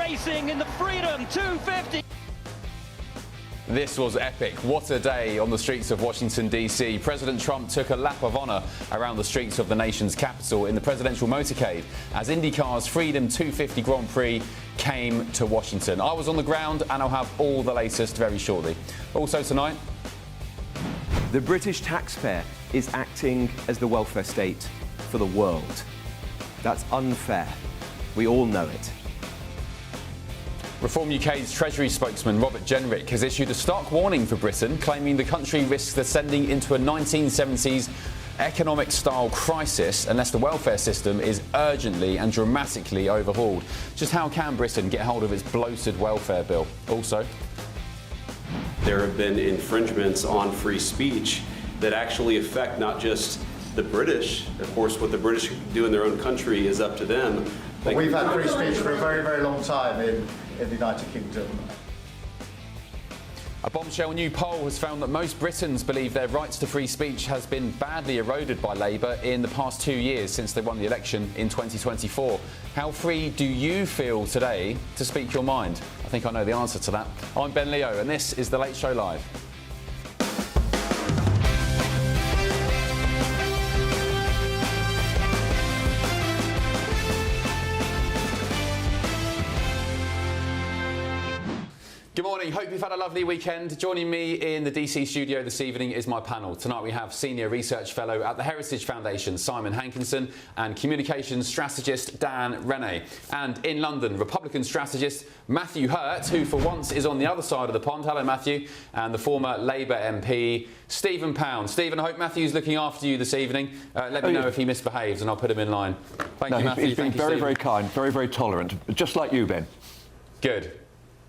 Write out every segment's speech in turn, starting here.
racing in the Freedom 250. This was epic. What a day on the streets of Washington, D.C. President Trump took a lap of honour around the streets of the nation's capital in the presidential motorcade as IndyCar's Freedom 250 Grand Prix came to Washington. I was on the ground and I'll have all the latest very shortly. Also tonight, the British taxpayer is acting as the welfare state for the world. That's unfair. We all know it. Reform UK's Treasury spokesman Robert Jenrick has issued a stark warning for Britain, claiming the country risks descending into a 1970s economic-style crisis unless the welfare system is urgently and dramatically overhauled. Just how can Britain get hold of its bloated welfare bill? Also, there have been infringements on free speech that actually affect not just the British. Of course, what the British do in their own country is up to them. We've had free speech for a very, very long time in the United Kingdom. A bombshell new poll has found that most Britons believe their rights to free speech has been badly eroded by Labour in the past 2 years since they won the election in 2024. How free do you feel today to speak your mind? I think I know the answer to that. I'm Ben Leo and this is The Late Show Live. Good morning, hope you've had a lovely weekend. Joining me in the DC studio this evening is my panel. Tonight we have Senior Research Fellow at the Heritage Foundation, Simon Hankinson, and Communications Strategist Dan Rennie. And in London, Republican strategist Matthew Hurt, who for once is on the other side of the pond. Hello Matthew. And the former Labour MP, Stephen Pound. Stephen, I hope Matthew's looking after you this evening. Let me know if he misbehaves and I'll put him in line. Thank you, Matthew. He's been very, very kind, very, very tolerant, just like you, Ben. Good.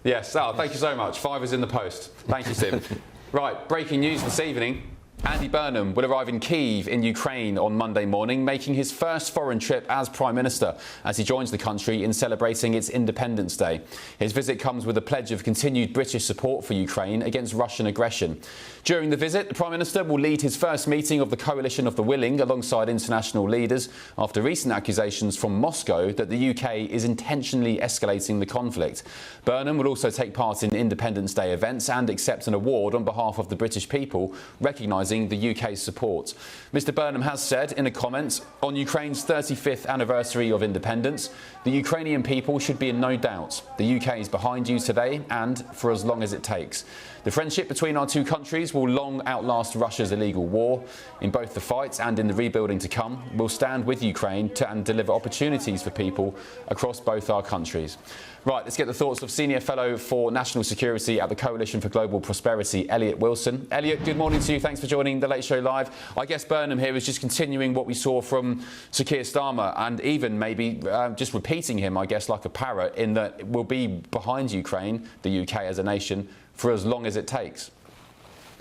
Yes, thank you so much. 5 is in the post. Thank you, Steve. Right, breaking news this evening. Andy Burnham will arrive in Kyiv in Ukraine on Monday morning, making his first foreign trip as Prime Minister as he joins the country in celebrating its Independence Day. His visit comes with a pledge of continued British support for Ukraine against Russian aggression. During the visit, the Prime Minister will lead his first meeting of the Coalition of the Willing alongside international leaders after recent accusations from Moscow that the UK is intentionally escalating the conflict. Burnham will also take part in Independence Day events and accept an award on behalf of the British people, recognising the UK's support. Mr Burnham has said in a comment, on Ukraine's 35th anniversary of independence, the Ukrainian people should be in no doubt. The UK is behind you today and for as long as it takes. The friendship between our two countries will long outlast Russia's illegal war. In both the fight and in the rebuilding to come, we'll stand with Ukraine and deliver opportunities for people across both our countries. Right, let's get the thoughts of Senior Fellow for National Security at the Coalition for Global Prosperity, Elliot Wilson. Elliot, good morning to you. Thanks for joining The Late Show Live. I guess Burnham here is just continuing what we saw from Sir Keir Starmer and even maybe just repeating him, I guess, like a parrot, in that we'll be behind Ukraine, the UK as a nation, for as long as it takes.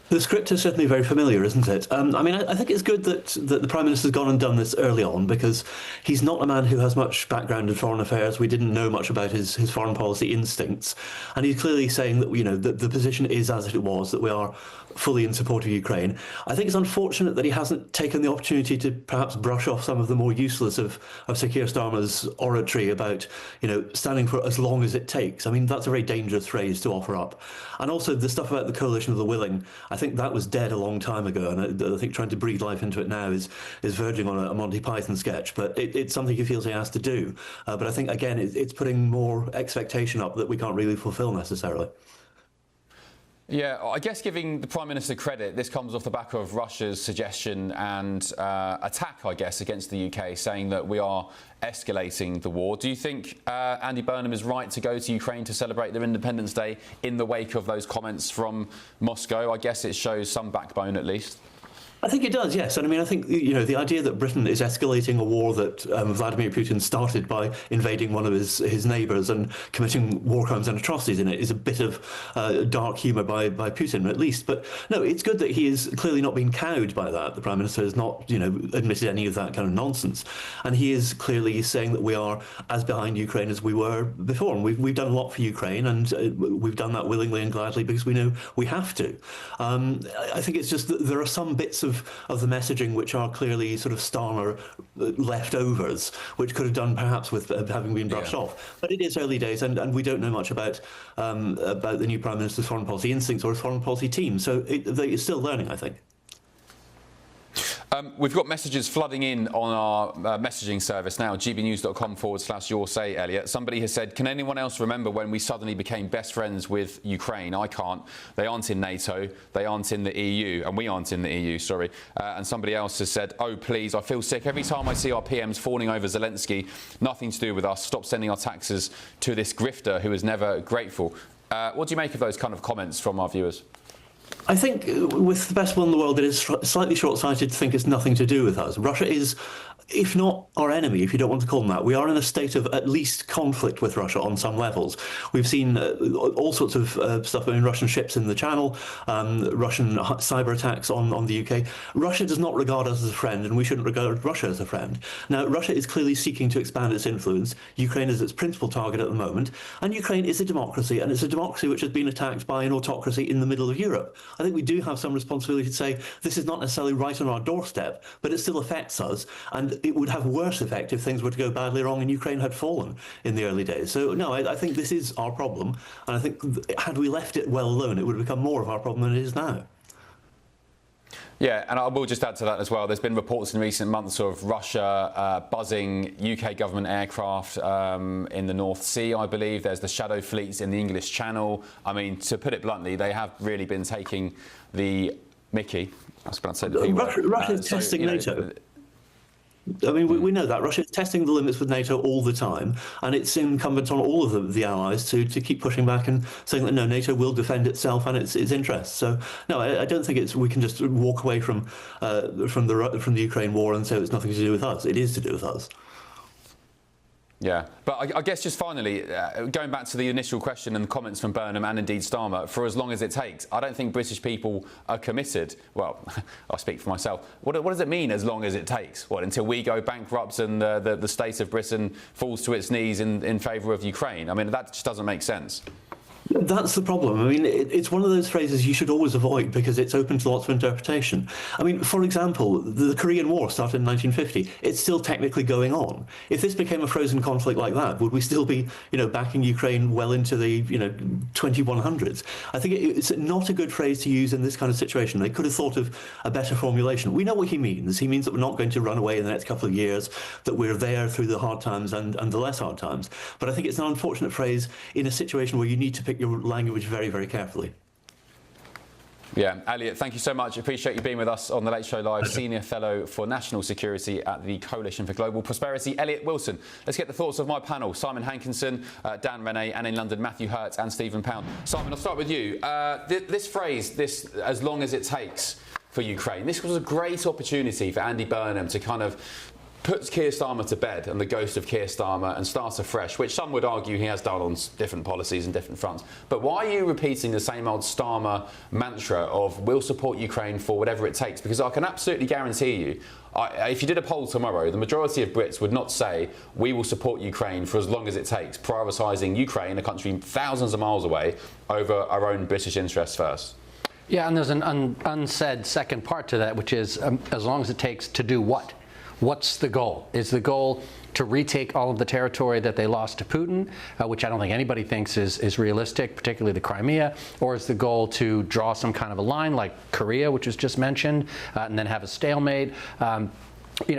The script is certainly very familiar, isn't it? I mean, I think it's good that the Prime Minister's gone and done this early on, because he's not a man who has much background in foreign affairs. We didn't know much about his foreign policy instincts. And he's clearly saying that, you know, the position is as it was, that we are fully in support of Ukraine. I think it's unfortunate that he hasn't taken the opportunity to perhaps brush off some of the more useless of Sir Keir Starmer's oratory about, you know, standing for as long as it takes. I mean, that's a very dangerous phrase to offer up. And also the stuff about the Coalition of the Willing, I think that was dead a long time ago, and I think trying to breathe life into it now is verging on a Monty Python sketch, but it's something he feels he has to do. But I think, again, it's putting more expectation up that we can't really fulfil necessarily. Yeah, I guess giving the Prime Minister credit, this comes off the back of Russia's suggestion and attack, I guess, against the UK, saying that we are escalating the war. Do you think Andy Burnham is right to go to Ukraine to celebrate their Independence Day in the wake of those comments from Moscow? I guess it shows some backbone, at least. I think it does, yes. And I mean, I think, you know, the idea that Britain is escalating a war that Vladimir Putin started by invading one of his neighbours and committing war crimes and atrocities in it is a bit of dark humour by Putin, at least. But no, it's good that he is clearly not being cowed by that. The Prime Minister has not, you know, admitted any of that kind of nonsense. And he is clearly saying that we are as behind Ukraine as we were before. And we've done a lot for Ukraine, and we've done that willingly and gladly because we know we have to. I think it's just that there are some bits of the messaging which are clearly sort of Starmer leftovers, which could have done perhaps with having been brushed off. But it is early days, and we don't know much about the new Prime Minister's foreign policy instincts or his foreign policy team. So they're still learning, I think. We've got messages flooding in on our messaging service now, gbnews.com/your say, Elliot. Somebody has said, can anyone else remember when we suddenly became best friends with Ukraine? I can't. They aren't in NATO, they aren't in the EU, and we aren't in the EU, sorry. And somebody else has said, oh, please, I feel sick every time I see our PMs fawning over Zelensky. Nothing to do with us. Stop sending our taxes to this grifter who is never grateful. What do you make of those kind of comments from our viewers? I think with the best will in the world, it is slightly short-sighted to think it's nothing to do with us. Russia is, if not our enemy, if you don't want to call them that, we are in a state of at least conflict with Russia on some levels. We've seen all sorts of stuff, I mean, Russian ships in the Channel, Russian cyber attacks on the UK. Russia does not regard us as a friend, and we shouldn't regard Russia as a friend. Now, Russia is clearly seeking to expand its influence. Ukraine is its principal target at the moment, and Ukraine is a democracy, and it's a democracy which has been attacked by an autocracy in the middle of Europe. I think we do have some responsibility to say this is not necessarily right on our doorstep, but it still affects us, and it would have worse effect if things were to go badly wrong and Ukraine had fallen in the early days. So no, I think this is our problem, and I think had we left it well alone, it would have become more of our problem than it is now. Yeah, and I will just add to that as well. There's been reports in recent months of Russia buzzing UK government aircraft in the North Sea, I believe. There's the shadow fleets in the English Channel. I mean, to put it bluntly, they have really been taking the mickey. I was about to say the P word. Russia is testing NATO. I mean, we know that. Russia is testing the limits with NATO all the time, and it's incumbent on all of the allies to keep pushing back and saying that, no, NATO will defend itself and its interests. So, no, I don't think we can just walk away from the Ukraine war and say it's nothing to do with us. It is to do with us. Yeah, but I guess just finally, going back to the initial question and the comments from Burnham and indeed Starmer, for as long as it takes, I don't think British people are committed. Well, I speak for myself. What does it mean, as long as it takes? What, until we go bankrupt and the state of Britain falls to its knees in favour of Ukraine? I mean, that just doesn't make sense. That's the problem. I mean, it's one of those phrases you should always avoid because it's open to lots of interpretation. I mean, for example, the Korean War started in 1950. It's still technically going on. If this became a frozen conflict like that, would we still be, backing Ukraine well into the, 2100s? I think it's not a good phrase to use in this kind of situation. They could have thought of a better formulation. We know what he means. He means that we're not going to run away in the next couple of years, that we're there through the hard times and the less hard times. But I think it's an unfortunate phrase in a situation where you need to pick your language very, very carefully. Yeah, Elliot, thank you so much. Appreciate you being with us on The Late Show Live, Senior Fellow for National Security at the Coalition for Global Prosperity, Elliot Wilson. Let's get the thoughts of my panel, Simon Hankinson, Dan Rennie, and in London, Matthew Hurt and Stephen Pound. Simon, I'll start with you. This phrase, as long as it takes for Ukraine, this was a great opportunity for Andy Burnham to kind of puts Keir Starmer to bed and the ghost of Keir Starmer and starts afresh, which some would argue he has done on different policies and different fronts. But why are you repeating the same old Starmer mantra of we'll support Ukraine for whatever it takes? Because I can absolutely guarantee you, if you did a poll tomorrow, the majority of Brits would not say we will support Ukraine for as long as it takes, prioritising Ukraine, a country thousands of miles away, over our own British interests first. Yeah, and there's an unsaid second part to that, which is as long as it takes to do what? What's the goal? Is the goal to retake all of the territory that they lost to Putin, which I don't think anybody thinks is realistic, particularly the Crimea, or is the goal to draw some kind of a line like Korea, which was just mentioned, and then have a stalemate?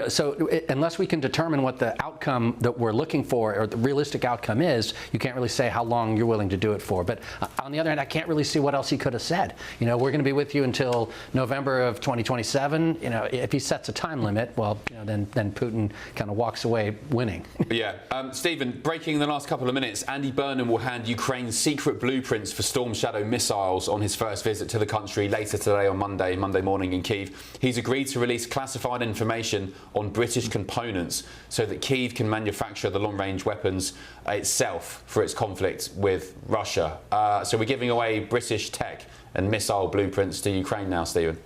So unless we can determine what the outcome that we're looking for or the realistic outcome is, you can't really say how long you're willing to do it for. But on the other hand, I can't really see what else he could have said. We're going to be with you until November of 2027. If he sets a time limit, well, then Putin kind of walks away winning. Yeah. Stephen, breaking in the last couple of minutes, Andy Burnham will hand Ukraine's secret blueprints for Storm Shadow missiles on his first visit to the country later today on Monday morning in Kyiv. He's agreed to release classified information on British components so that Kyiv can manufacture the long-range weapons itself for its conflict with Russia. So we're giving away British tech and missile blueprints to Ukraine now, Stephen.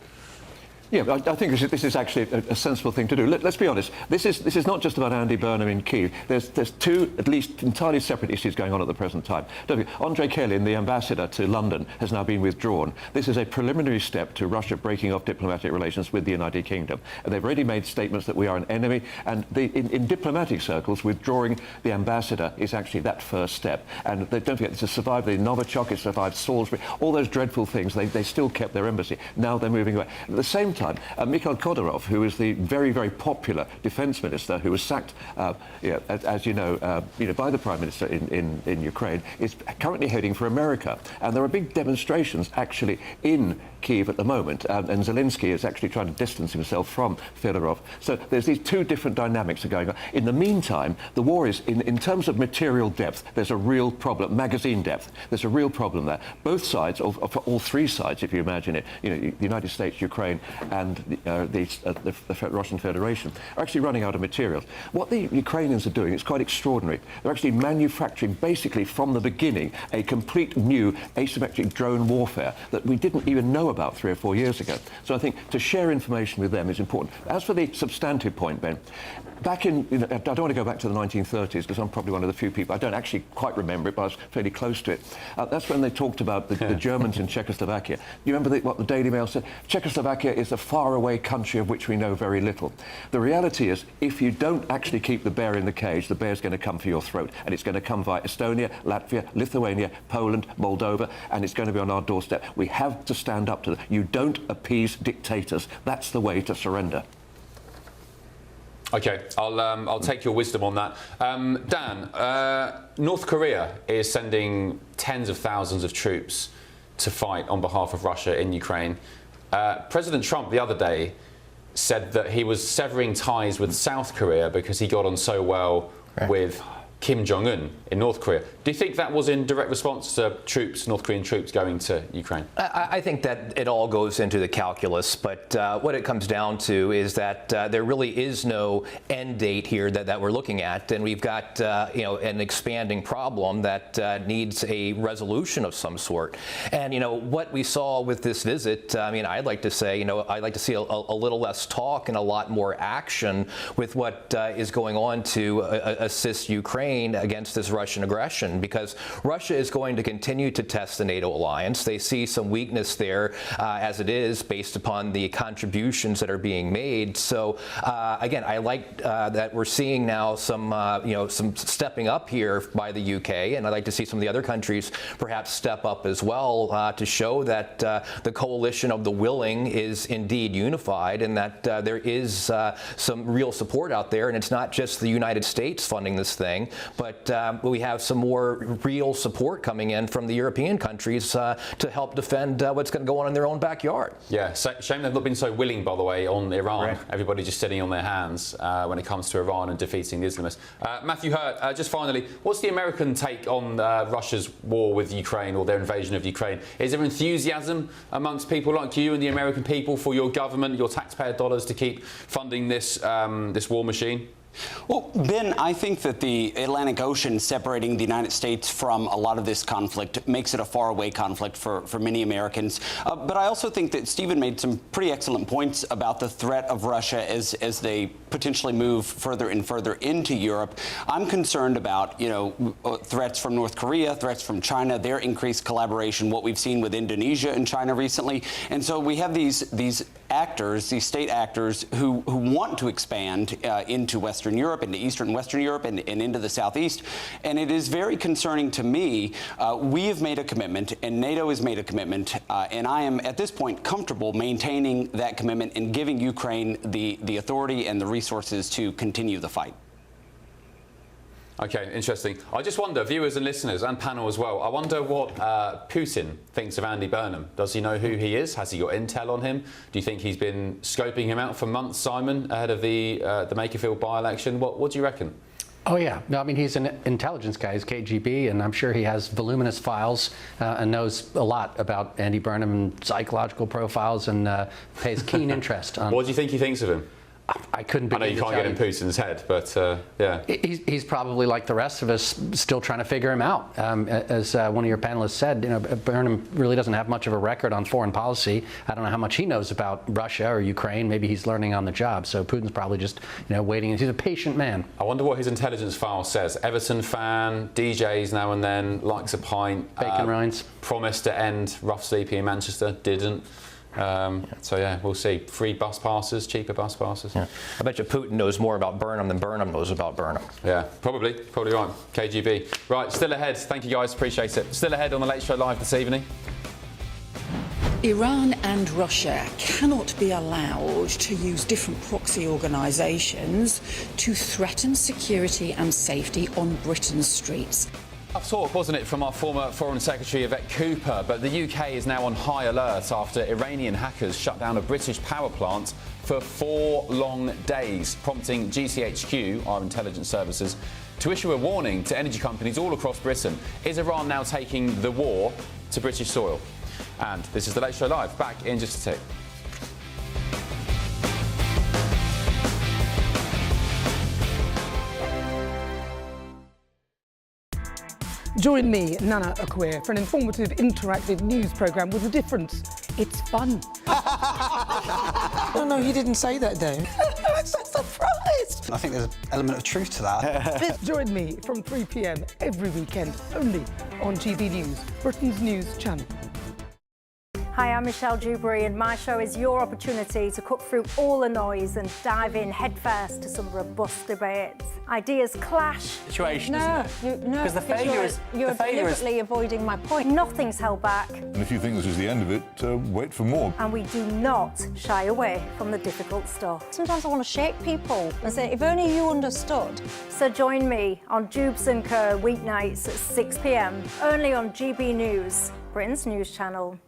Yeah, I think this is actually a sensible thing to do. Let's be honest. This is not just about Andy Burnham in Kyiv. There's two, at least, entirely separate issues going on at the present time. Andrei Kelin, the ambassador to London, has now been withdrawn. This is a preliminary step to Russia breaking off diplomatic relations with the United Kingdom. And they've already made statements that we are an enemy. And in diplomatic circles, withdrawing the ambassador is actually that first step. And don't forget, this has survived the Novichok, it survived Salisbury, all those dreadful things. They still kept their embassy. Now they're moving away. At the same time, Mikhail Khodorov, who is the very, very popular defense minister, who was sacked, as you know, by the prime minister in Ukraine, is currently heading for America. And there are big demonstrations actually in Kyiv at the moment, and Zelensky is actually trying to distance himself from Fedorov. So there's these two different dynamics that are going on. In the meantime, the war is, in terms of material depth, there's a real problem. Magazine depth, there's a real problem there. Both sides, or for all three sides, if you imagine it, the United States, Ukraine, and the Russian Federation, are actually running out of materials. What the Ukrainians are doing is quite extraordinary. They're actually manufacturing, basically from the beginning, a complete new asymmetric drone warfare that we didn't even know about 3 or 4 years ago. So I think to share information with them is important. As for the substantive point, Ben, back in, I don't want to go back to the 1930s because I'm probably one of the few people, I don't actually quite remember it, but I was fairly close to it. That's when they talked about the Germans in Czechoslovakia. You remember what the Daily Mail said? Czechoslovakia is a faraway country of which we know very little. The reality is, if you don't actually keep the bear in the cage, the bear's going to come for your throat. And it's going to come via Estonia, Latvia, Lithuania, Poland, Moldova, and it's going to be on our doorstep. We have to stand up to them. You don't appease dictators. That's the way to surrender. OK, I'll take your wisdom on that. Dan, North Korea is sending tens of thousands of troops to fight on behalf of Russia in Ukraine. President Trump the other day said that he was severing ties with South Korea because he got on so well with Kim Jong-un in North Korea. Do you think that was in direct response to North Korean troops going to Ukraine? I think that it all goes into the calculus, but what it comes down to is that there really is no end date here that we're looking at, and we've got an expanding problem that needs a resolution of some sort. And what we saw with this visit, I'd like to say, I'd like to see a little less talk and a lot more action with what is going on to assist Ukraine against this Russian aggression, because Russia is going to continue to test the NATO alliance. They see some weakness there as it is, based upon the contributions that are being made. So again, I like that we're seeing now some stepping up here by the UK, and I'd like to see some of the other countries perhaps step up as well to show that the coalition of the willing is indeed unified, and that there is some real support out there, and it's not just the United States funding this thing, but we have some more real support coming in from the European countries to help defend what's going to go on in their own backyard. Yeah, shame they've not been so willing, by the way, on Iran. Right. Everybody just sitting on their hands when it comes to Iran and defeating the Islamists. Matthew Hurt, just finally, what's the American take on Russia's war with Ukraine, or their invasion of Ukraine? Is there enthusiasm amongst people like you and the American people for your government, your taxpayer dollars, to keep funding this war machine? Well, Ben, I think that the Atlantic Ocean separating the United States from a lot of this conflict makes it a faraway conflict for many Americans. But I also think that Stephen made some pretty excellent points about the threat of Russia as they potentially move further and further into Europe. I'm concerned about, threats from North Korea, threats from China, their increased collaboration, what we've seen with Indonesia and China recently. And so we have these actors, these state actors who want to expand into Western Europe, into Eastern and Western Europe, and into the Southeast. And it is very concerning to me. We have made a commitment, and NATO has made a commitment, and I am at this point comfortable maintaining that commitment and giving Ukraine the authority and the resources to continue the fight. OK, interesting. I just wonder, viewers and listeners and panel as well, I wonder what Putin thinks of Andy Burnham. Does he know who he is? Has he got intel on him? Do you think he's been scoping him out for months, Simon, ahead of the Makerfield by-election? What do you reckon? Oh, yeah. No, he's an intelligence guy. He's KGB, and I'm sure he has voluminous files and knows a lot about Andy Burnham and psychological profiles, and pays keen interest on... What do you think he thinks of him? I couldn't. I know you can't get in Putin's head, but yeah. He's probably like the rest of us, still trying to figure him out. As one of your panelists said, Burnham really doesn't have much of a record on foreign policy. I don't know how much he knows about Russia or Ukraine. Maybe he's learning on the job. So Putin's probably just waiting. He's a patient man. I wonder what his intelligence file says. Everton fan, DJs now and then, likes a pint. Bacon rinds. Promised to end rough sleeping in Manchester, didn't. So yeah, we'll see. Free bus passes, cheaper bus passes. Yeah. I bet you Putin knows more about Burnham than Burnham knows about Burnham. Yeah, probably right. KGB. Right, still ahead. Thank you guys, appreciate it. Still ahead on the Late Show Live this evening. Iran and Russia cannot be allowed to use different proxy organisations to threaten security and safety on Britain's streets. Tough talk, wasn't it, from our former Foreign Secretary Yvette Cooper, but the UK is now on high alert after Iranian hackers shut down a British power plant for 4 long days, prompting GCHQ, our intelligence services, to issue a warning to energy companies all across Britain. Is Iran now taking the war to British soil? And this is the Late Show Live, back in just a tick. Join me, Nana Akwe, for an informative, interactive news programme with a difference. It's fun. No, he didn't say that, though. I'm so surprised. I think there's an element of truth to that. Join me from 3 p.m. every weekend, only on GB News, Britain's news channel. Hi, I'm Michelle Dewberry, and my show is your opportunity to cut through all the noise and dive in headfirst to some robust debates. Ideas clash. Situation, no, isn't it? Because the failure is... You're deliberately avoiding my point. Nothing's held back. And if you think this is the end of it, wait for more. And we do not shy away from the difficult stuff. Sometimes I want to shake people and say, if only you understood. So join me on Jubes & Co. weeknights at 6 p.m, only on GB News, Britain's news channel.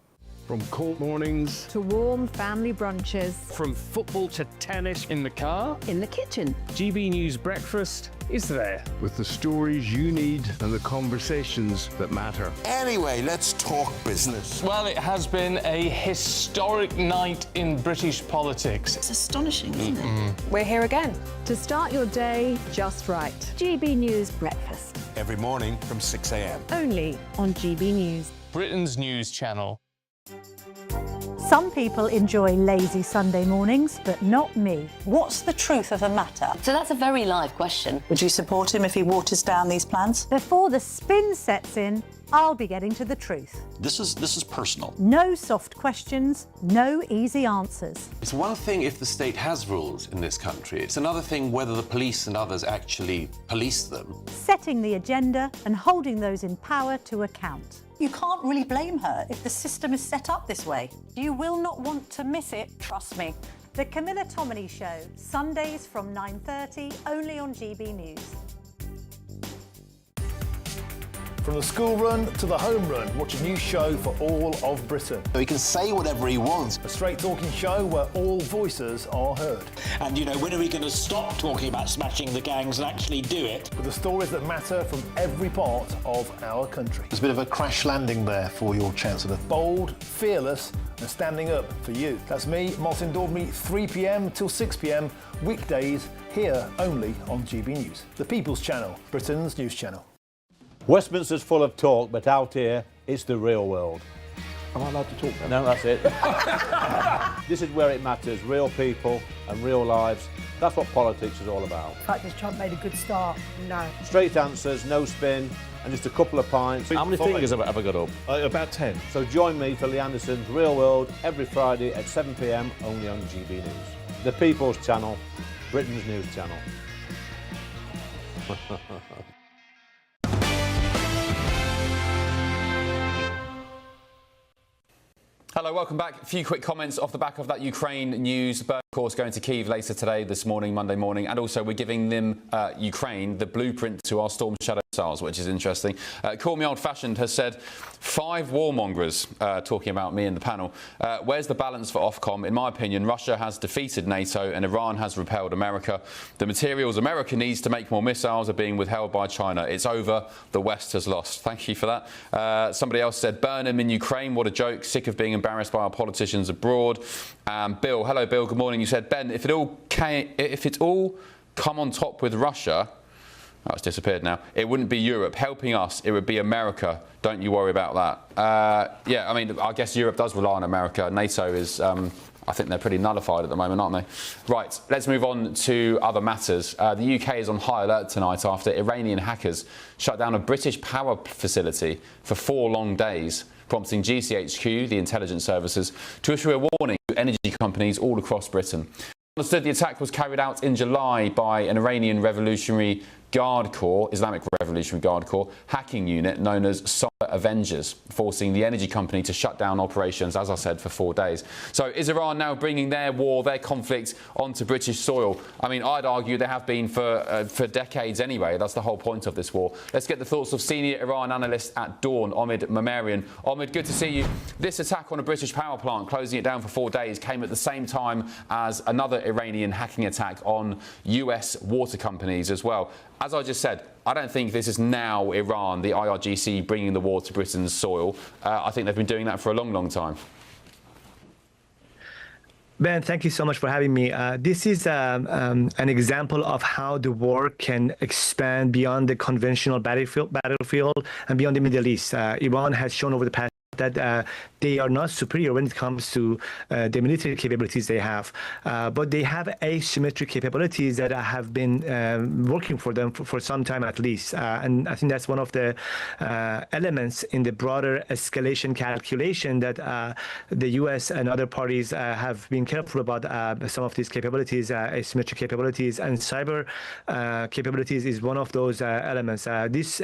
From court mornings to warm family brunches. From football to tennis in the car. In the kitchen. GB News Breakfast is there. With the stories you need and the conversations that matter. Anyway, let's talk business. Well, it has been a historic night in British politics. It's astonishing, isn't it? We're here again to start your day just right. GB News Breakfast. Every morning from 6 a.m. Only on GB News. Britain's news channel. Some people enjoy lazy Sunday mornings, but not me. What's the truth of the matter? So that's a very live question. Would you support him if he waters down these plans? Before the spin sets in, I'll be getting to the truth. This is personal. No soft questions, no easy answers. It's one thing if the state has rules in this country. It's another thing whether the police and others actually police them. Setting the agenda and holding those in power to account. You can't really blame her if the system is set up this way. You will not want to miss it, trust me. The Camilla Tominey Show, Sundays from 9:30, only on GB News. From the school run to the home run, watch a new show for all of Britain. He can say whatever he wants. A straight-talking show where all voices are heard. And, when are we going to stop talking about smashing the gangs and actually do it? With the stories that matter from every part of our country. There's a bit of a crash landing there for your Chancellor. Bold, fearless and standing up for you. That's me, Martin Daubney, 3 p.m. till 6 p.m, weekdays, here only on GB News. The People's Channel, Britain's news channel. Westminster's full of talk, but out here, it's the real world. Am I allowed to talk now? No, that's it. This is where it matters, real people and real lives. That's what politics is all about. In fact, has Trump made a good start? No. Straight answers, no spin, and just a couple of pints. How many fingers have I got up? About 10. So join me for Lee Anderson's Real World every Friday at 7 p.m, only on GB News. The People's Channel, Britain's news channel. Hello, welcome back. A few quick comments off the back of that Ukraine news. Of course, going to Kyiv later today, this morning, Monday morning, and also we're giving them, Ukraine, the blueprint to our Storm Shadow missiles, which is interesting. Call Me Old Fashioned has said, 5 warmongers, talking about me in the panel. Where's the balance for Ofcom? In my opinion, Russia has defeated NATO and Iran has repelled America. The materials America needs to make more missiles are being withheld by China. It's over. The West has lost. Thank you for that. Somebody else said, Burnham in Ukraine. What a joke. Sick of being embarrassed by our politicians abroad. Bill, hello Bill, good morning. you said, Ben, if it's all come on top with Russia, oh, it's disappeared now, it wouldn't be Europe helping us, it would be America. Don't you worry about that. Yeah, I mean, I guess Europe does rely on America. NATO is, I think they're pretty nullified at the moment, aren't they? Right, let's move on to other matters. The UK is on high alert tonight after Iranian hackers shut down a British power facility for 4 long days, prompting GCHQ, the intelligence services, to issue a warning to energy companies all across Britain. Understood the attack was carried out in July by an Iranian Revolutionary Guard Corps, Islamic Revolutionary Guard Corps, hacking unit known as Cyber Avengers, forcing the energy company to shut down operations, as I said, for 4 days. So is Iran now bringing their war, their conflict onto British soil? I mean, I'd argue they have been for decades anyway. That's the whole point of this war. Let's get the thoughts of senior Iran analyst at Dawn, Omid Mamarian. Omid, good to see you. This attack on a British power plant, closing it down for 4 days, came at the same time as another Iranian hacking attack on US water companies as well. As I just said, I don't think this is now Iran, the IRGC, bringing the war to Britain's soil. I think they've been doing that for a long, long time. Ben, thank you so much for having me. This is an example of how the war can expand beyond the conventional battlefield and beyond the Middle East. Iran has shown over the past that they are not superior when it comes to the military capabilities they have, but they have asymmetric capabilities that have been working for them for some time at least, and I think that's one of the elements in the broader escalation calculation that the US and other parties have been careful about some of these capabilities, asymmetric capabilities, and cyber capabilities is one of those elements. This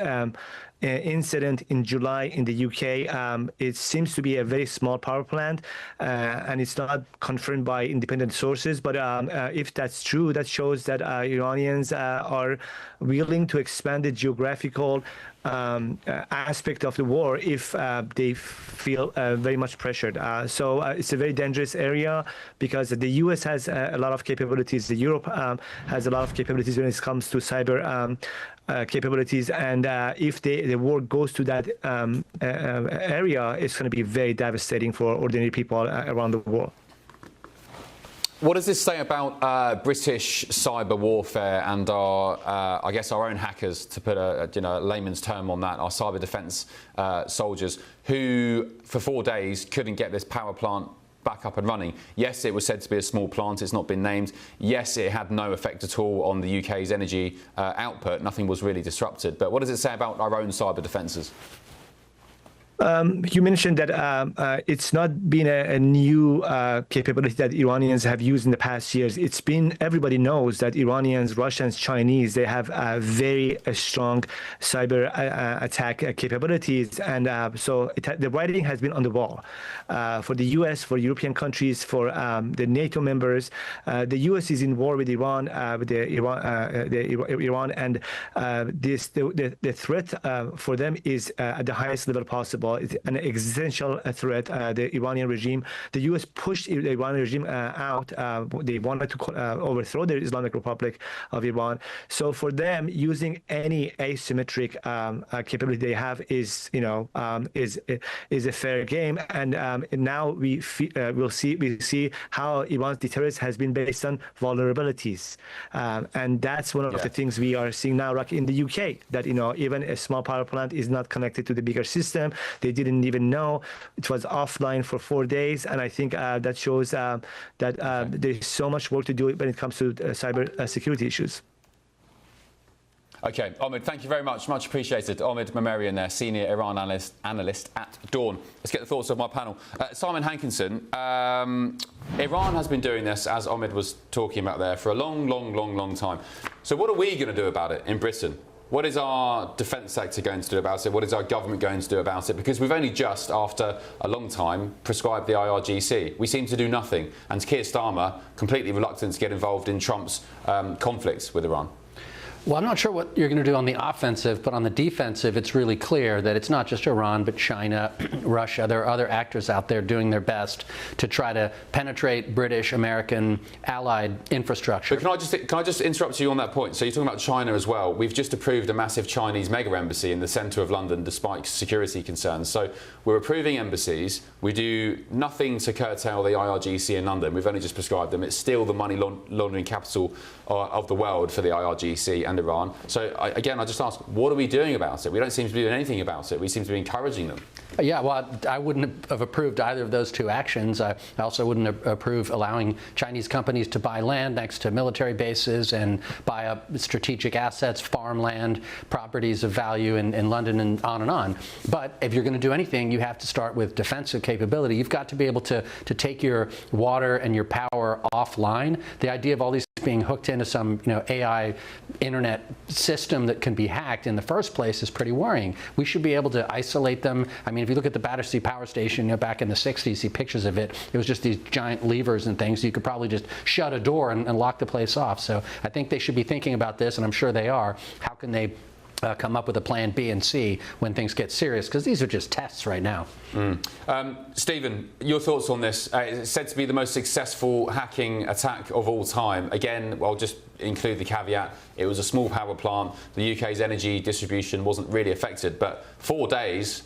incident in July in the UK, it seems to be a very small power plant, and it's not confirmed by independent sources. But if that's true, that shows that Iranians are willing to expand the geographical aspect of the war if they feel very much pressured. So it's a very dangerous area because the US has a lot of capabilities. Europe has a lot of capabilities when it comes to cyber capabilities, and if the war goes to that area, it's going to be very devastating for ordinary people around the world. What does this say about British cyber warfare and our, I guess, our own hackers, to put a layman's term on that, our cyber defence soldiers, who for 4 days couldn't get this power plant back up and running? Yes, it was said to be a small plant. It's not been named. Yes, it had no effect at all on the UK's energy output. Nothing was really disrupted. But what does it say about our own cyber defences? You mentioned that it's not been a new capability that Iranians have used in the past years. It's been, everybody knows that Iranians, Russians, Chinese, they have very strong cyber attack capabilities. And so the writing has been on the wall. For the US, for European countries, for the NATO members, the US is in war with Iran, Iran, and the threat for them is at the highest level possible. It's an existential threat. The Iranian regime, the U.S. pushed the Iranian regime out. They wanted to overthrow the Islamic Republic of Iran. So for them, using any asymmetric capability they have is a fair game. And now we see how Iran's deterrence has been based on vulnerabilities, and that's one of the things we are seeing now, like in the UK, that even a small power plant is not connected to the bigger system. They didn't even know it was offline for 4 days, and I think that shows that there's so much work to do when it comes to cyber security issues. OK, Omid, thank you very much. Much appreciated. Omid Mamarian there, senior Iran analyst at Dawn. Let's get the thoughts of my panel. Simon Hankinson, Iran has been doing this, as Omid was talking about there, for a long time. So what are we going to do about it in Britain? What is our defence sector going to do about it? What is our government going to do about it? Because we've only just, after a long time, prescribed the IRGC. We seem to do nothing. And Keir Starmer, completely reluctant to get involved in Trump's conflicts with Iran. Well, I'm not sure what you're going to do on the offensive, but on the defensive, it's really clear that it's not just Iran, but China, Russia. There are other actors out there doing their best to try to penetrate British, American, allied infrastructure. But can I just interrupt you on that point? So you're talking about China as well. We've just approved a massive Chinese mega embassy in the centre of London, despite security concerns. So we're approving embassies. We do nothing to curtail the IRGC in London. We've only just prescribed them. It's still the money laundering capital of the world for the IRGC and Iran. So I just ask, what are we doing about it? We don't seem to be doing anything about it. We seem to be encouraging them. Yeah, well, I wouldn't have approved either of those two actions. I also wouldn't approve allowing Chinese companies to buy land next to military bases and buy up strategic assets, farmland, properties of value in London, and on and on. But if you're going to do anything, you have to start with defensive capability. You've got to be able to take your water and your power offline. The idea of all these being hooked into some AI internet system that can be hacked in the first place is pretty worrying. We should be able to isolate them. I mean, if you look at the Battersea Power Station, back in the 60s, see pictures of it, it was just these giant levers and things. So you could probably just shut a door and lock the place off. So I think they should be thinking about this, and I'm sure they are. How can they come up with a plan B and C when things get serious? Because these are just tests right now. Stephen, your thoughts on this? It's said to be the most successful hacking attack of all time. Again, I'll just include the caveat, it was a small power plant. The UK's energy distribution wasn't really affected, but 4 days,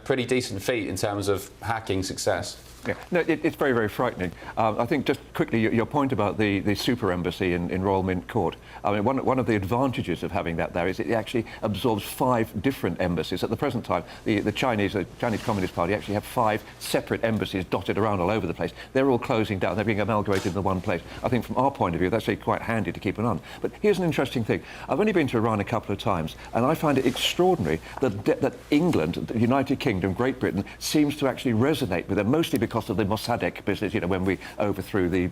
pretty decent feat in terms of hacking success. Yeah, no, it's very, very frightening. I think just quickly, your point about the super embassy in Royal Mint Court. I mean, one of the advantages of having that there is it actually absorbs 5 different embassies. At the present time, the Chinese Communist Party actually have 5 separate embassies dotted around all over the place. They're all closing down. They're being amalgamated into one place. I think from our point of view, that's actually quite handy to keep an eye on. But here's an interesting thing. I've only been to Iran a couple of times, and I find it extraordinary that England, the United Kingdom, Great Britain, seems to actually resonate with them, mostly because of the Mossadegh business, when we overthrew we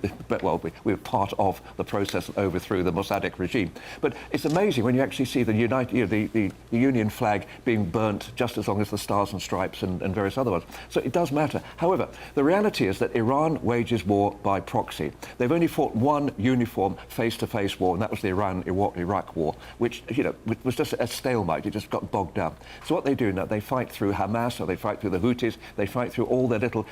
were part of the process that overthrew the Mossadegh regime. But it's amazing when you actually see the the Union flag being burnt just as long as the Stars and Stripes and various other ones. So it does matter. However, the reality is that Iran wages war by proxy. They've only fought one uniform face-to-face war, and that was the Iran-Iraq war, which was just a stalemate. It just got bogged down. So what they do now, they fight through Hamas, or they fight through the Houthis, they fight through all their little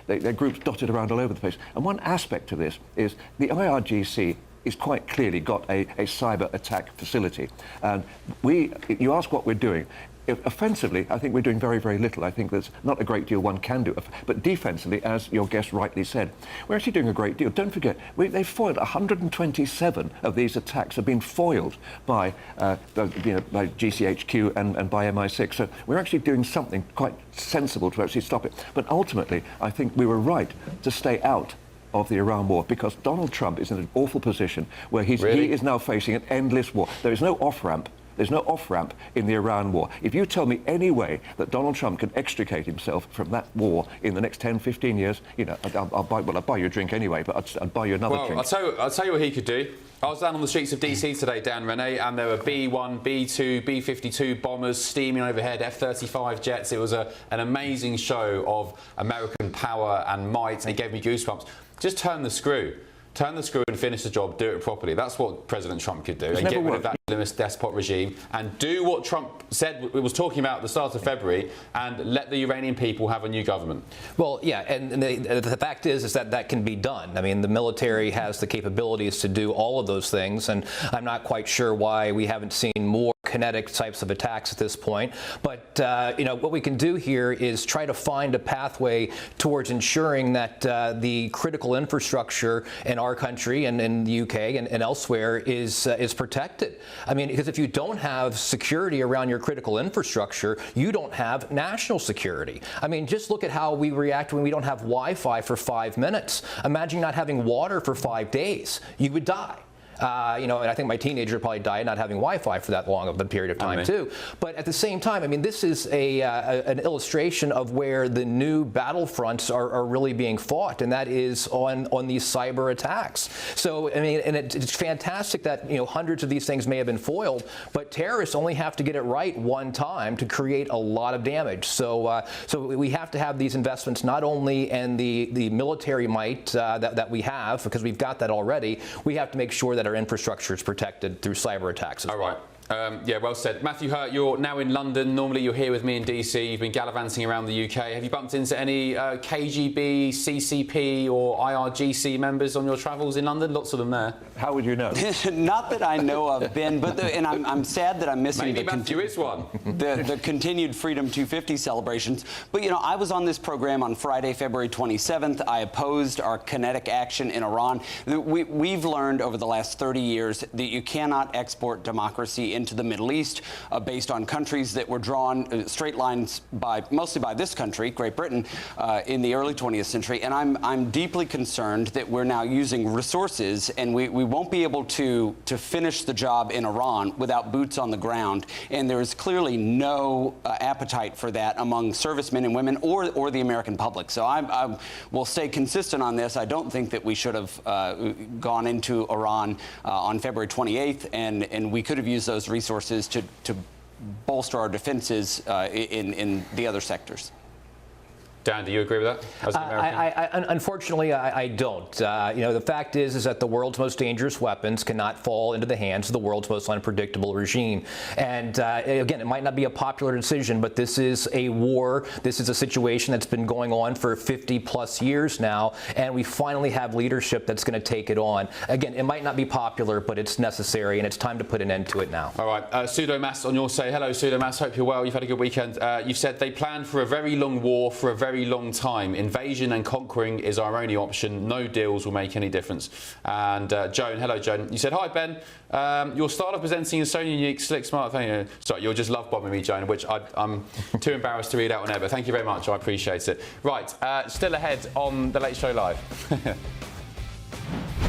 they're groups dotted around all over the place. And one aspect of this is the IRGC is quite clearly got a cyber attack facility. And you ask what we're doing. Offensively, I think we're doing very, very little. I think there's not a great deal one can do. But defensively, as your guest rightly said, we're actually doing a great deal. Don't forget, they've foiled 127 of these attacks have been foiled by GCHQ and by MI6. So we're actually doing something quite sensible to actually stop it. But ultimately, I think we were right to stay out of the Iran war, because Donald Trump is in an awful position where he is now facing an endless war. There is no off-ramp. There's no off-ramp in the Iran war. If you tell me any way that Donald Trump can extricate himself from that war in the next 10, 15 years, I'll buy you a drink anyway, but I'd buy you another drink. I'll tell you what he could do. I was down on the streets of DC today, Dan Renee, and there were B-1, B-2, B-52 bombers steaming overhead, F-35 jets. It was an amazing show of American power and might, and it gave me goosebumps. Just turn the screw. Turn the screw and finish the job, do it properly. That's what President Trump could do, and get rid of that Islamist despot regime and do what Trump said he was talking about at the start of February, and let the Iranian people have a new government. Well, yeah, and the fact is that can be done. I mean, the military has the capabilities to do all of those things, and I'm not quite sure why we haven't seen more kinetic types of attacks at this point. But what we can do here is try to find a pathway towards ensuring that the critical infrastructure in our country and in the UK and elsewhere is protected. I mean, because if you don't have security around your critical infrastructure, you don't have national security. I mean, just look at how we react when we don't have Wi-Fi for 5 minutes. Imagine not having water for 5 days. You would die. And I think my teenager probably died not having Wi-Fi for that long of a period of time too. But at the same time, I mean, this is an illustration of where the new battlefronts are really being fought, and that is on these cyber attacks. So I mean, and it's fantastic that hundreds of these things may have been foiled, but terrorists only have to get it right one time to create a lot of damage. So we have to have these investments not only in the military might that we have, because we've got that already. We have to make sure that that our infrastructure is protected through cyber attacks as well. All right. Yeah, well said. Matthew Hurt, you're now in London. Normally you're here with me in DC. You've been gallivanting around the UK. Have you bumped into any KGB, CCP or IRGC members on your travels in London? Lots of them there. How would you know? Not that I know of, Ben, but and I'm sad that I'm missing Maybe Matthew is one. the continued Freedom 250 celebrations. But, you know, I was on this program on Friday, February 27th. I opposed our kinetic action in Iran. We've learned over the last 30 years that you cannot export democracy into the Middle East based on countries that were drawn straight lines mostly by this country, Great Britain, in the early 20th century. And I'm deeply concerned that we're now using resources, and we won't be able to finish the job in Iran without boots on the ground. And there is clearly no appetite for that among servicemen and women or the American public. So I will stay consistent on this. I don't think that we should have gone into Iran on February 28th, and we could have used those resources to bolster our defenses in the other sectors. Dan, do you agree with that? As an American? Unfortunately, I don't. You know, the fact is that the world's most dangerous weapons cannot fall into the hands of the world's most unpredictable regime. And again, it might not be a popular decision, but this is a war. This is a situation that's been going on for 50 plus years now, and we finally have leadership that's going to take it on. Again, it might not be popular, but it's necessary, and it's time to put an end to it now. All right, Pseudomas on your say. Hello, Pseudomas. Hope you're well. You've had a good weekend. You've said they planned for a very long war for a very long time. Invasion and conquering is our only option. No deals will make any difference. And Joan, hello Joan. You said, hi Ben, your style of presenting is so unique, slick, smart thing. Sorry, you'll just love bombing me, Joan, which I'm too embarrassed to read out on air, but thank you very much. I appreciate it. Right, still ahead on The Late Show Live.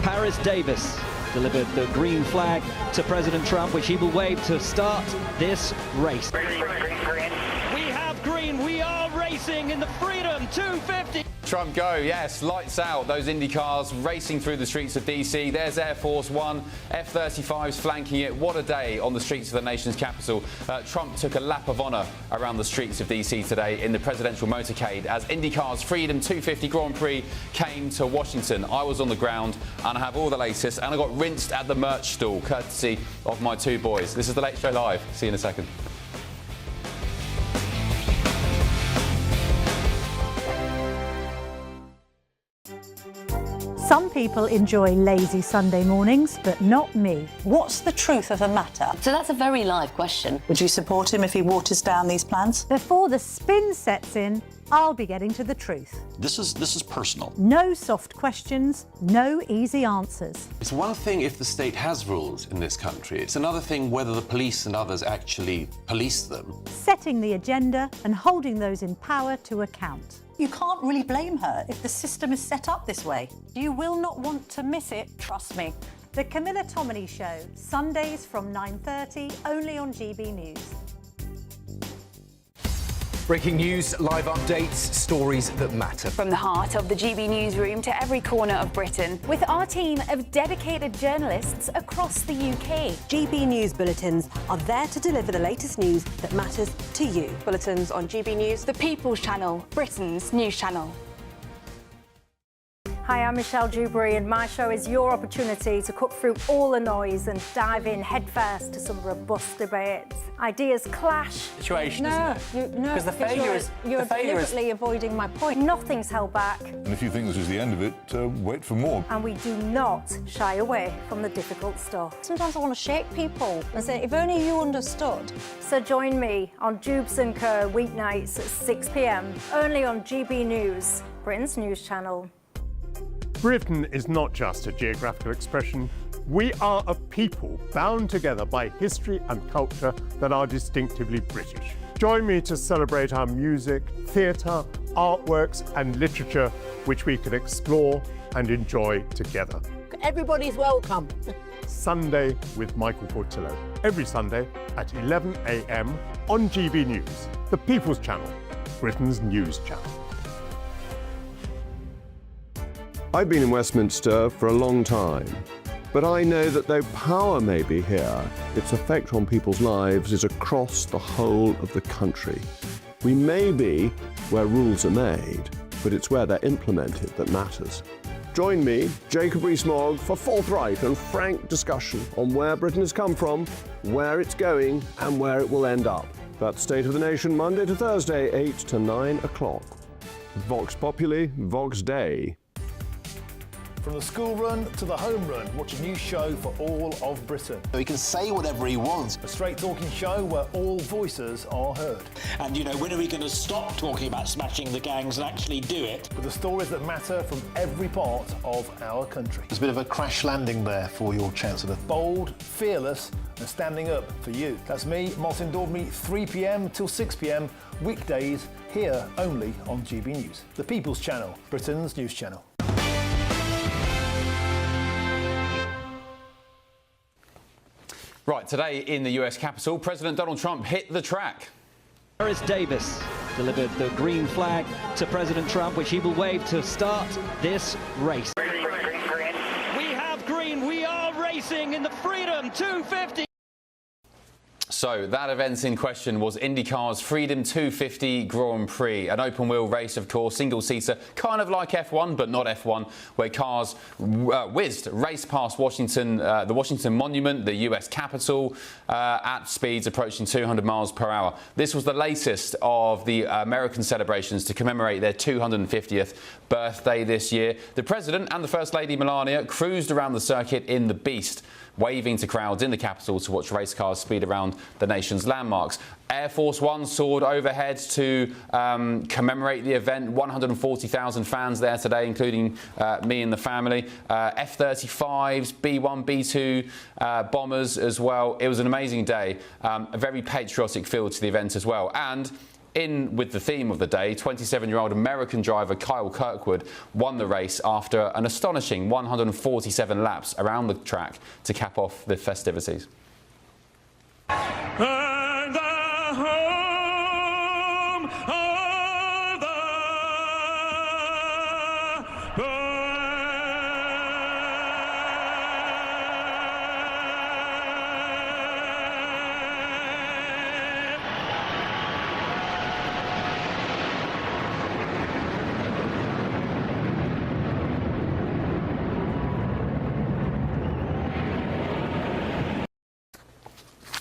Paris Davis delivered the green flag to President Trump, which he will wave to start this race. We have green. We are racing in the Freedom 250. Trump go, yes, lights out. Those Indy cars racing through the streets of DC. There's Air Force One, F-35s flanking it. What a day on the streets of the nation's capital. Trump took a lap of honour around the streets of DC today in the presidential motorcade as IndyCar's Freedom 250 Grand Prix came to Washington. I was on the ground and I have all the latest, and I got rinsed at the merch stall courtesy of my two boys. This is The Late Show Live. See you in a second. Some people enjoy lazy Sunday mornings, but not me. What's the truth of the matter? So that's a very live question. Would you support him if he waters down these plans? Before the spin sets in, I'll be getting to the truth. This is personal. No soft questions, no easy answers. It's one thing if the state has rules in this country. It's another thing whether the police and others actually police them. Setting the agenda and holding those in power to account. You can't really blame her if the system is set up this way. You will not want to miss it, trust me. The Camilla Tominey Show, Sundays from 9:30, only on GB News. Breaking news, live updates, stories that matter. From the heart of the GB newsroom to every corner of Britain, with our team of dedicated journalists across the UK. GB News bulletins are there to deliver the latest news that matters to you. Bulletins on GB News, the People's Channel, Britain's news channel. Hi, I'm Michelle Dewberry, and my show is your opportunity to cut through all the noise and dive in headfirst to some robust debates. Ideas clash. Situation, isn't No, because the failure is you're deliberately avoiding my point. Nothing's held back. And if you think this is the end of it, wait for more. And we do not shy away from the difficult stuff. Sometimes I want to shake people and say, if only you understood. So join me on Jubes & Co. weeknights at 6 p.m, only on GB News, Britain's news channel. Britain is not just a geographical expression. We are a people bound together by history and culture that are distinctively British. Join me to celebrate our music, theatre, artworks and literature, which we can explore and enjoy together. Everybody's welcome. Sunday with Michael Portillo. Every Sunday at 11 a.m. on GB News, the People's Channel, Britain's news channel. I've been in Westminster for a long time, but I know that though power may be here, its effect on people's lives is across the whole of the country. We may be where rules are made, but it's where they're implemented that matters. Join me, Jacob Rees-Mogg, for forthright and frank discussion on where Britain has come from, where it's going, and where it will end up. That's State of the Nation, Monday to Thursday, 8 to 9 o'clock. Vox Populi, Vox Dei. From the school run to the home run, watch a new show for all of Britain. He can say whatever he wants. A straight-talking show where all voices are heard. And, you know, when are we going to stop talking about smashing the gangs and actually do it? With the stories that matter from every part of our country. There's a bit of a crash landing there for your Chancellor. Bold, fearless and standing up for you. That's me, Martin Daubney, 3 p.m. till 6 p.m, weekdays, here only on GB News. The People's Channel, Britain's news channel. Right, today in the US Capitol, President Donald Trump hit the track. Harris Davis delivered the green flag to President Trump, which he will wave to start this race. We have green. We are racing in the Freedom 250. So that event in question was IndyCar's Freedom 250 Grand Prix, an open-wheel race, of course, single-seater, kind of like F1, but not F1, where cars raced past Washington, the Washington Monument, the US Capitol, at speeds approaching 200 miles per hour. This was the latest of the American celebrations to commemorate their 250th birthday this year. The President and the First Lady Melania cruised around the circuit in the Beast, waving to crowds in the Capitol to watch race cars speed around the nation's landmarks. Air Force One soared overhead to commemorate the event. 140,000 fans there today, including me and the family. F-35s, B-1, B-2 bombers as well. It was an amazing day. A very patriotic feel to the event as well. And in with the theme of the day, 27-year-old American driver Kyle Kirkwood won the race after an astonishing 147 laps around the track to cap off the festivities. And the home of the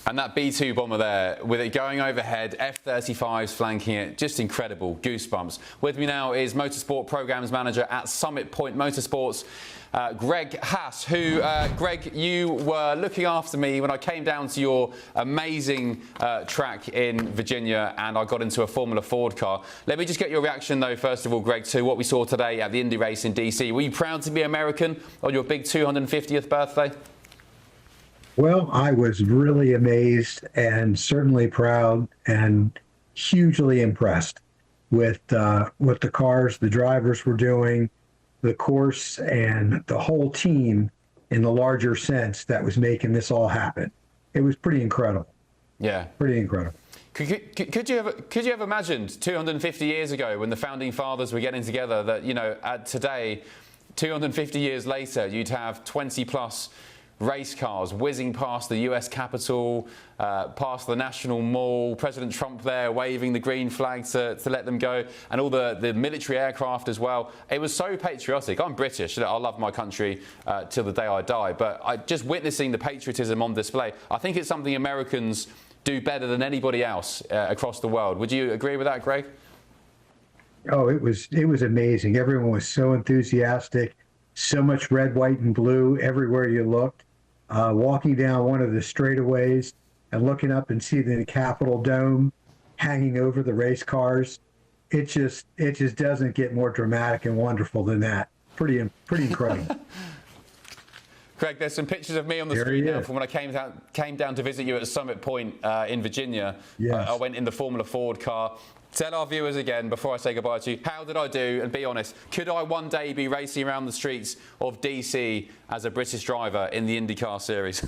And that B-2 bomber there, with it going overhead, F-35s flanking it, just incredible, goosebumps. With me now is Motorsport Programs Manager at Summit Point Motorsports, Greg Haas, who, Greg, you were looking after me when I came down to your amazing track in Virginia and I got into a Formula Ford car. Let me just get your reaction, though, first of all, Greg, to what we saw today at the Indy race in DC. Were you proud to be American on your big 250th birthday? Well, I was really amazed and certainly proud and hugely impressed with what the cars, the drivers were doing, the course, and the whole team in the larger sense that was making this all happen. It was pretty incredible. Yeah. Pretty incredible. Could you have imagined 250 years ago when the founding fathers were getting together that, you know, today, 250 years later, you'd have 20+ race cars whizzing past the US Capitol, past the National Mall, President Trump there waving the green flag to let them go, and all the military aircraft as well. It was so patriotic. I'm British. I love my country till the day I die, but just witnessing the patriotism on display, I think it's something Americans do better than anybody else across the world. Would you agree with that, Greg? Oh, it was amazing. Everyone was so enthusiastic, so much red, white, and blue everywhere you looked. Walking down one of the straightaways and looking up and seeing the Capitol Dome hanging over the race cars, it just doesn't get more dramatic and wonderful than that. Pretty incredible. Greg, there's some pictures of me on the screen now from when I came down to visit you at Summit Point in Virginia. Yes. I went in the Formula Ford car. Tell our viewers again, before I say goodbye to you, how did I do? And be honest, could I one day be racing around the streets of DC as a British driver in the IndyCar series?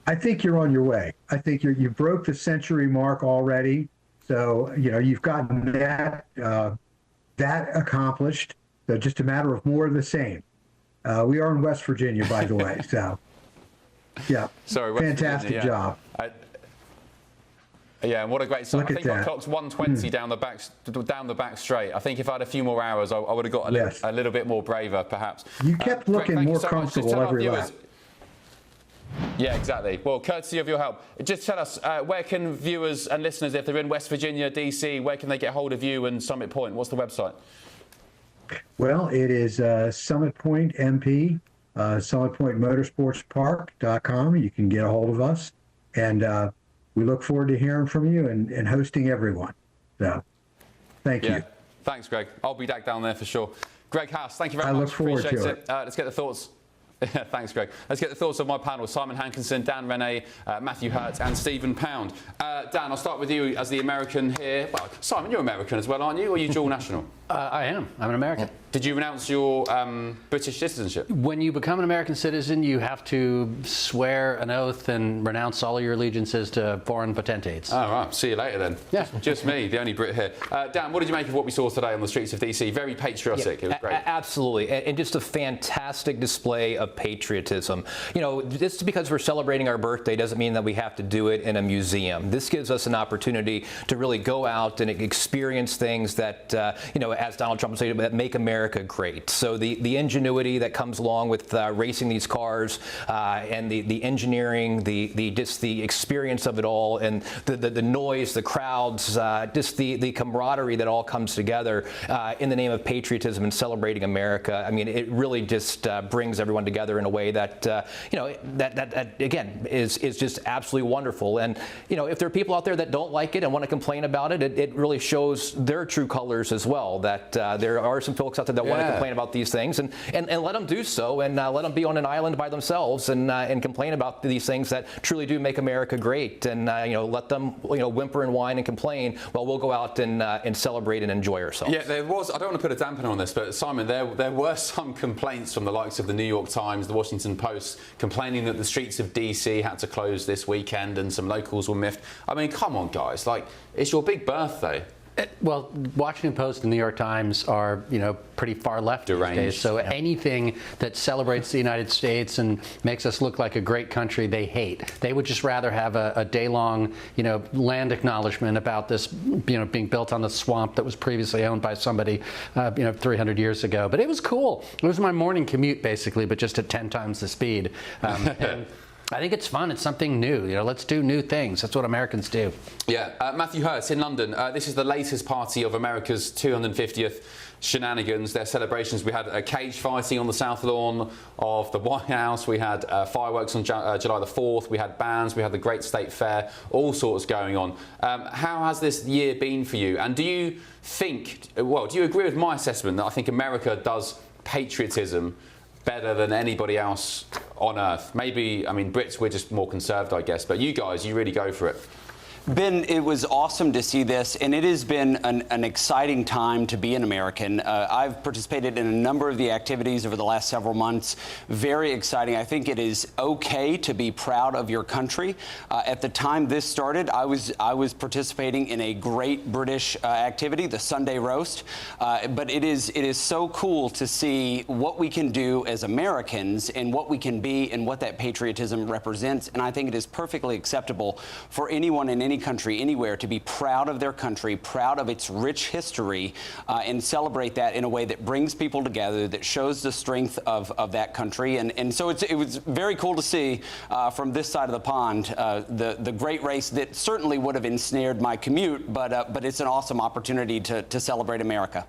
I think you're on your way. I think you broke the century mark already. So, you know, you've gotten that accomplished. So just a matter of more of the same. We are in West Virginia, by the way. So, yeah. Sorry, West fantastic Virginia, yeah. job. Yeah, and what a great song. Look I think at I that. clocked 120 down the back straight. I think if I had a few more hours, I would have got a little bit more braver, perhaps. You kept Greg, looking thank you more so much. Just comfortable tell our every viewers- lap. Yeah, exactly. Well, courtesy of your help, just tell us, where can viewers and listeners, if they're in West Virginia, DC, where can they get hold of you and Summit Point? What's the website? Well, it is Summit Point MP, SummitPointMotorsportsPark.com. You can get a hold of us, and we look forward to hearing from you and hosting everyone. So, thank you. Thanks, Greg. I'll be back down there for sure. Greg Haas, thank you very much. I look forward Appreciate to it. Let's get the thoughts. Thanks, Greg. Let's get the thoughts of my panel: Simon Hankinson, Dan Rennie, Matthew Hurt, and Stephen Pound. Dan, I'll start with you as the American here. Well, Simon, you're American as well, aren't you? Or are you dual national? I am. I'm an American. Did you renounce your British citizenship? When you become an American citizen, you have to swear an oath and renounce all your allegiances to foreign potentates. Oh, right. See you later then. Yeah. Just me, the only Brit here. Dan, what did you make of what we saw today on the streets of DC? Very patriotic. It was great. Absolutely. And just a fantastic display of patriotism. You know, just because we're celebrating our birthday doesn't mean that we have to do it in a museum. This gives us an opportunity to really go out and experience things that, you know, as Donald Trump said, that make America great. So the ingenuity that comes along with racing these cars and the engineering, just the experience of it all, and the noise, the crowds, just the camaraderie that all comes together in the name of patriotism and celebrating America. I mean, it really just brings everyone together in a way that you know, that again is just absolutely wonderful. And you know, if there are people out there that don't like it and want to complain about it, it really shows their true colors as well. That there are some folks out there that want to complain about these things, and let them do so, and let them be on an island by themselves and complain about these things that truly do make America great, and you know, let them, you know, whimper and whine and complain while we'll go out and celebrate and enjoy ourselves. Yeah, there was. I don't want to put a dampener on this, but Simon, there were some complaints from the likes of the New York Times, the Washington Post, complaining that the streets of DC had to close this weekend and some locals were miffed. I mean, come on, guys! Like, it's your big birthday. Well, Washington Post and New York Times are, you know, pretty far left these days. So anything that celebrates the United States and makes us look like a great country, they hate. They would just rather have a day-long, you know, land acknowledgement about this, you know, being built on the swamp that was previously owned by somebody, you know, 300 years ago. But it was cool. It was my morning commute, basically, but just at 10 times the speed. And I think it's fun. It's something new. You know, let's do new things. That's what Americans do. Yeah. Matthew Hurt in London. This is the latest party of America's 250th shenanigans, their celebrations. We had cage fighting on the South Lawn of the White House. We had fireworks on July the 4th. We had bands. We had the Great State Fair. All sorts going on. How has this year been for you? And do you think, well, do you agree with my assessment that I think America does patriotism better than anybody else on earth? Maybe, I mean, Brits, we're just more conserved, I guess, but you guys, you really go for it. Ben, it was awesome to see this, and it has been an exciting time to be an American. I've participated in a number of the activities over the last several months. Very exciting. I think it is okay to be proud of your country. At the time this started, I was participating in a great British activity, the Sunday Roast. But it is so cool to see what we can do as Americans and what we can be and what that patriotism represents. And I think it is perfectly acceptable for anyone in any country, anywhere, to be proud of their country, proud of its rich history, and celebrate that in a way that brings people together, that shows the strength of that country. And so it was very cool to see from this side of the pond the great race that certainly would have ensnared my commute, but it's an awesome opportunity to celebrate America.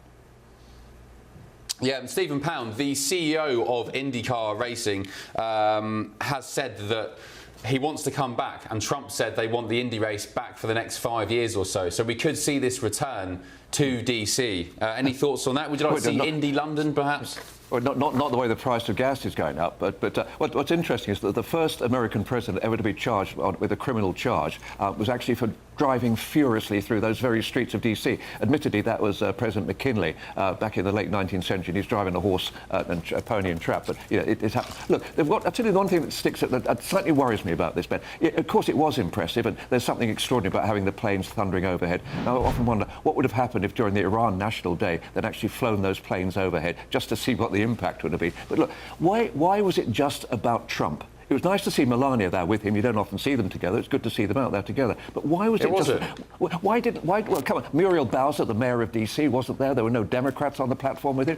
Yeah, and Stephen Pound, the CEO of IndyCar Racing, has said that he wants to come back, and Trump said they want the Indy race back for the next 5 years or so. So we could see this return to DC. Any thoughts on that? Would you like to see Indy London, perhaps? Well, not the way the price of gas is going up, but what's interesting is that the first American president ever to be charged with a criminal charge was actually for driving furiously through those very streets of DC. Admittedly, that was President McKinley back in the late 19th century, and he's driving a horse and a pony and trap. But you know, it happened. Look, I'll tell you one thing that sticks that slightly worries me about this, Ben. Of course, it was impressive, and there's something extraordinary about having the planes thundering overhead. Now, I often wonder what would have happened if during the Iran National Day they'd actually flown those planes overhead just to see what the impact would have been. But look, why was it just about Trump? It was nice to see Melania there with him. You don't often see them together. It's good to see them out there together. But why was it just... Why, well, come on, Muriel Bowser, the mayor of D.C., wasn't there. There were no Democrats on the platform with him.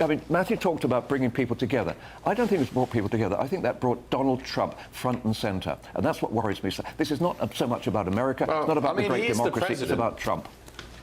I mean, Matthew talked about bringing people together. I don't think it's brought people together. I think that brought Donald Trump front and centre. And that's what worries me. This is not so much about America. It's not about the great democracy. It's about Trump.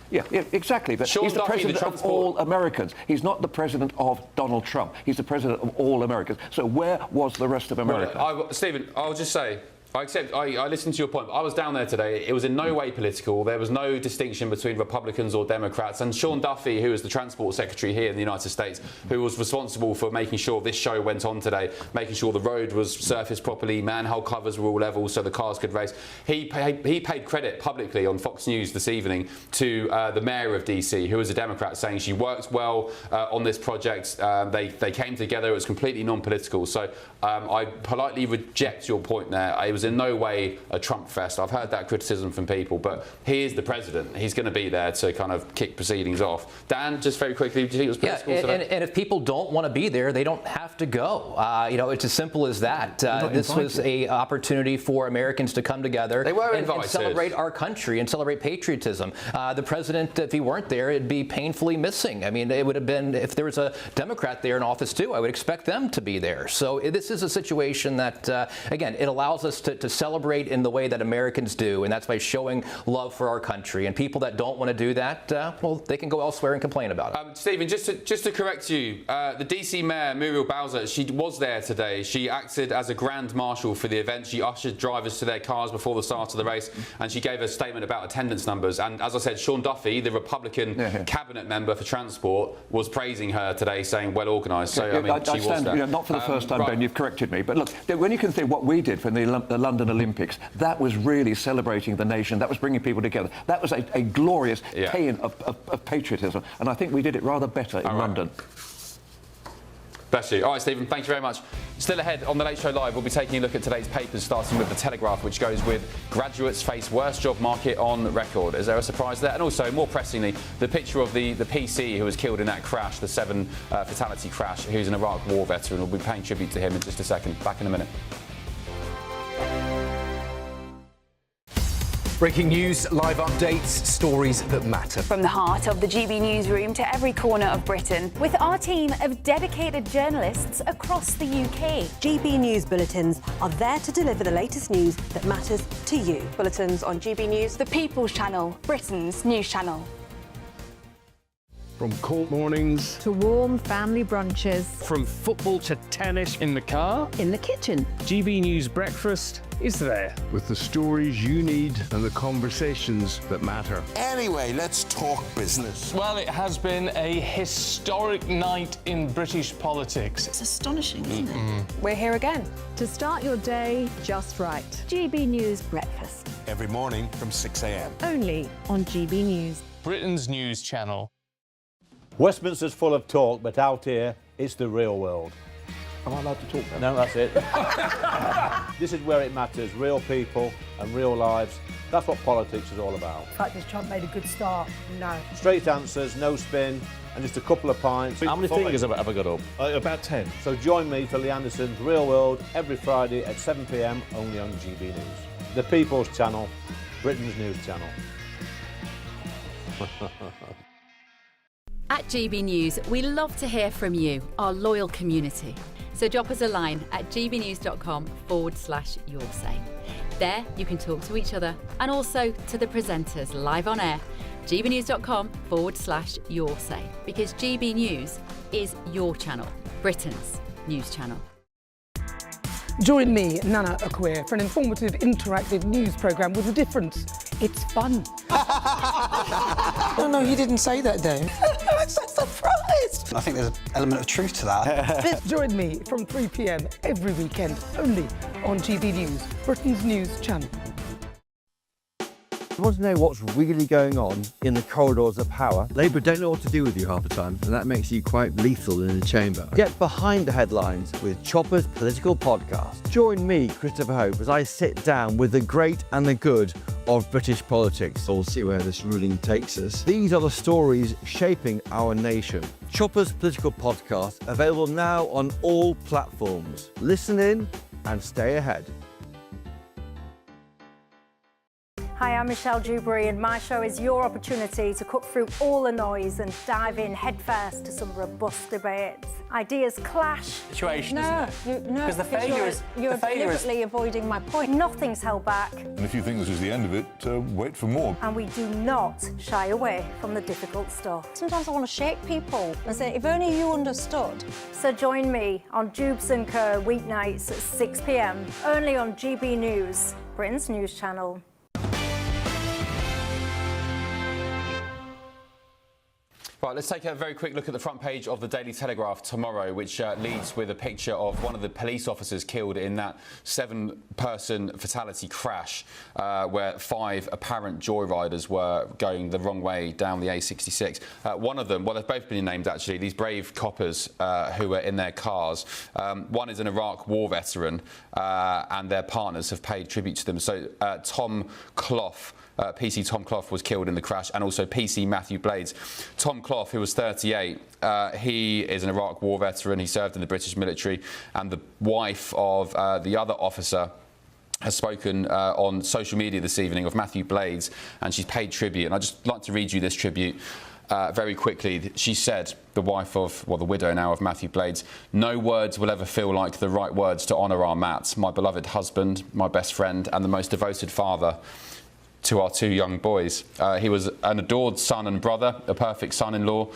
Yeah, exactly. But he's the president of all Americans. He's not the president of Donald Trump. He's the president of all Americans. So where was the rest of America? Well, Stephen, I'll just say, I listened to your point. I was down there today. It was in no way political. There was no distinction between Republicans or Democrats. And Sean Duffy, who is the Transport Secretary here in the United States, who was responsible for making sure this show went on today, making sure the road was surfaced properly, manhole covers were all level so the cars could race. He paid credit publicly on Fox News this evening to the mayor of DC, who is a Democrat, saying she worked well on this project. They came together. It was completely non-political. So I politely reject your point there. It was in no way a Trump fest. I've heard that criticism from people, but he is the president. He's going to be there to kind of kick proceedings off. Dan, just very quickly, do you think it was political today? And if people don't want to be there, they don't have to go. It's as simple as that. This was an opportunity for Americans to come together and celebrate our country and celebrate patriotism. The president, if he weren't there, it'd be painfully missing. I mean, it would have been, if there was a Democrat there in office too, I would expect them to be there. So this is a situation that, again, it allows us to celebrate in the way that Americans do, and that's by showing love for our country. And people that don't want to do that, well, they can go elsewhere and complain about it. Stephen, just to correct you, the DC Mayor, Muriel Bowser, she was there today. She acted as a grand marshal for the event. She ushered drivers to their cars before the start of the race, and she gave a statement about attendance numbers. And as I said, Sean Duffy, the Republican cabinet member for transport, was praising her today, saying well organised. So, I mean, she was there. Not for the first time, Ben, you've corrected me. But look, when you consider what we did for the London Olympics, that was really celebrating the nation. That was bringing people together. That was a glorious paean of patriotism. And I think we did it rather better in London. Bless you. All right, Stephen, thank you very much. Still ahead on The Late Show Live, we'll be taking a look at today's papers, starting with The Telegraph, which goes with graduates face worst job market on record. Is there a surprise there? And also, more pressingly, the picture of the PC who was killed in that crash, the 7 fatality crash, who's an Iraq war veteran. We'll be paying tribute to him in just a second. Back in a minute. Breaking news, live updates, stories that matter. From the heart of the GB newsroom to every corner of Britain, with our team of dedicated journalists across the UK. GB News bulletins are there to deliver the latest news that matters to you. Bulletins on GB News, the People's Channel, Britain's news channel. From cold mornings to warm family brunches. From football to tennis in the car. In the kitchen. GB News Breakfast is there. With the stories you need and the conversations that matter. Anyway, let's talk business. Well, it has been a historic night in British politics. It's astonishing, isn't it? We're here again. To start your day just right. GB News Breakfast. Every morning from 6 a.m. Only on GB News. Britain's news channel. Westminster's full of talk, but out here, it's the real world. Am I allowed to talk now? No, that's it. This is where it matters, real people and real lives. That's what politics is all about. In fact, has Trump made a good start? No. Straight answers, no spin, and just a couple of pints. How many fingers have I got up? About 10. So join me for Lee Anderson's Real World every Friday at 7 p.m. only on GB News. The People's Channel, Britain's news channel. At GB News, we love to hear from you, our loyal community. So drop us a line at gbnews.com/yoursay. There you can talk to each other and also to the presenters live on air. gbnews.com/yoursay, because GB News is your channel, Britain's news channel. Join me, Nana Akweer, for an informative, interactive news programme with a difference. It's fun. No, you didn't say that, Dave. I'm so surprised. I think there's an element of truth to that. Join me from 3 p.m. every weekend, only on GB News, Britain's news channel. You want to know what's really going on in the corridors of power? Labour don't know what to do with you half the time, and that makes you quite lethal in the chamber. Get behind the headlines with Chopper's Political Podcast. Join me, Christopher Hope, as I sit down with the great and the good of British politics. We'll see where this ruling takes us. These are the stories shaping our nation. Chopper's Political Podcast, available now on all platforms. Listen in, and stay ahead. Hi, I'm Michelle Dewberry, and my show is your opportunity to cut through all the noise and dive in headfirst to some robust debates. Ideas clash. Situation, No, Because the failure is you're deliberately avoiding my point. Nothing's held back, And if you think this is the end of it, wait for more. and we do not shy away from the difficult stuff. Sometimes I want to shake people and say, if only you understood. So join me on Jubes & Co. weeknights at 6 p.m. only on GB News, Britain's news channel. Right, let's take a very quick look at the front page of the Daily Telegraph tomorrow, which leads with a picture of one of the police officers killed in that 7-person fatality crash where 5 apparent joyriders were going the wrong way down the A66. One of them, well, they've both been named actually, these brave coppers who were in their cars. One is an Iraq war veteran and their partners have paid tribute to them. So Tom Clough, PC Tom Clough was killed in the crash, and also PC Matthew Blades. Tom Clough, who was 38, he is an Iraq war veteran. He served in the British military, and the wife of the other officer has spoken on social media this evening of Matthew Blades, and she's paid tribute. And I'd just like to read you this tribute very quickly. She said, the wife of, well, the widow now of Matthew Blades, "No words will ever feel like the right words to honour our Matt, my beloved husband, my best friend, and the most devoted father to our 2 young boys. He was an adored son and brother, a perfect son-in-law,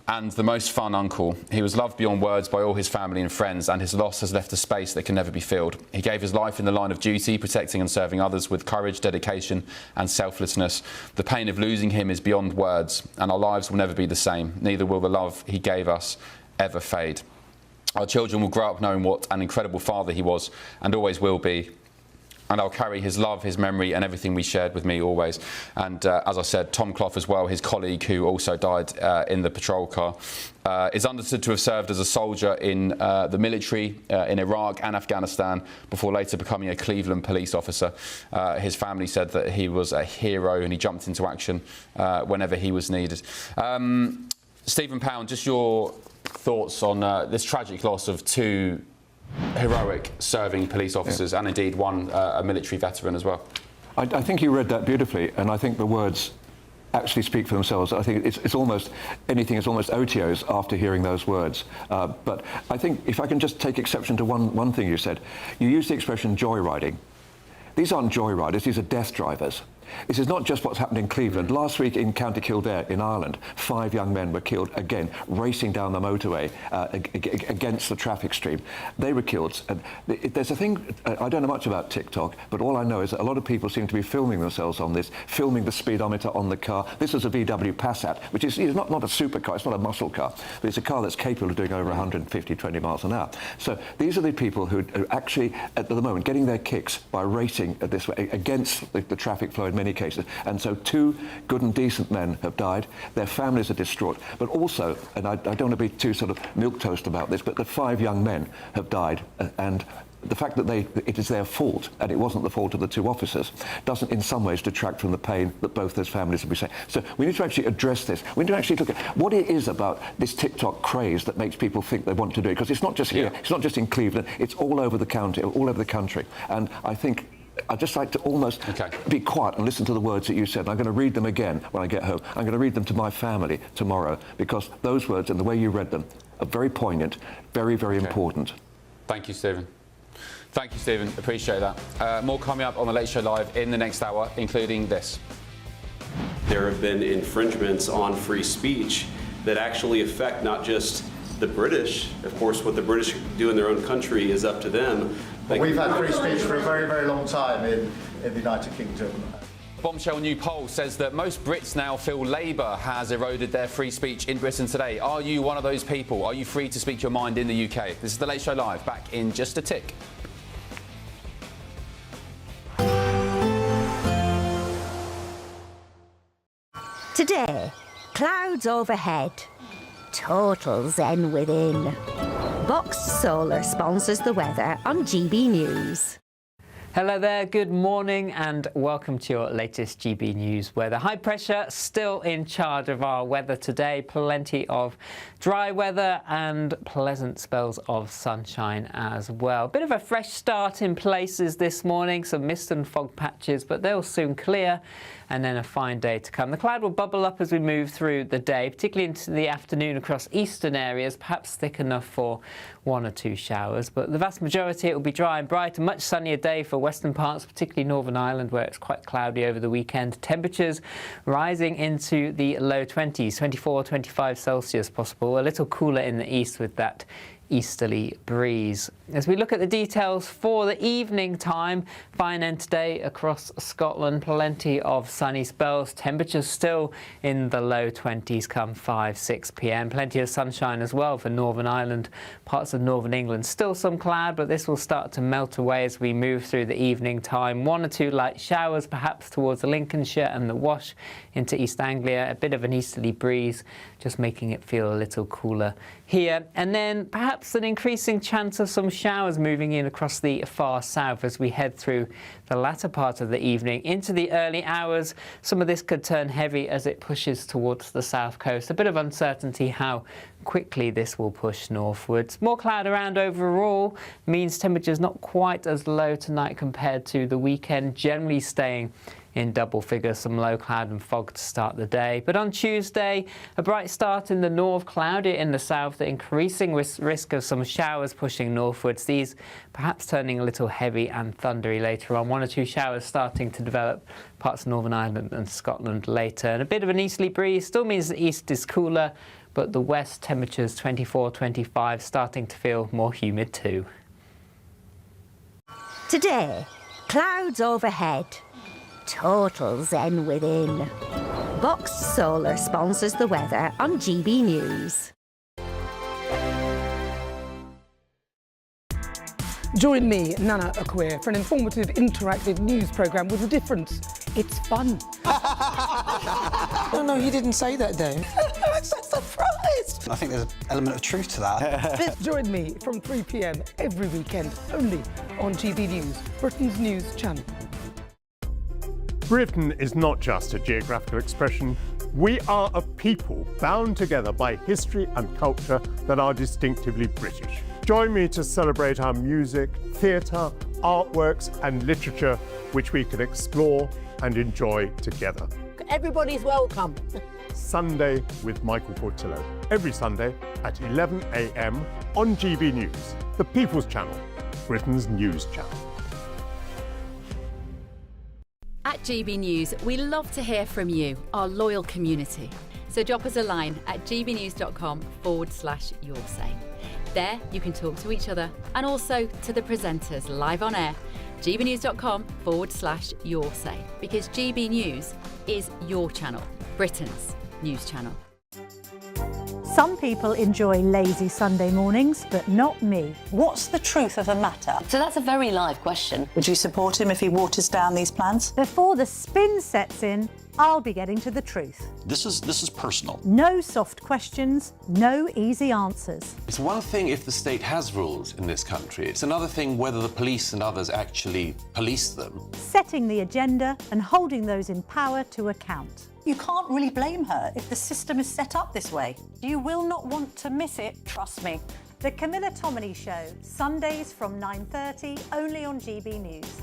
and the most fun uncle. He was loved beyond words by all his family and friends, and his loss has left a space that can never be filled. He gave his life in the line of duty, protecting and serving others with courage, dedication and selflessness. The pain of losing him is beyond words, and our lives will never be the same. Neither will the love he gave us ever fade. Our children will grow up knowing what an incredible father he was and always will be. And I'll carry his love, his memory and everything we shared with me always." And as I said, Tom Clough as well, his colleague who also died in the patrol car, is understood to have served as a soldier in the military in Iraq and Afghanistan before later becoming a Cleveland police officer. His family said that he was a hero and he jumped into action whenever he was needed. Stephen Pound, just your thoughts on this tragic loss of 2 heroic serving police officers, and indeed one a military veteran as well. I think you read that beautifully, and I think the words actually speak for themselves. I think it's almost anything is almost OTOs after hearing those words. But I think if I can just take exception to one thing you said, you used the expression joyriding. These aren't joyriders, these are death drivers. This is not just what's happened in Cleveland. Last week in County Kildare in Ireland, 5 young men were killed, again, racing down the motorway against the traffic stream. They were killed. And there's a thing, I don't know much about TikTok, but all I know is that a lot of people seem to be filming themselves on this, filming the speedometer on the car. This is a VW Passat, which is not a supercar, it's not a muscle car, but it's a car that's capable of doing over 120 miles an hour. So these are the people who are actually, at the moment, getting their kicks by racing this way against the traffic flow in many cases. And so 2 good and decent men have died. Their families are distraught. But also, and I don't want to be too sort of milquetoast about this, but the 5 young men have died. And the fact that it is their fault, and it wasn't the fault of the 2 officers, doesn't in some ways detract from the pain that both those families will be saying. So we need to actually address this. We need to actually look at what it is about this TikTok craze that makes people think they want to do it. Because it's not just here, it's not just in Cleveland, it's all over the county, all over the country. And I think I'd just like to almost be quiet and listen to the words that you said. And I'm going to read them again when I get home. I'm going to read them to my family tomorrow, because those words and the way you read them are very poignant, very, very important. Thank you, Stephen. Thank you, Stephen. Appreciate that. More coming up on the Late Show Live in the next hour, including this. There have been infringements on free speech that actually affect not just the British. Of course, what the British do in their own country is up to them. But we've had free speech for a very, very long time in the United Kingdom. Bombshell new poll says that most Brits now feel Labour has eroded their free speech in Britain today. Are you one of those people? Are you free to speak your mind in the UK? This is the Late Show Live, back in just a tick. Today, clouds overhead, total zen within. Box Solar sponsors the weather on GB News. Hello there, good morning and welcome to your latest GB News weather. High pressure still in charge of our weather today. Plenty of dry weather and pleasant spells of sunshine as well. Bit of a fresh start in places this morning, some mist and fog patches, but they'll soon clear and then a fine day to come. The cloud will bubble up as we move through the day, particularly into the afternoon across eastern areas, perhaps thick enough for 1 or 2 showers, but the vast majority it will be dry and bright. A much sunnier day for western parts, particularly Northern Ireland, where it's quite cloudy over the weekend. Temperatures rising into the low 20s, 24, 25 Celsius possible. A little cooler in the east with that easterly breeze. As we look at the details for the evening time, fine end today across Scotland, plenty of sunny spells, temperatures still in the low 20s come 5-6 p.m. Plenty of sunshine as well for Northern Ireland, parts of Northern England. Still some cloud, but this will start to melt away as we move through the evening time. 1 or 2 light showers perhaps towards Lincolnshire and the Wash into East Anglia. A bit of an easterly breeze, just making it feel a little cooler here. And then perhaps an increasing chance of some showers moving in across the far south as we head through the latter part of the evening into the early hours. Some of this could turn heavy as it pushes towards the south coast. A bit of uncertainty how quickly this will push northwards. More cloud around overall means temperatures not quite as low tonight compared to the weekend, generally staying in double figures, some low cloud and fog to start the day. But on Tuesday, a bright start in the north, cloudy in the south, the increasing risk of some showers pushing northwards. These perhaps turning a little heavy and thundery later on. 1 or 2 showers starting to develop parts of Northern Ireland and Scotland later. And a bit of an easterly breeze still means the east is cooler, but the west temperatures 24, 25, starting to feel more humid too. Today, clouds overhead. Total zen within. Boxed Solar sponsors the weather on GB News. Join me, Nana Akweer, for an informative, interactive news programme with a difference. It's fun. No, he didn't say that, though. I'm so surprised. I think there's an element of truth to that. Join me from 3 p.m. every weekend, only on GB News, Britain's news channel. Britain is not just a geographical expression. We are a people bound together by history and culture that are distinctively British. Join me to celebrate our music, theatre, artworks and literature, which we can explore and enjoy together. Everybody's welcome. Sunday with Michael Portillo. Every Sunday at 11 a.m. on GB News, the People's Channel, Britain's news channel. At GB News, we love to hear from you, our loyal community. So drop us a line at gbnews.com/yoursay. There you can talk to each other and also to the presenters live on air. gbnews.com/yoursay, because GB News is your channel, Britain's news channel. Some people enjoy lazy Sunday mornings, but not me. What's the truth of the matter? So that's a very live question. Would you support him if he waters down these plans? Before the spin sets in, I'll be getting to the truth. This is personal. No soft questions, no easy answers. It's one thing if the state has rules in this country. It's another thing whether the police and others actually police them. Setting the agenda and holding those in power to account. You can't really blame her if the system is set up this way. You will not want to miss it, trust me. The Camilla Tominey Show, Sundays from 9:30, only on GB News.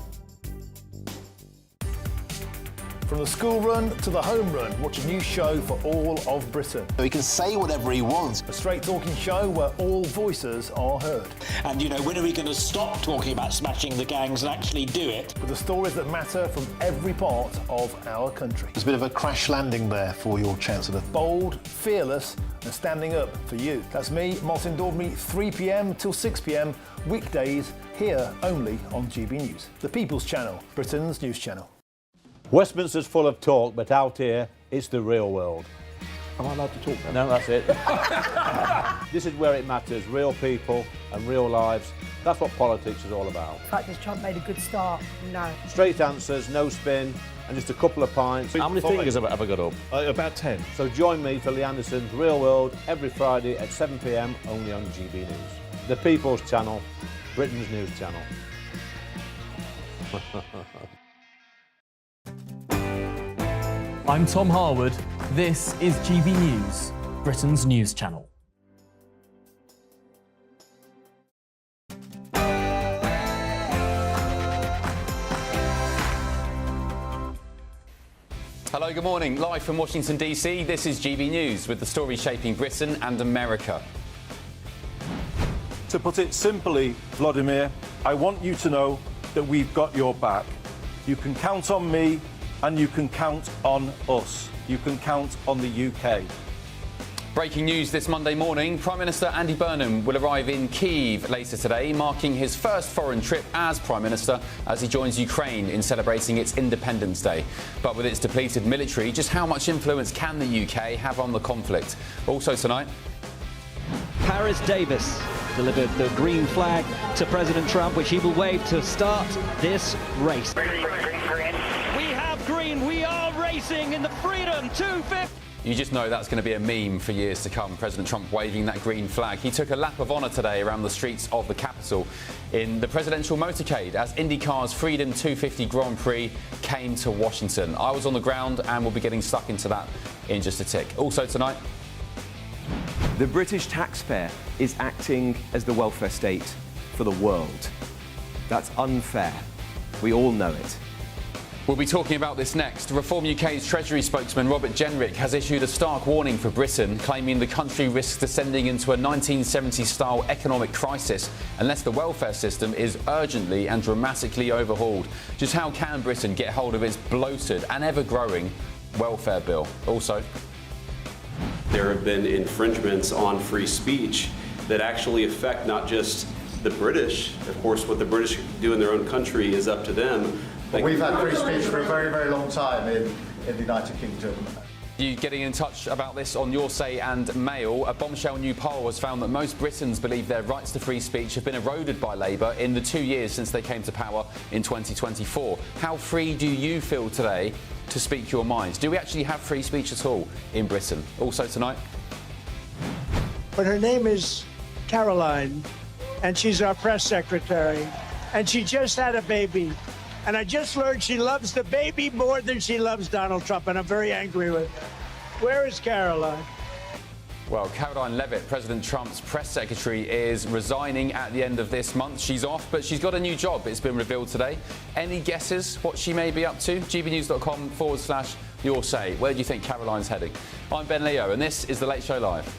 From the school run to the home run, watch a new show for all of Britain. He can say whatever he wants. A straight talking show where all voices are heard. And, you know, when are we going to stop talking about smashing the gangs and actually do it? With the stories that matter from every part of our country. There's a bit of a crash landing there for your Chancellor. Bold, fearless and standing up for you. That's me, Martin Daubney, 3 p.m. till 6 p.m, weekdays, here only on GB News. The People's Channel, Britain's news channel. Westminster's full of talk, but out here, it's the real world. Am I allowed to talk No, now? that's it. This is where it matters, real people and real lives. That's what politics is all about. The fact has Trump made a good start? No. Straight answers, no spin, and just a couple of pints. How many fingers have I got up? About 10. So join me for Lee Anderson's Real World every Friday at 7 p.m, only on GB News. The People's Channel, Britain's news channel. I'm Tom Harwood. This is GB News, Britain's news channel. Hello, good morning. Live from Washington, D.C., this is GB News with the story shaping Britain and America. To put it simply, Vladimir, I want you to know that we've got your back. You can count on me and you can count on us. You can count on the UK. Breaking news this Monday morning, Prime Minister Andy Burnham will arrive in Kyiv later today, marking his first foreign trip as Prime Minister as he joins Ukraine in celebrating its Independence Day. But with its depleted military, just how much influence can the UK have on the conflict? Also tonight, Paris Davis delivered the green flag to President Trump, which he will wave to start this race. We have green. We are racing in the Freedom 250. you just know that's going to be a meme for years to come, President Trump waving that green flag. He took a lap of honour today around the streets of the capital in the presidential motorcade as IndyCar's Freedom 250 Grand Prix came to Washington. I was on the ground and we'll be getting stuck into that in just a tick. Also tonight, the British taxpayer is acting as the welfare state for the world. That's unfair. We all know it. We'll be talking about this next. Reform UK's Treasury spokesman Robert Jenrick has issued a stark warning for Britain, claiming the country risks descending into a 1970s-style economic crisis unless the welfare system is urgently and dramatically overhauled. Just how can Britain get hold of its bloated and ever-growing welfare bill? Also, there have been infringements on free speech that actually affect not just the British. Of course, what the British do in their own country is up to them. But we've had free speech for a very, very long time in the United Kingdom. You getting in touch about this on Your Say and Mail. A bombshell new poll has found that most Britons believe their rights to free speech have been eroded by Labour in the 2 years since they came to power in 2024. How free do you feel today to speak your minds? Do we actually have free speech at all in Britain? Also tonight, but her name is Caroline, and she's our press secretary, and she just had a baby. And I just learned she loves the baby more than she loves Donald Trump, and I'm very angry with her. Where is Caroline? Well, Caroline Levitt, President Trump's press secretary, is resigning at the end of this month. She's off, but she's got a new job. It's been revealed today. Any guesses what she may be up to? gbnews.com/your say. Where do you think Caroline's heading? I'm Ben Leo, and this is The Late Show Live.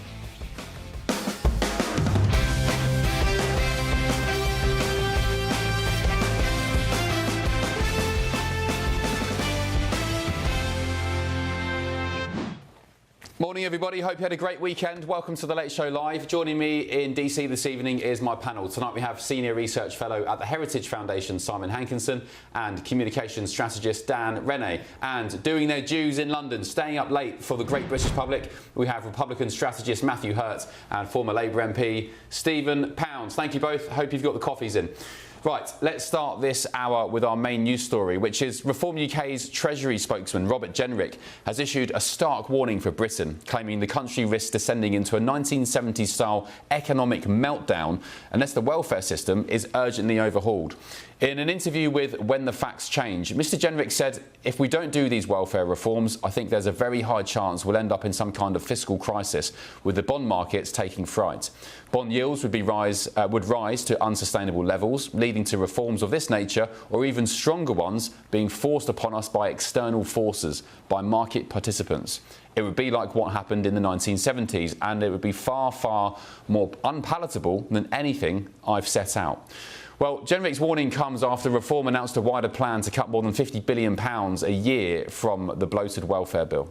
Morning, everybody. Hope you had a great weekend. Welcome to The Late Show Live. Joining me in DC this evening is my panel. Tonight we have Senior Research Fellow at the Heritage Foundation, Simon Hankinson, and Communications Strategist Dan Rene. And doing their dues in London, staying up late for the great British public, we have Republican strategist Matthew Hurt and former Labour MP Stephen Pounds. Thank you both. Hope you've got the coffees in. Right, let's start this hour with our main news story, which is Reform UK's Treasury spokesman Robert Jenrick has issued a stark warning for Britain, claiming the country risks descending into a 1970s-style economic meltdown unless the welfare system is urgently overhauled. In an interview with When the Facts Change, Mr Jenrick said, if we don't do these welfare reforms, I think there's a very high chance we'll end up in some kind of fiscal crisis, with the bond markets taking fright. Bond yields would rise to unsustainable levels, leading to reforms of this nature, or even stronger ones, being forced upon us by external forces, by market participants. It would be like what happened in the 1970s, and it would be far, far more unpalatable than anything I've set out. Well, Jenrick's warning comes after Reform announced a wider plan to cut more than £50 billion a year from the bloated welfare bill.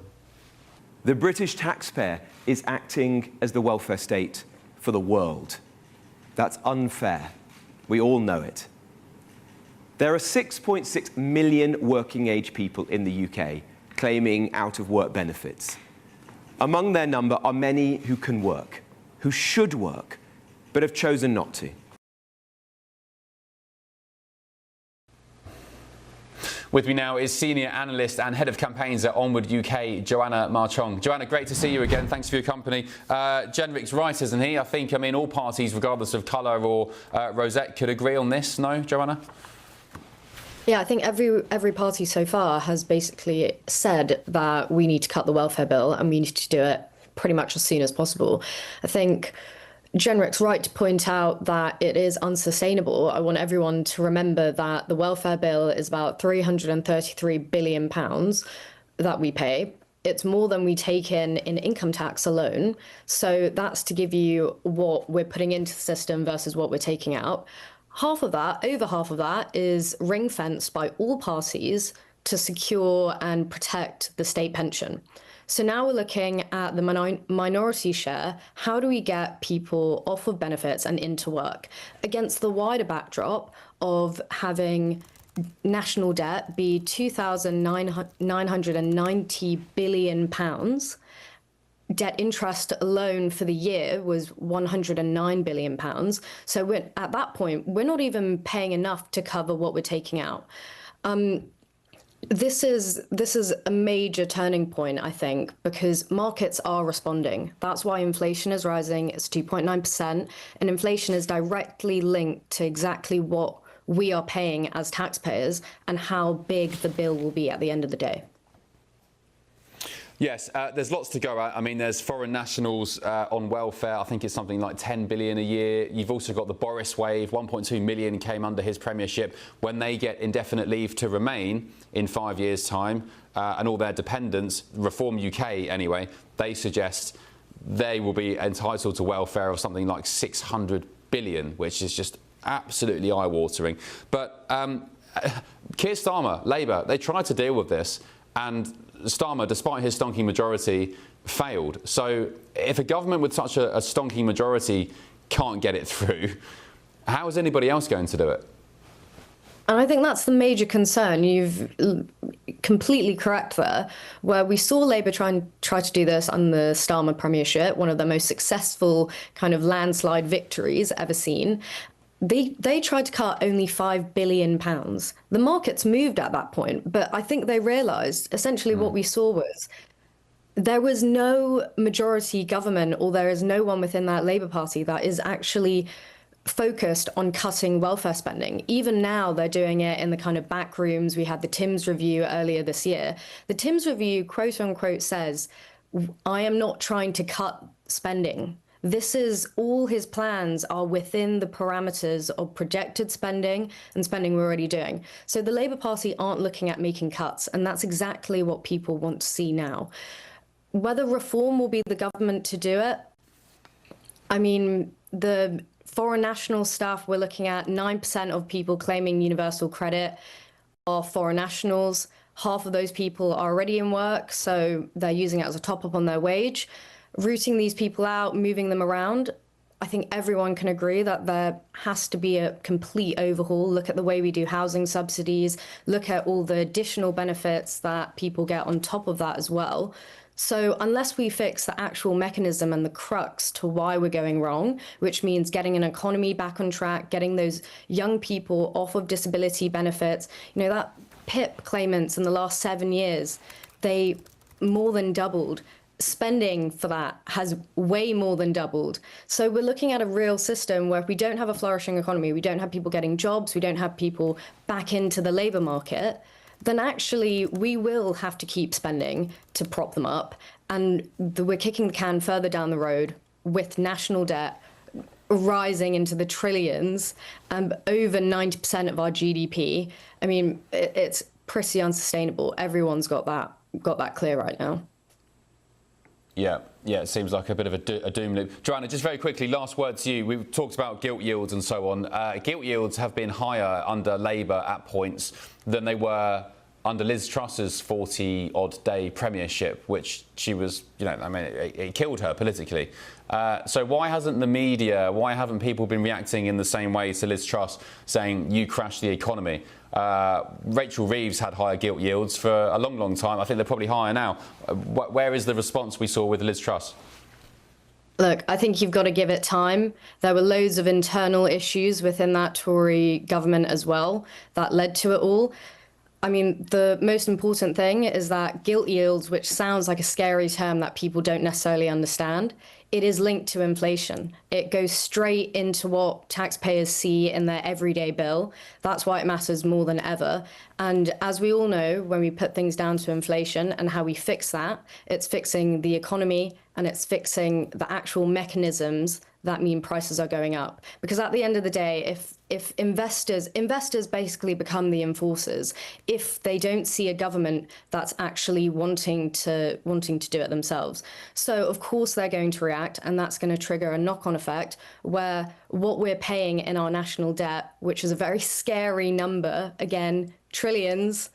The British taxpayer is acting as the welfare state for the world. That's unfair. We all know it. There are 6.6 million working-age people in the UK claiming out-of-work benefits. Among their number are many who can work, who should work, but have chosen not to. With me now is senior analyst and head of campaigns at Onward UK, Joanna Marchong. Joanna, great to see you again. Thanks for your company. Jenrick's right, isn't he? I think, all parties, regardless of colour or rosette, could agree on this. No, Joanna? Yeah, I think every party so far has basically said that we need to cut the welfare bill and we need to do it pretty much as soon as possible. I think Jenrick's right to point out that it is unsustainable. I want everyone to remember that the welfare bill is about £333 billion that we pay. It's more than we take in income tax alone. So that's to give you what we're putting into the system versus what we're taking out. Half of that, over half of that, is ring-fenced by all parties to secure and protect the state pension. So now we're looking at the minority share. How do we get people off of benefits and into work against the wider backdrop of having national debt be £2,990 billion? Debt interest alone for the year was £109 billion. So at that point, we're not even paying enough to cover what we're taking out. This is a major turning point, I think, because markets are responding. That's why inflation is rising. It's 2.9%, and inflation is directly linked to exactly what we are paying as taxpayers and how big the bill will be at the end of the day. Yes, there's lots to go at. I mean, there's foreign nationals on welfare. I think it's something like 10 billion a year. You've also got the Boris wave. 1.2 million came under his premiership. When they get indefinite leave to remain in 5 years' time, and all their dependents, Reform UK anyway, they suggest they will be entitled to welfare of something like 600 billion, which is just absolutely eye-watering. But Keir Starmer, Labour, they tried to deal with this, and Starmer, despite his stonking majority, failed. So if a government with such a stonking majority can't get it through, how is anybody else going to do it? And I think that's the major concern. You've completely correct there, where we saw Labour try to do this under the Starmer premiership, one of the most successful kind of landslide victories ever seen. They tried to cut only £5 billion. The markets moved at that point, but I think they realised essentially what we saw was there was no majority government, or there is no one within that Labour Party that is actually focused on cutting welfare spending. Even now, they're doing it in the kind of back rooms. We had the Timms review earlier this year. The Timms review, quote unquote, says, I am not trying to cut spending. This is all his plans are within the parameters of projected spending and spending we're already doing. So the Labour Party aren't looking at making cuts, and that's exactly what people want to see now. Whether Reform will be the government to do it, I mean, the foreign national staff, we're looking at 9% of people claiming universal credit are foreign nationals. Half of those people are already in work, so they're using it as a top-up on their wage. Rooting these people out, moving them around, I think everyone can agree that there has to be a complete overhaul. Look at the way we do housing subsidies, look at all the additional benefits that people get on top of that as well. So unless we fix the actual mechanism and the crux to why we're going wrong, which means getting an economy back on track, getting those young people off of disability benefits, you know, that PIP claimants in the last 7 years, they more than doubled. Spending for that has way more than doubled. So we're looking at a real system where if we don't have a flourishing economy, we don't have people getting jobs, we don't have people back into the labour market, then actually we will have to keep spending to prop them up. And we're kicking the can further down the road with national debt rising into the trillions and over 90% of our GDP. I mean, it's pretty unsustainable. Everyone's got that clear right now. Yeah, it seems like a bit of a doom loop. Joanna, just very quickly, last word to you. We've talked about gilt yields and so on. Gilt yields have been higher under Labour at points than they were under Liz Truss's 40-odd day premiership, which she was, you know, I mean, it killed her politically. So why hasn't the media, why haven't people been reacting in the same way to Liz Truss, saying you crashed the economy? Rachel Reeves had higher gilt yields for a long, long time. I think they're probably higher now. Where is the response we saw with Liz Truss? Look, I think you've got to give it time. There were loads of internal issues within that Tory government as well that led to it all. I mean, the most important thing is that gilt yields, which sounds like a scary term that people don't necessarily understand, it is linked to inflation. It goes straight into what taxpayers see in their everyday bill. That's why it matters more than ever. And as we all know, when we put things down to inflation and how we fix that, it's fixing the economy and it's fixing the actual mechanisms that mean prices are going up. Because at the end of the day, if investors basically become the enforcers, if they don't see a government that's actually wanting to do it themselves. So of course they're going to react, and that's going to trigger a knock-on effect where what we're paying in our national debt, which is a very scary number, again, trillions,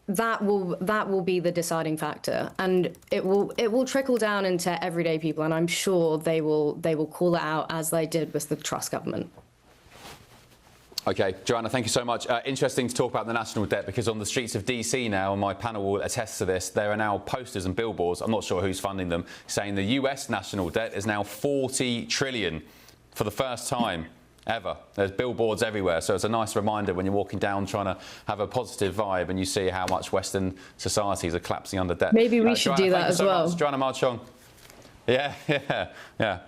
that will be the deciding factor, and it will trickle down into everyday people, and I'm sure they will call it out as they did with the Truss government. OK, Joanna, thank you so much. Interesting to talk about the national debt, because on the streets of DC now, and my panel will attest to this, there are now posters and billboards, I'm not sure who's funding them, saying the US national debt is now 40 trillion for the first time ever. There's billboards everywhere, so it's a nice reminder when you're walking down trying to have a positive vibe and you see how much Western societies are collapsing under debt. Maybe we should Joanna, do that as well. Joanna Marchong. Yeah.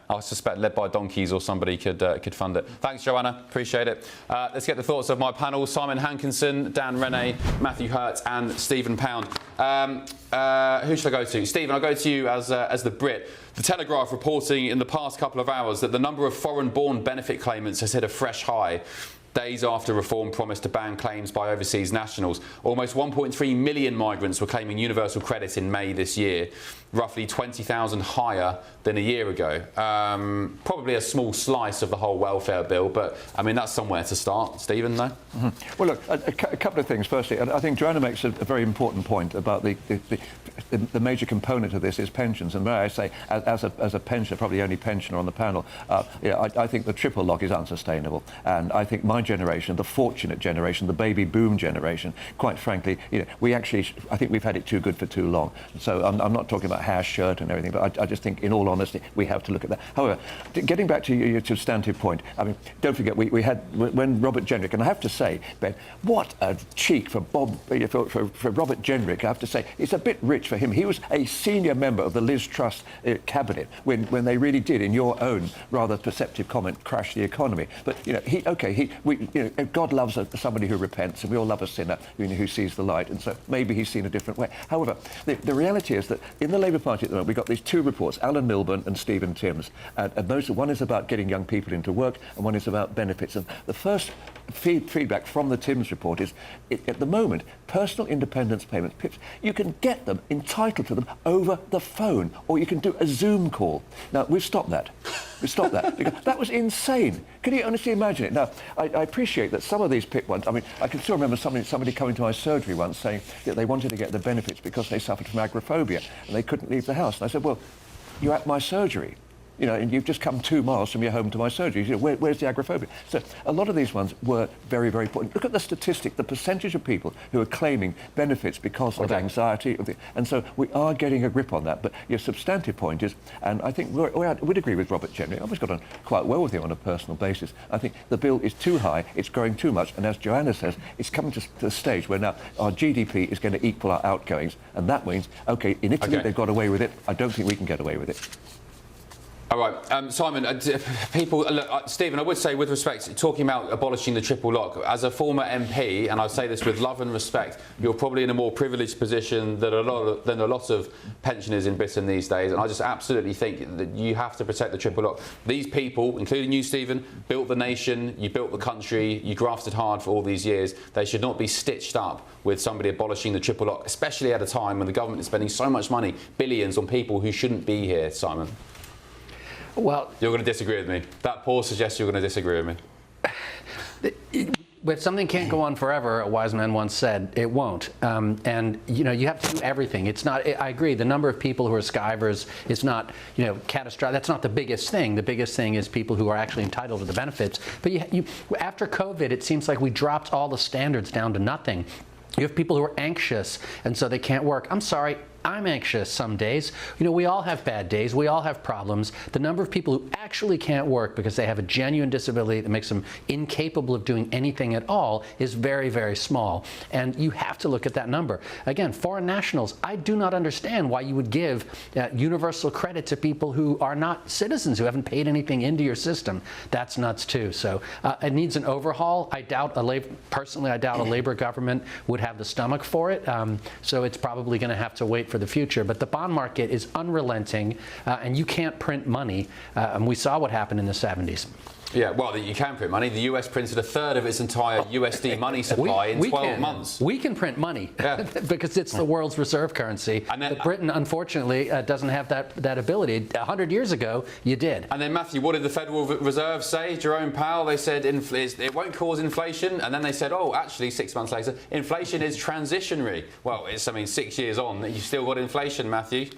I suspect led by donkeys or somebody could fund it. Thanks, Joanna. Appreciate it. Let's get the thoughts of my panel: Simon Hankinson, Dan Rennie, Matthew Hurt, and Stephen Pound. Who should I go to? Stephen, I'll go to you as the Brit. The Telegraph reporting in the past couple of hours that the number of foreign-born benefit claimants has hit a fresh high. Days after reform promised to ban claims by overseas nationals. Almost 1.3 million migrants were claiming universal credit in May this year, roughly 20,000 higher than a year ago. Probably a small slice of the whole welfare bill, but I mean, that's somewhere to start. Stephen, no? Mm-hmm. Well, look, a couple of things. Firstly, I think Joanna makes a very important point about the major component of this is pensions. And may I say, as a pensioner, probably the only pensioner on the panel, I think the triple lock is unsustainable. And I think my generation, the fortunate generation, the baby boom generation, quite frankly, I think we've had it too good for too long. So I'm not talking about hair, shirt and everything, but I just think, in all honesty, we have to look at that. However, getting back to your substantive point, I mean, don't forget, we had, when Robert Jenrick, and I have to say, Ben, what a cheek for Robert Jenrick, I have to say. It's a bit rich for him. He was a senior member of the Liz Truss cabinet when they really did, in your own rather perceptive comment, crash the economy. But, God loves somebody who repents, and we all love a sinner who sees the light, and so maybe he's seen a different way. However, the reality is that in the Labour Party at the moment, we've got these two reports, Alan Milburn and Stephen Timms, and one is about getting young people into work, and one is about benefits. And the first feedback from the Timms report is, at the moment, personal independence payments, PIPs, you can get them, entitled to them, over the phone, or you can do a Zoom call. Now, we've stopped that. Because that was insane. Can you honestly imagine it? Now, I appreciate that some of these PIP ones, I mean, I can still remember somebody coming to my surgery once saying that they wanted to get the benefits because they suffered from agoraphobia and they couldn't leave the house. And I said, well, you're at my surgery. And you've just come 2 miles from your home to my surgery. Where's the agoraphobia? So a lot of these ones were very, very important. Look at the statistic, the percentage of people who are claiming benefits because of anxiety. And so we are getting a grip on that. But your substantive point is, and I think we'd agree with Robert Jenrick, I've always got on quite well with him on a personal basis. I think the bill is too high, it's growing too much, and as Joanna says, it's coming to the stage where now our GDP is going to equal our outgoings. And that means, OK, in Italy they've got away with it. I don't think we can get away with it. All right, Simon, Stephen, I would say, with respect, talking about abolishing the triple lock, as a former MP, and I say this with love and respect, you're probably in a more privileged position than a lot of pensioners in Britain these days, and I just absolutely think that you have to protect the triple lock. These people, including you, Stephen, built the nation, you built the country, you grafted hard for all these years. They should not be stitched up with somebody abolishing the triple lock, especially at a time when the government is spending so much money, billions, on people who shouldn't be here, Simon. Well, you're going to disagree with me. That pause suggests you're going to disagree with me. If something can't go on forever, a wise man once said, it won't. And you have to do everything. It's not. I agree. The number of people who are skivers is not, catastrophic. That's not the biggest thing. The biggest thing is people who are actually entitled to the benefits. But after COVID, it seems like we dropped all the standards down to nothing. You have people who are anxious, and so they can't work. I'm sorry. I'm anxious some days. You know, we all have bad days. We all have problems. The number of people who actually can't work because they have a genuine disability that makes them incapable of doing anything at all is very, very small. And you have to look at that number. Again, foreign nationals, I do not understand why you would give universal credit to people who are not citizens, who haven't paid anything into your system. That's nuts too. So it needs an overhaul. I doubt personally, I doubt a Labor government would have the stomach for it. So it's probably going to have to wait for the future. But the bond market is unrelenting, and you can't print money. And we saw what happened in the 70s. Yeah, well, you can print money. The US printed a third of its entire USD money supply in 12 months. We can print money because it's the world's reserve currency. And then, but Britain, unfortunately, doesn't have that ability. 100 years ago, you did. And then, Matthew, what did the Federal Reserve say? Jerome Powell, they said it won't cause inflation. And then they said, oh, actually, 6 months later, inflation is transitionary. Well, it's, 6 years on, you've still got inflation, Matthew.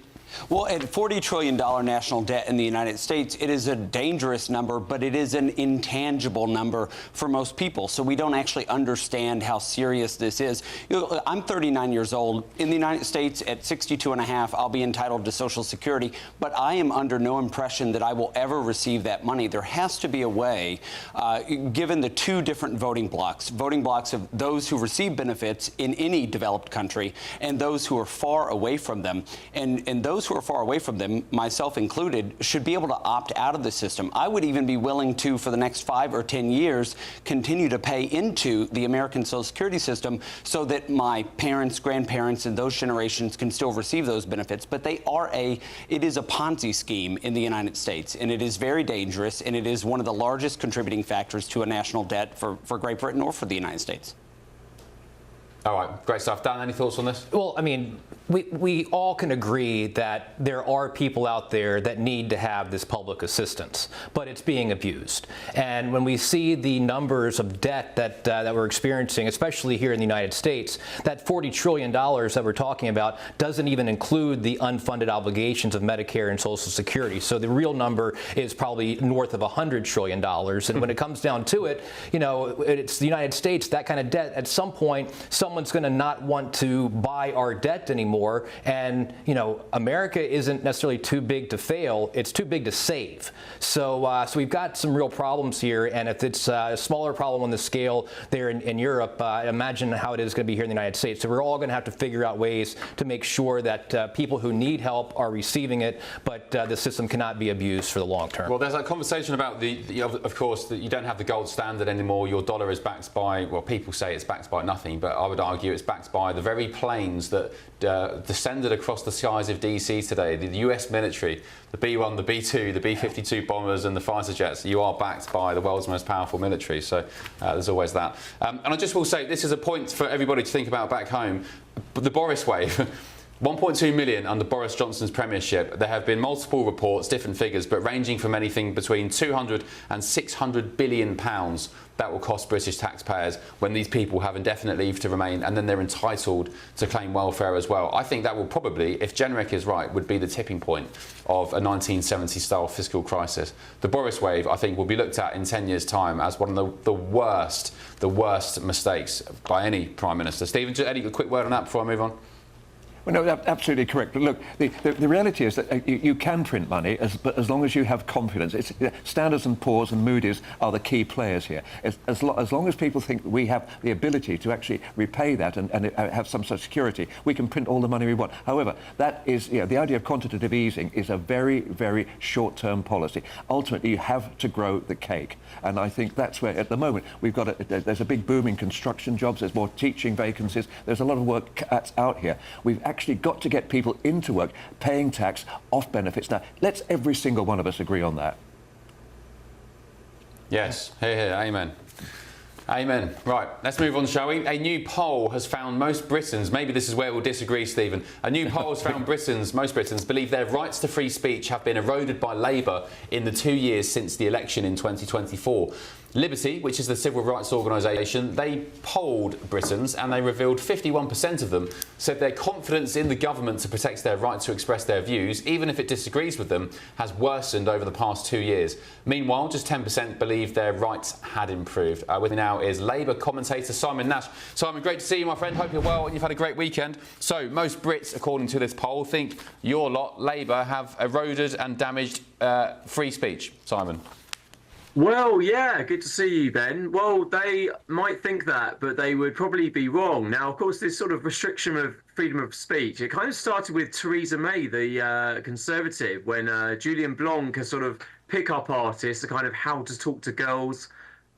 Well, at $40 trillion national debt in the United States, it is a dangerous number, but it is an intangible number for most people. So we don't actually understand how serious this is. You know, I'm 39 years old. In the United States, at 62 and a half, I'll be entitled to Social Security, but I am under no impression that I will ever receive that money. There has to be a way, given the two different voting blocks of those who receive benefits in any developed country and those who are far away from them. And those who are far away from them, myself included, should be able to opt out of the system. I would even be willing to, for the next 5 or 10 years, continue to pay into the American Social Security system so that my parents, grandparents, and those generations can still receive those benefits. But it is a Ponzi scheme in the United States, and it is very dangerous, and it is one of the largest contributing factors to a national debt for Great Britain or for the United States. All right, great stuff. Dan, any thoughts on this? Well, I mean, we all can agree that there are people out there that need to have this public assistance, but it's being abused. And when we see the numbers of debt that we're experiencing, especially here in the United States, that $40 trillion that we're talking about doesn't even include the unfunded obligations of Medicare and Social Security. So the real number is probably north of $100 trillion. And when it comes down to it, you know, it's the United States, that kind of debt, at some point, someone's going to not want to buy our debt anymore. And, you know, America isn't necessarily too big to fail. It's too big to save. So we've got some real problems here. And if it's a smaller problem on the scale there in Europe, imagine how it is going to be here in the United States. So we're all going to have to figure out ways to make sure that people who need help are receiving it, but the system cannot be abused for the long term. Well, there's a conversation about of course, that you don't have the gold standard anymore. Your dollar is backed by, well, people say it's backed by nothing, but I would argue it's backed by the very planes that descended across the skies of DC today. The US military, the B-1, the B-2, the B-52 bombers and the fighter jets, you are backed by the world's most powerful military. So there's always that. And I just will say, this is a point for everybody to think about back home. The Boris wave. 1.2 million under Boris Johnson's premiership. There have been multiple reports, different figures, but ranging from anything between 200 and 600 billion pounds that will cost British taxpayers when these people have indefinite leave to remain and then they're entitled to claim welfare as well. I think that will probably, if Generic is right, would be the tipping point of a 1970-style fiscal crisis. The Boris wave, I think, will be looked at in 10 years' time as one of the worst mistakes by any Prime Minister. Stephen, just any quick word on that before I move on? Well, no, absolutely correct. But look, the reality is that you can print money as long as you have confidence. Standard & Poor's and Moody's are the key players here. As long as people think we have the ability to actually repay that and have some sort of security, we can print all the money we want. However, that is, the idea of quantitative easing is a very, very short-term policy. Ultimately, you have to grow the cake. And I think that's where, at the moment, there's a big boom in construction jobs, there's more teaching vacancies, there's a lot of work out here. We've actually got to get people into work, paying tax, off benefits. Now, let's every single one of us agree on that. Yes, here, amen. Amen. Right, let's move on, shall we? A new poll has found most Britons, maybe this is where we'll disagree, Stephen. A new poll has found most Britons believe their rights to free speech have been eroded by Labour in the 2 years since the election in 2024. Liberty, which is the civil rights organisation, they polled Britons and they revealed 51% of them said their confidence in the government to protect their right to express their views, even if it disagrees with them, has worsened over the past 2 years. Meanwhile, just 10% believe their rights had improved. With me now now is Labour commentator Simon Nash. Simon, great to see you, my friend. Hope you're well and you've had a great weekend. So, most Brits, according to this poll, think your lot, Labour, have eroded and damaged free speech. Simon. Well, yeah, good to see you, Ben. Well, they might think that, but they would probably be wrong. Now, of course, this sort of restriction of freedom of speech, it kind of started with Theresa May, the Conservative, when Julian Blanc, a sort of pick-up artist, a kind of how to talk to girls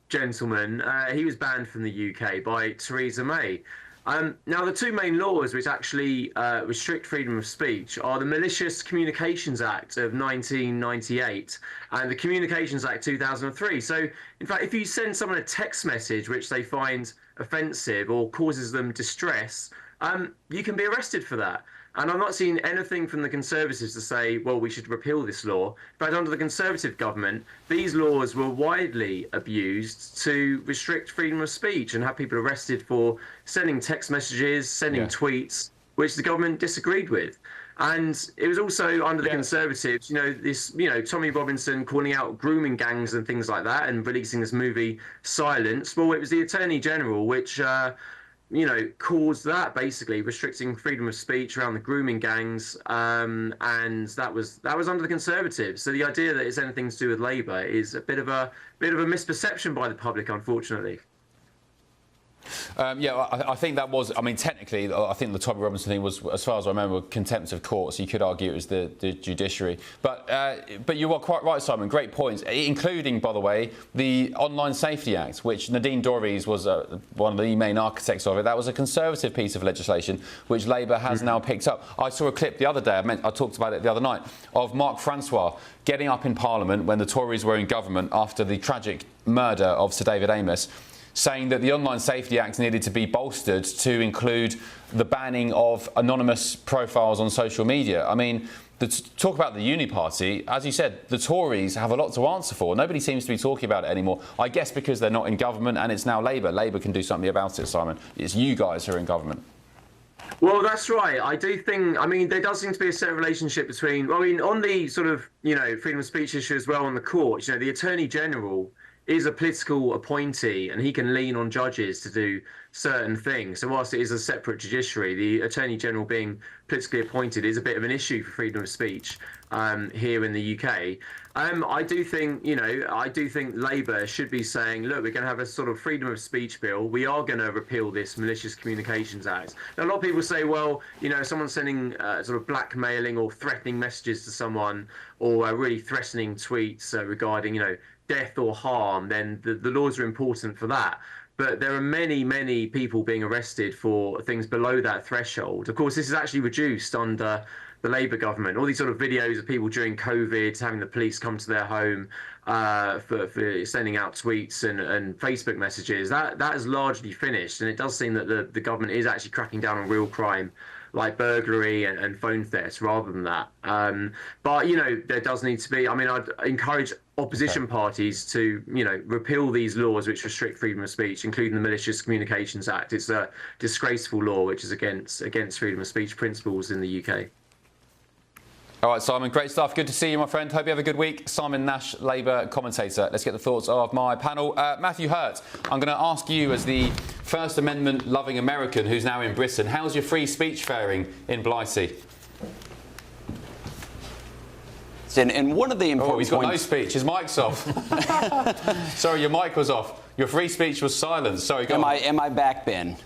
gentleman, he was banned from the UK by Theresa May. Now, the two main laws which actually restrict freedom of speech are the Malicious Communications Act of 1998 and the Communications Act 2003. So, in fact, if you send someone a text message which they find offensive or causes them distress, you can be arrested for that. And I'm not seeing anything from the Conservatives to say, well, we should repeal this law. But under the Conservative government, these laws were widely abused to restrict freedom of speech and have people arrested for sending text messages, sending tweets, which the government disagreed with. And it was also under the Conservatives, Tommy Robinson calling out grooming gangs and things like that and releasing this movie Silence. Well, it was the Attorney General which caused that, basically restricting freedom of speech around the grooming gangs, and that was under the Conservatives. So the idea that it's anything to do with Labour is a bit of a misperception by the public, unfortunately. I think that was, technically, I think the Tommy Robinson thing was, as far as I remember, contempt of court, so you could argue it was the judiciary. But you are quite right, Simon, great points, including, by the way, the Online Safety Act, which Nadine Dorries was one of the main architects of it. That was a Conservative piece of legislation, which Labour has now picked up. I saw a clip the other day, I talked about it the other night, of Mark Francois getting up in Parliament when the Tories were in government after the tragic murder of Sir David Amess, saying that the Online Safety Act needed to be bolstered to include the banning of anonymous profiles on social media. Talk about the Uni Party, as you said, the Tories have a lot to answer for. Nobody seems to be talking about it anymore. I guess because they're not in government and it's now Labour. Labour can do something about it, Simon. It's you guys who are in government. Well, that's right. I do think, there does seem to be a certain relationship between, on the sort of, freedom of speech issue as well on the court, the Attorney General is a political appointee and he can lean on judges to do certain things. So whilst it is a separate judiciary, the Attorney General being politically appointed is a bit of an issue for freedom of speech here in the UK. I do think Labour should be saying, look, we're going to have a sort of freedom of speech bill. We are going to repeal this Malicious Communications Act. Now, a lot of people say, well, if someone's sending sort of blackmailing or threatening messages to someone or really threatening tweets regarding, death or harm, then the laws are important for that. But there are many, many people being arrested for things below that threshold. Of course, this is actually reduced under the Labour government. All these sort of videos of people during COVID having the police come to their home for sending out tweets and Facebook messages, that is largely finished. And it does seem that the government is actually cracking down on real crime like burglary and phone theft rather than that. But, there does need to be, I'd encourage opposition parties to, repeal these laws which restrict freedom of speech, including the Malicious Communications Act. It's a disgraceful law which is against freedom of speech principles in the UK. All right, Simon, great stuff. Good to see you, my friend. Hope you have a good week. Simon Nash, Labour commentator. Let's get the thoughts of my panel. Matthew Hurt, I'm going to ask you as the First Amendment-loving American who's now in Britain, how's your free speech faring in Blighty? And one of the important he's got points... no speech. His mic's off. Sorry, your mic was off. Your free speech was silenced. Sorry, go on. Am I back, Ben?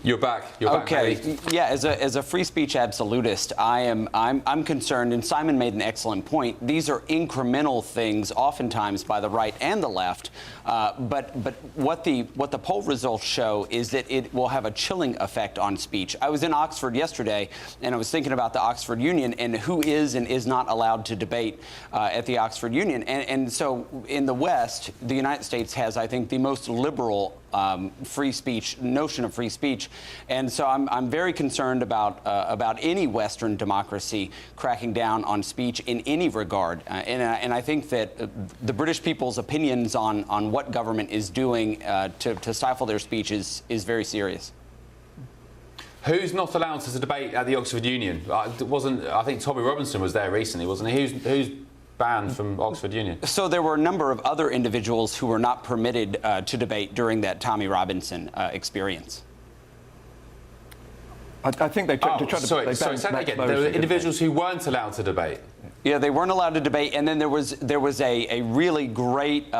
You're back. You're back. Okay. Yeah. As a free speech absolutist, I'm concerned, and Simon made an excellent point. These are incremental things, oftentimes by the right and the left. But what the poll results show is that it will have a chilling effect on speech. I was in Oxford yesterday, and I was thinking about the Oxford Union and who is and is not allowed to debate at the Oxford Union. And so in the West, the United States has, I think, the most liberal free speech notion of free speech, and so I'm very concerned about any Western democracy cracking down on speech in any regard, and I think that the British people's opinions on what government is doing to stifle their speech is very serious. Who's not allowed to debate at the Oxford Union? I think Tommy Robinson was there recently, wasn't he? Who's banned from Oxford Union. So there were a number of other individuals who were not permitted to debate during that Tommy Robinson experience. I think they tried to... Sorry, say that again. There were individuals who weren't allowed to debate. Yeah, they weren't allowed to debate, and then there was a really great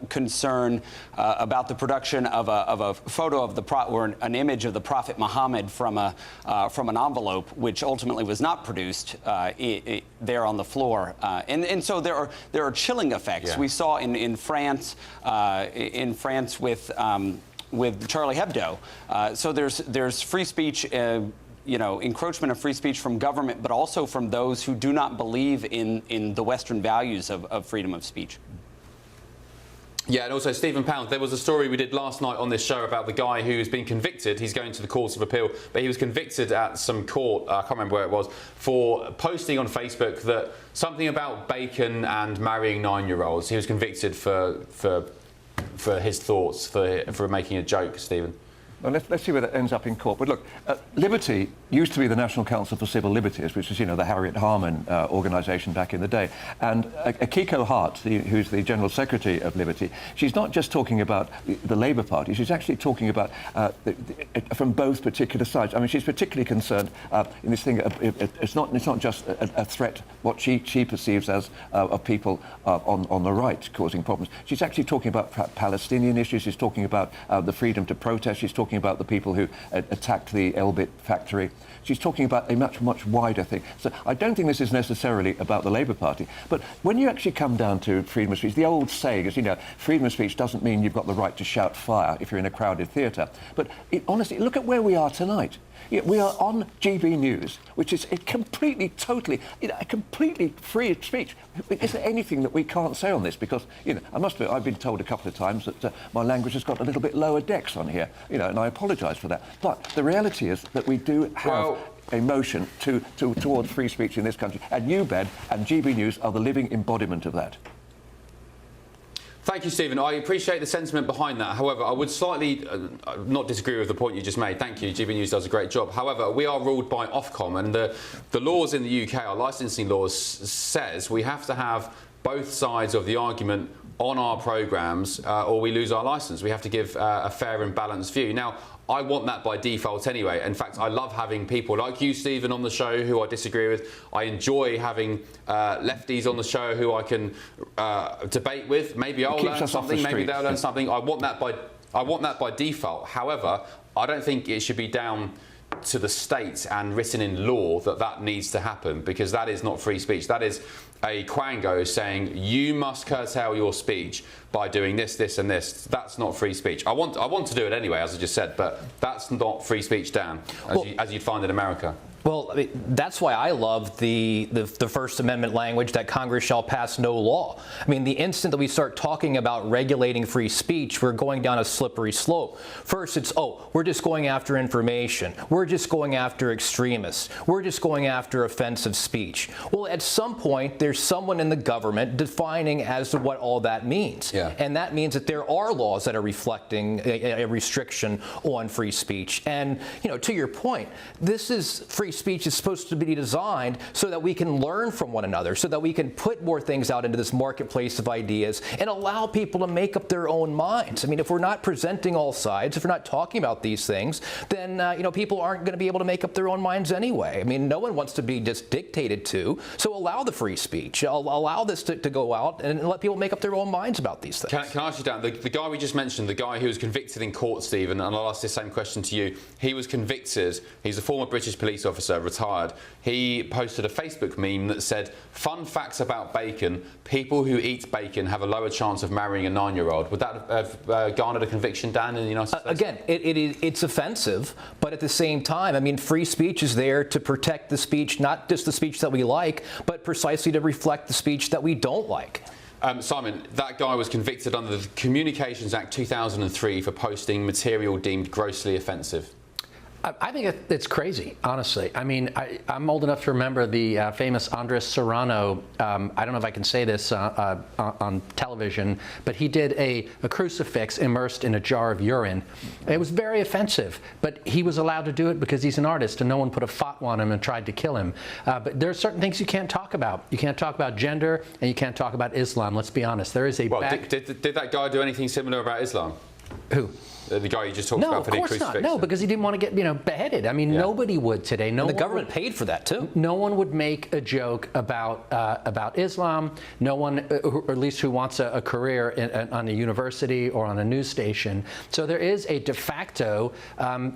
concern about the production of a photo of or an image of the Prophet Muhammad from an envelope, which ultimately was not produced there on the floor, and so there are chilling effects. Yeah. We saw in France with Charlie Hebdo. So there's free speech. Encroachment of free speech from government, but also from those who do not believe in the Western values of freedom of speech. Yeah, and also, Stephen Pound, there was a story we did last night on this show about the guy who's been convicted. He's going to the Court of Appeal, but he was convicted at some court, I can't remember where it was, for posting on Facebook that something about bacon and marrying 9-year-olds. He was convicted for his thoughts, for making a joke, Stephen. Well, let's see where that ends up in court. But look, Liberty used to be the National Council for Civil Liberties, which is, the Harriet Harman organisation back in the day. And Akiko Hart, who's the General Secretary of Liberty, she's not just talking about the Labour Party, she's actually talking about from both particular sides. I mean, she's particularly concerned in this thing. It's not just a threat, what she perceives as of people on the right causing problems. She's actually talking about Palestinian issues. She's talking about the freedom to protest. She's talking about the people who attacked the Elbit factory. She's talking about a much wider thing. So I don't think this is necessarily about the Labour Party. But when you actually come down to freedom of speech, the old saying is, freedom of speech doesn't mean you've got the right to shout fire if you're in a crowded theatre. But honestly, look at where we are tonight. We are on GB News, which is completely free speech. Is there anything that we can't say on this? Because, I must admit, I've been told a couple of times that my language has got a little bit lower decks on here, and I apologise for that. But the reality is that we do have a motion towards free speech in this country. And you, Ben, and GB News are the living embodiment of that. Thank you, Stephen. I appreciate the sentiment behind that. However, I would slightly not disagree with the point you just made. Thank you. GB News does a great job. However, we are ruled by Ofcom, and the laws in the UK, our licensing laws, says we have to have both sides of the argument on our programmes or we lose our licence. We have to give a fair and balanced view. Now, I want that by default anyway. In fact, I love having people like you, Stephen, on the show who I disagree with. I enjoy having lefties on the show who I can debate with. Maybe I'll learn something, maybe they'll learn something. I want that by default. However, I don't think it should be down to the state and written in law that needs to happen, because that is not free speech. That is a quango saying you must curtail your speech by doing this, this and this. That's not free speech. I want to do it anyway, as I just said, but that's not free speech, Dan, as you'd find in America. Well, I mean, that's why I love the First Amendment language that Congress shall pass no law. I mean, the instant that we start talking about regulating free speech, we're going down a slippery slope. First, it's, we're just going after information. We're just going after extremists. We're just going after offensive speech. Well, at some point, there's someone in the government defining as to what all that means. Yeah. And that means that there are laws that are reflecting a restriction on free speech. And, to your point, this is free speech is supposed to be designed so that we can learn from one another, so that we can put more things out into this marketplace of ideas and allow people to make up their own minds. I mean, if we're not presenting all sides, if we're not talking about these things, then, people aren't going to be able to make up their own minds anyway. I mean, no one wants to be just dictated to, so allow the free speech. Allow this to go out and let people make up their own minds about these things. Can I ask you, Dan, the guy we just mentioned, the guy who was convicted in court, Stephen, and I'll ask the same question to you. He was convicted. He's a former British police officer, retired. He posted a Facebook meme that said, "Fun facts about bacon, people who eat bacon have a lower chance of marrying a 9-year-old." Would that have garnered a conviction, Dan, in the United States? Again, it's offensive, but at the same time, I mean, free speech is there to protect the speech, not just the speech that we like, but precisely to reflect the speech that we don't like. Simon, that guy was convicted under the Communications Act 2003 for posting material deemed grossly offensive. I think it's crazy, honestly. I mean, I'm old enough to remember the famous Andres Serrano, I don't know if I can say this on television, but he did a crucifix immersed in a jar of urine. It was very offensive, but he was allowed to do it because he's an artist and no one put a fatwa on him and tried to kill him. But there are certain things you can't talk about. You can't talk about gender and you can't talk about Islam, let's be honest. There is a did that guy do anything similar about Islam? Who? The guy you just talked about for the crucifix? No, of course not. No, because he didn't want to get, beheaded. I mean, nobody would today. No, and the government paid for that too. No one would make a joke about Islam. No one, or at least who wants a career on a university or on a news station. So there is a de facto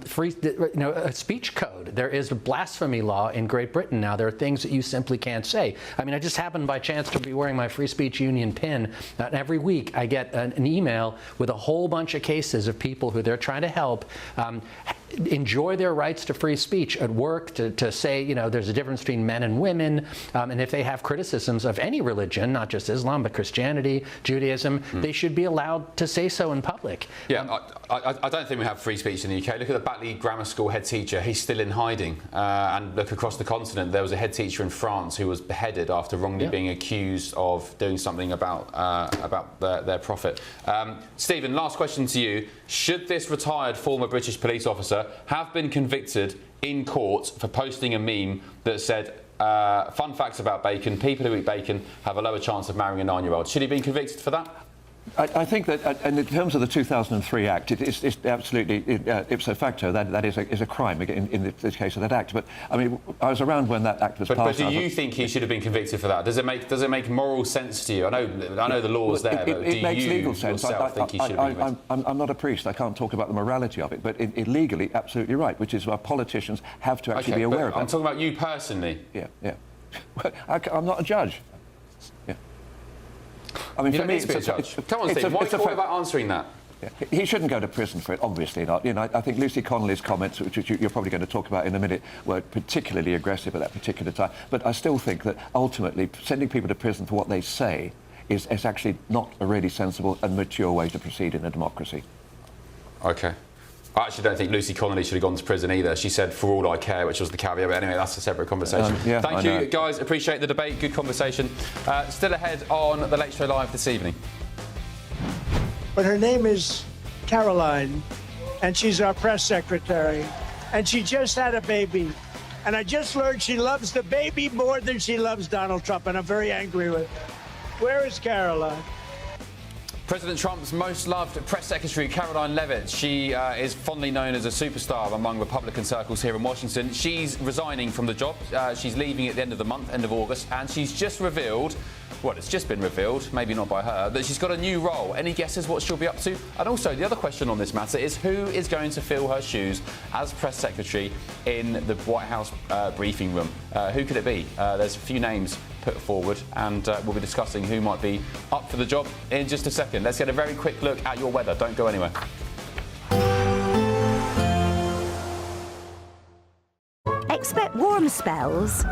free, a speech code. There is a blasphemy law in Great Britain now. There are things that you simply can't say. I mean, I just happened by chance to be wearing my Free Speech Union pin. Every week I get an email with a whole bunch of cases of people who they're trying to help enjoy their rights to free speech at work, to say, there's a difference between men and women, and if they have criticisms of any religion, not just Islam, but Christianity, Judaism, they should be allowed to say so in public. Yeah, I don't think we have free speech in the UK. Look at the Batley Grammar School head teacher. He's still in hiding. And look across the continent, there was a head teacher in France who was beheaded after wrongly being accused of doing something about their prophet. Stephen, last question to you. Should this retired former British police officer have been convicted in court for posting a meme that said, fun facts about bacon, people who eat bacon have a lower chance of marrying a 9-year-old? Should he have been convicted for that? I think that, and in terms of the 2003 Act, it's absolutely ipso facto that is a crime in the case of that Act. But I mean, I was around when that Act was passed. But do you think he should have been convicted for that? Does it make moral sense to you? I know the law's there, but do makes you legal sense. yourself think he should have been convicted? I'm not a priest. I can't talk about the morality of it. But legally, absolutely right. Which is why politicians have to actually be aware of that. I'm talking about you personally. Yeah. I'm not a judge. Yeah. I mean, you for don't me, need to be a judge. Come on, Steve. What about answering that? Yeah. He shouldn't go to prison for it, obviously not. I think Lucy Connolly's comments, which you're probably going to talk about in a minute, were particularly aggressive at that particular time. But I still think that ultimately sending people to prison for what they say is actually not a really sensible and mature way to proceed in a democracy. OK. I actually don't think Lucy Connolly should have gone to prison either. She said, for all I care, which was the caveat. But anyway, that's a separate conversation. Thank you, guys. Appreciate the debate. Good conversation. Still ahead on The Late Show Live this evening. But her name is Caroline, and she's our press secretary. And she just had a baby. And I just learned she loves the baby more than she loves Donald Trump, and I'm very angry with her. Where is Caroline? President Trump's most loved press secretary, Caroline Leavitt. She is fondly known as a superstar among Republican circles here in Washington. She's resigning from the job. She's leaving at the end of the month, end of August, and she's just revealed, well, it's just been revealed, maybe not by her, that she's got a new role. Any guesses what she'll be up to? And also, the other question on this matter is who is going to fill her shoes as press secretary in the White House briefing room? Who could it be? There's a few names put forward, and we'll be discussing who might be up for the job in just a second. Let's get a very quick look at your weather. Don't go anywhere. Expect warm spells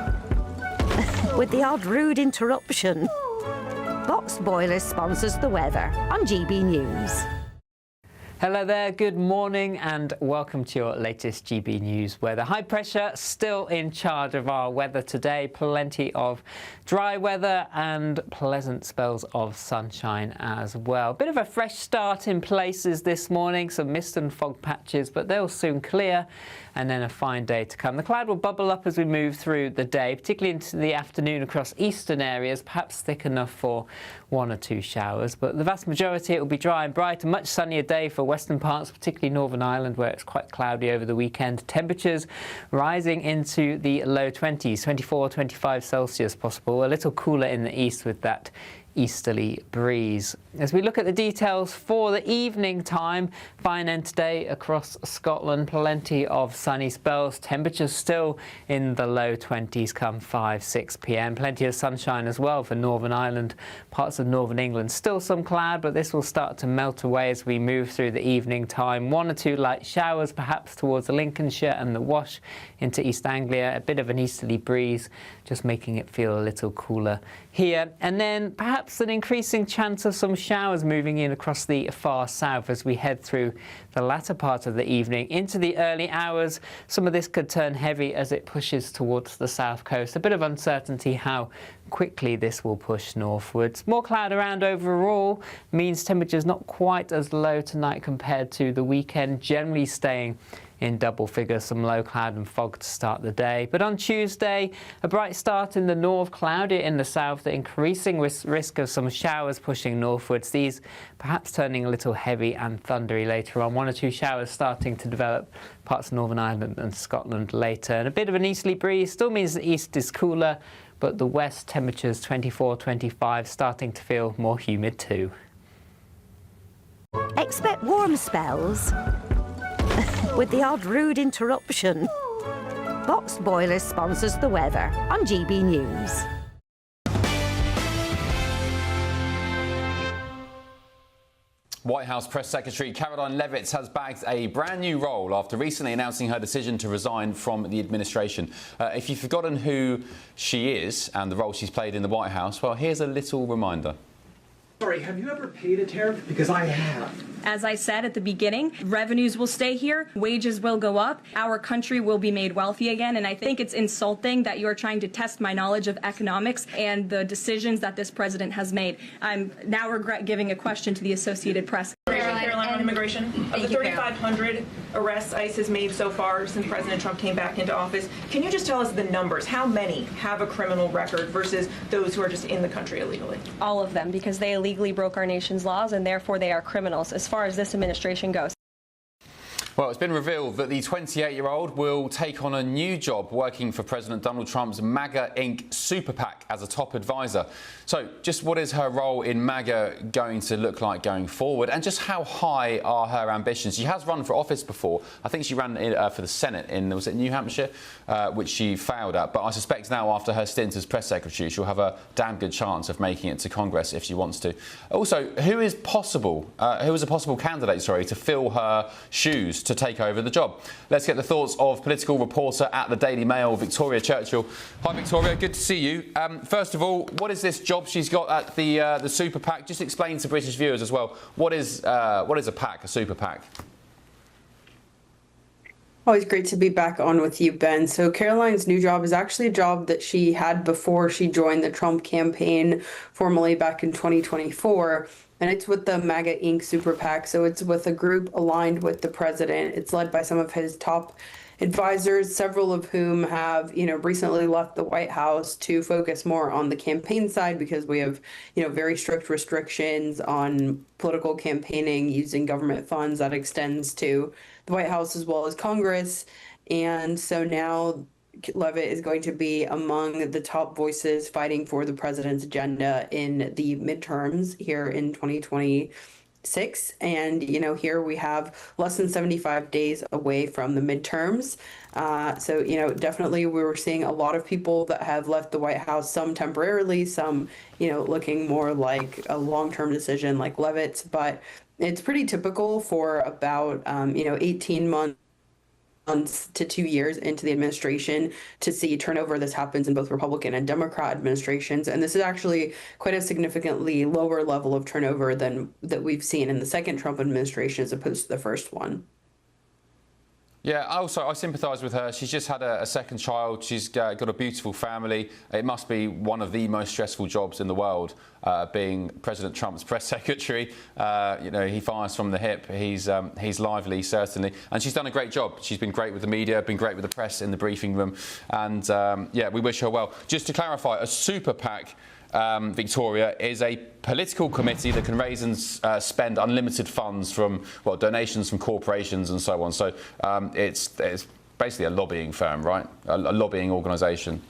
with the odd rude interruption. Box Boiler sponsors the weather on GB News. Hello there, good morning and welcome to your latest GB News weather. High pressure still in charge of our weather today. Plenty of dry weather and pleasant spells of sunshine as well. Bit of a fresh start in places this morning, some mist and fog patches, but they'll soon clear and then a fine day to come. The cloud will bubble up as we move through the day, particularly into the afternoon across eastern areas, perhaps thick enough for 1 or 2 showers. But the vast majority, it will be dry and bright, a much sunnier day for western parts, particularly Northern Ireland, where it's quite cloudy over the weekend. Temperatures rising into the low 20s, 24, 25 Celsius possible. A little cooler in the east with that easterly breeze. As we look at the details for the evening time, fine end today across Scotland, plenty of sunny spells, temperatures still in the low 20s come 5-6 p.m. Plenty of sunshine as well for Northern Ireland, parts of northern England. Still some cloud, but this will start to melt away as we move through the evening time. 1 or 2 light showers perhaps towards Lincolnshire and the Wash into East Anglia. A bit of an easterly breeze, just making it feel a little cooler here. And then perhaps perhaps an increasing chance of some showers moving in across the far south as we head through the latter part of the evening. Into the early hours, some of this could turn heavy as it pushes towards the south coast. A bit of uncertainty how quickly this will push northwards. More cloud around overall means temperatures not quite as low tonight compared to the weekend, generally staying in double figures, some low cloud and fog to start the day. But on Tuesday, a bright start in the north, cloudy in the south, the increasing risk of some showers pushing northwards. These perhaps turning a little heavy and thundery later on. 1 or 2 showers starting to develop parts of Northern Ireland and Scotland later. And a bit of an easterly breeze still means the east is cooler, but the west temperatures 24, 25, starting to feel more humid too. Expect warm spells with the odd rude interruption. Boxed Boilers sponsors the weather on GB News. White House Press Secretary Caroline Leavitt has bagged a brand new role after recently announcing her decision to resign from the administration. If you've forgotten who she is and the role she's played in the White House, well, here's a little reminder. Sorry, have you ever paid a tariff? Because I have. As I said at the beginning, revenues will stay here, wages will go up, our country will be made wealthy again, and I think it's insulting that you are trying to test my knowledge of economics and the decisions that this president has made. I'm now regret giving a question to the Associated Press. Caroline, on immigration. Of the 3,500 arrests ICE has made so far since President Trump came back into office, can you just tell us the numbers? How many have a criminal record versus those who are just in the country illegally? All of them, because they illegally broke our nation's laws and therefore they are criminals as far as this administration goes. Well, it's been revealed that the 28-year-old will take on a new job working for President Donald Trump's MAGA Inc. super PAC as a top advisor. So just what is her role in MAGA going to look like going forward, and just how high are her ambitions? She has run for office before. I think she ran for the Senate in, was it New Hampshire, which she failed at. But I suspect now after her stint as press secretary, she'll have a damn good chance of making it to Congress if she wants to. Also, who is a possible candidate, to fill her shoes to take over the job? Let's get the thoughts of political reporter at the Daily Mail, Victoria Churchill. Hi, Victoria. Good to see you. First of all, what is this job she's got at the super PAC? Just explain to British viewers as well. What is a PAC, a super PAC? Always great to be back on with you, Ben. So Caroline's new job is actually a job that she had before she joined the Trump campaign formally back in 2024. And it's with the MAGA Inc. super PAC. So it's with a group aligned with the president. It's led by some of his top advisors, several of whom have, recently left the White House to focus more on the campaign side because we have, very strict restrictions on political campaigning using government funds that extends to the White House as well as Congress. And so now Leavitt is going to be among the top voices fighting for the president's agenda in the midterms here in 2026. And, here we have less than 75 days away from the midterms. So, definitely we were seeing a lot of people that have left the White House, some temporarily, some, looking more like a long-term decision like Leavitt's. But it's pretty typical for about, 18 months to 2 years into the administration to see turnover. This happens in both Republican and Democrat administrations. And this is actually quite a significantly lower level of turnover than that we've seen in the second Trump administration as opposed to the first one. Yeah, I sympathise with her. She's just had a second child. She's got a beautiful family. It must be one of the most stressful jobs in the world, being President Trump's press secretary. He fires from the hip. He's lively, certainly. And she's done a great job. She's been great with the media, been great with the press in the briefing room. And, we wish her well. Just to clarify, a super PAC, Victoria, is a political committee that can raise and spend unlimited funds from, donations from corporations and so on. So it's basically a lobbying firm, right? A lobbying organisation.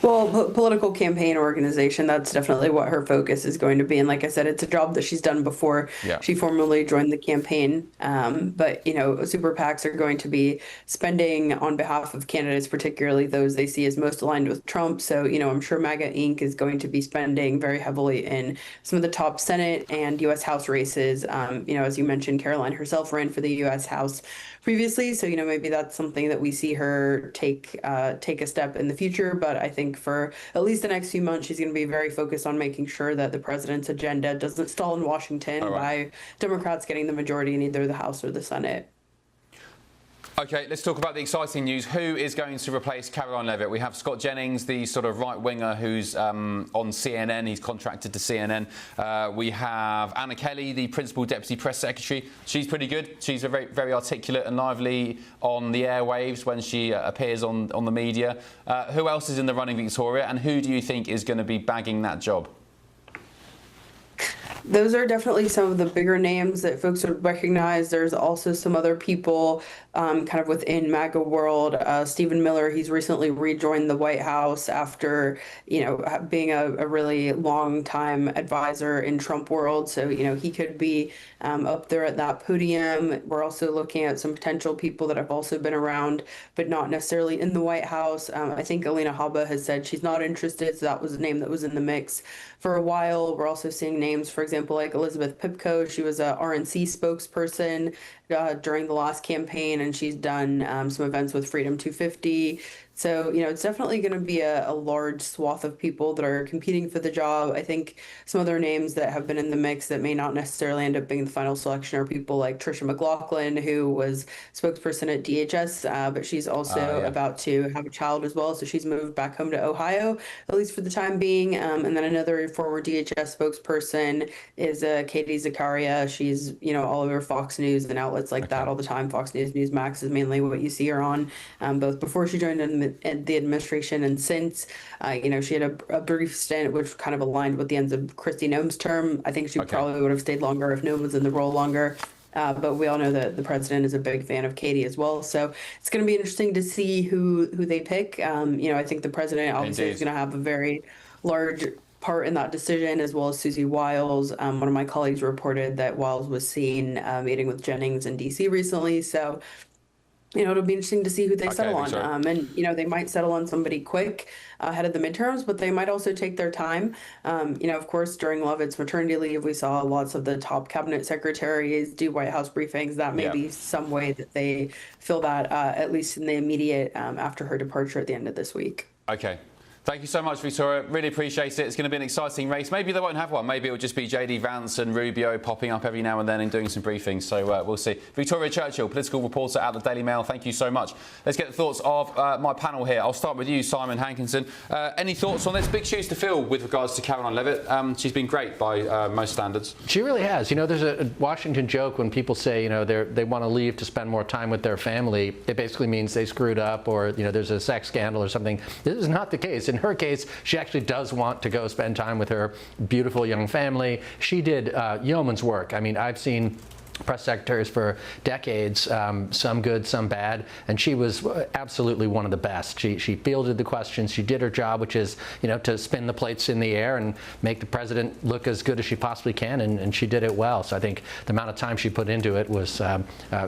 Well, political campaign organization, that's definitely what her focus is going to be. And like I said, it's a job that she's done before she formally joined the campaign. But, super PACs are going to be spending on behalf of candidates, particularly those they see as most aligned with Trump. So, I'm sure MAGA Inc. is going to be spending very heavily in some of the top Senate and U.S. House races. As you mentioned, Caroline herself ran for the U.S. House previously. So, maybe that's something that we see her take a step in the future. But I think think for at least the next few months, she's going to be very focused on making sure that the president's agenda doesn't stall in Washington by Democrats getting the majority in either the House or the Senate. OK, let's talk about the exciting news. Who is going to replace Caroline Leavitt? We have Scott Jennings, the sort of right-winger who's on CNN. He's contracted to CNN. We have Anna Kelly, the principal deputy press secretary. She's pretty good. She's very, very articulate and lively on the airwaves when she appears on the media. Who else is in the running, Victoria? And who do you think is going to be bagging that job? Those are definitely some of the bigger names that folks would recognize. There's also some other people kind of within MAGA world. Stephen Miller, he's recently rejoined the White House after, being a really long time advisor in Trump world. So, he could be up there at that podium. We're also looking at some potential people that have also been around, but not necessarily in the White House. I think Alina Habba has said she's not interested. So that was a name that was in the mix for a while. We're also seeing names, for example, like Elizabeth Pipko. She was a RNC spokesperson during the last campaign, and she's done some events with Freedom 250. So, it's definitely going to be a large swath of people that are competing for the job. I think some other names that have been in the mix that may not necessarily end up being the final selection are people like Tricia McLaughlin, who was spokesperson at DHS, but she's also about to have a child as well. So she's moved back home to Ohio, at least for the time being. And then another former DHS spokesperson is Katie Zakaria. She's, all over Fox News and outlets like that all the time. Fox News, Newsmax is mainly what you see her on, both before she joined in the administration and since. She had a brief stint which kind of aligned with the ends of Kristi Noem's term. I think she probably would have stayed longer if Noem was in the role longer. But we all know that the president is a big fan of Katie as well. So it's going to be interesting to see who they pick. I think the president obviously is going to have a very large part in that decision, as well as Susie Wiles. One of my colleagues reported that Wiles was seen meeting with Jennings in D.C. recently. So, it'll be interesting to see who they settle on. And, they might settle on somebody quick ahead of the midterms, but they might also take their time. Of course, during Leavitt's maternity leave, we saw lots of the top cabinet secretaries do White House briefings. That may be some way that they fill that, at least in the immediate after her departure at the end of this week. OK. Thank you so much, Victoria. Really appreciate it. It's going to be an exciting race. Maybe they won't have one. Maybe it'll just be JD Vance and Rubio popping up every now and then and doing some briefings. So we'll see. Victoria Churchill, political reporter at the Daily Mail. Thank you so much. Let's get the thoughts of my panel here. I'll start with you, Simon Hankinson. Any thoughts on this? Big shoes to fill with regards to Caroline Leavitt. She's been great by most standards. She really has. There's a Washington joke when people say, they want to leave to spend more time with their family. It basically means they screwed up or, there's a sex scandal or something. This is not the case. In her case, she actually does want to go spend time with her beautiful young family. She did yeoman's work. I mean, I've seen press secretaries for decades, some good, some bad, and she was absolutely one of the best. She fielded the questions. She did her job, which is, to spin the plates in the air and make the president look as good as she possibly can, and she did it well. So I think the amount of time she put into it was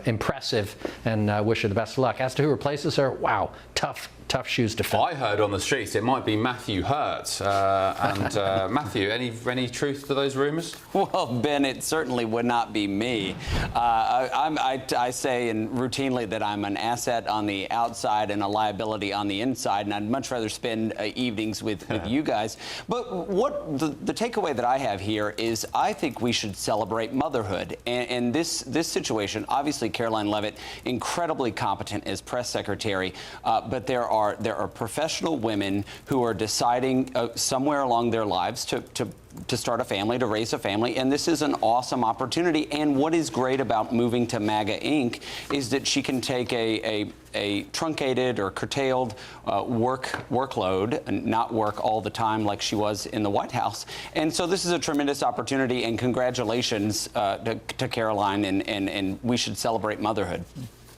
impressive, and wish her the best of luck. As to who replaces her, wow, tough shoes to fill. I heard on the streets it might be Matthew Hurt. Matthew, any truth to those rumours? Well, Ben, it certainly would not be me. I say routinely that I'm an asset on the outside and a liability on the inside, and I'd much rather spend evenings with you guys. But what the takeaway that I have here is I think we should celebrate motherhood. And this situation, obviously Caroline Leavitt, incredibly competent as press secretary, but there are professional women who are deciding somewhere along their lives to start a family, to raise a family, and this is an awesome opportunity. And what is great about moving to MAGA Inc. is that she can take a truncated or curtailed workload and not work all the time like she was in the White House. And so this is a tremendous opportunity, and congratulations to Caroline, and we should celebrate motherhood.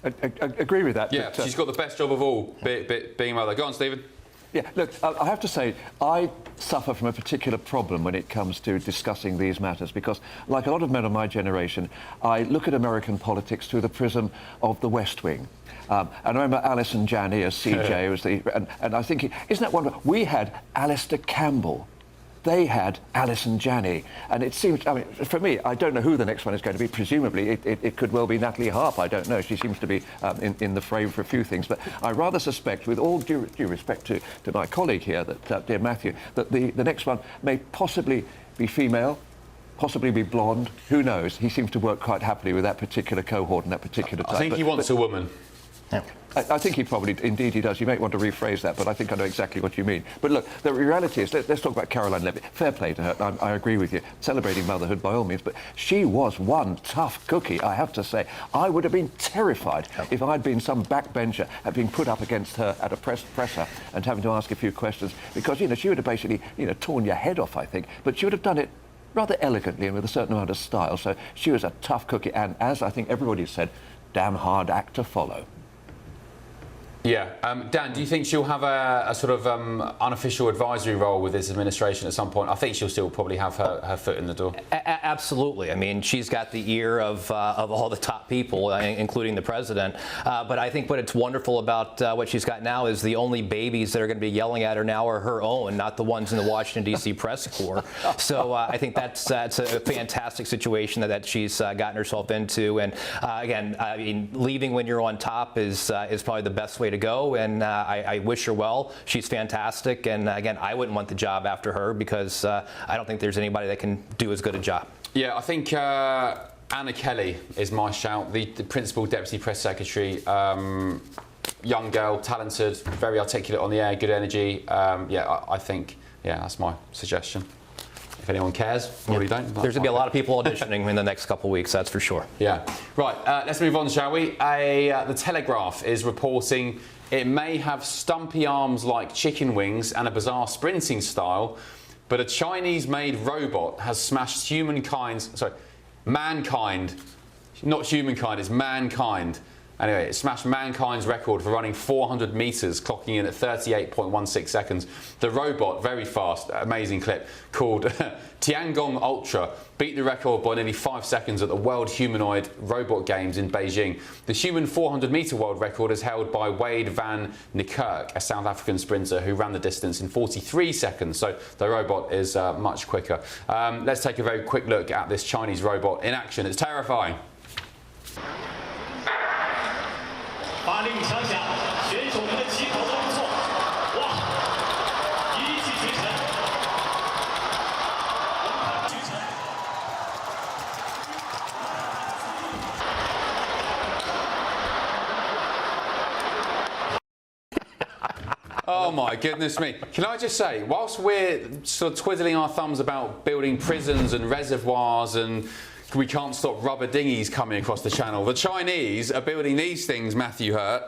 I agree with that. Yeah, but, she's got the best job of all, being a mother. Go on, Stephen. Yeah, look, I have to say, I suffer from a particular problem when it comes to discussing these matters, because, like a lot of men of my generation, I look at American politics through the prism of the West Wing. And I remember Alison Janney as CJ, was and I think, isn't that wonderful? We had Alistair Campbell they had Alison Janney. And it seems, I mean, for me, I don't know who the next one is going to be. Presumably, it could well be Natalie Harp. I don't know. She seems to be in the frame for a few things. But I rather suspect, with all due respect to my colleague here, that dear Matthew, that the next one may possibly be female, possibly be blonde. Who knows? He seems to work quite happily with that particular cohort and that particular type. I think he wants a woman. I think he probably, indeed he does. You may want to rephrase that, but I think I know exactly what you mean. But look, the reality is, let's talk about Caroline Levitt. Fair play to her. I agree with you. Celebrating motherhood by all means, but she was one tough cookie, I have to say. I would have been terrified if I'd been some backbencher and been put up against her at a presser and having to ask a few questions, because, you know, she would have basically, you know, torn your head off, I think. But she would have done it rather elegantly and with a certain amount of style. So she was a tough cookie, and as I think everybody said, damn hard act to follow. Yeah. Dan, do you think she'll have a sort of unofficial advisory role with this administration at some point? I think she'll still probably have her foot in the door. Absolutely. I mean, she's got the ear of all the top people, including the president. But I think what's wonderful about what she's got now is the only babies that are going to be yelling at her now are her own, not the ones in the Washington, D.C. press corps. So I think that's a fantastic situation that she's gotten herself into. And again, I mean, leaving when you're on top is probably the best way to go, and I wish her well. She's fantastic, and again, I wouldn't want the job after her, because I don't think there's anybody that can do as good a job. Yeah, I think Anna Kelly is my shout, the Principal Deputy Press Secretary. Young girl, talented, very articulate on the air, good energy. I think, that's my suggestion. If anyone cares, probably don't. There's going to be a lot of people auditioning in the next couple of weeks, that's for sure. Yeah. Right, let's move on, shall we? The Telegraph is reporting it may have stumpy arms like chicken wings and a bizarre sprinting style, but a Chinese-made robot has smashed mankind, not humankind, it's mankind. Anyway, it smashed mankind's record for running 400 metres, clocking in at 38.16 seconds. The robot, very fast, amazing clip, called Tiangong Ultra, beat the record by nearly 5 seconds at the World Humanoid Robot Games in Beijing. The human 400-metre world record is held by Wade van Niekerk, a South African sprinter who ran the distance in 43 seconds. So the robot is much quicker. Let's take a very quick look at this Chinese robot in action. It's terrifying. Oh my goodness me. Can I just say, whilst we're sort of twiddling our thumbs about building prisons and reservoirs and we can't stop rubber dinghies coming across the channel, the Chinese are building these things, Matthew Hurt.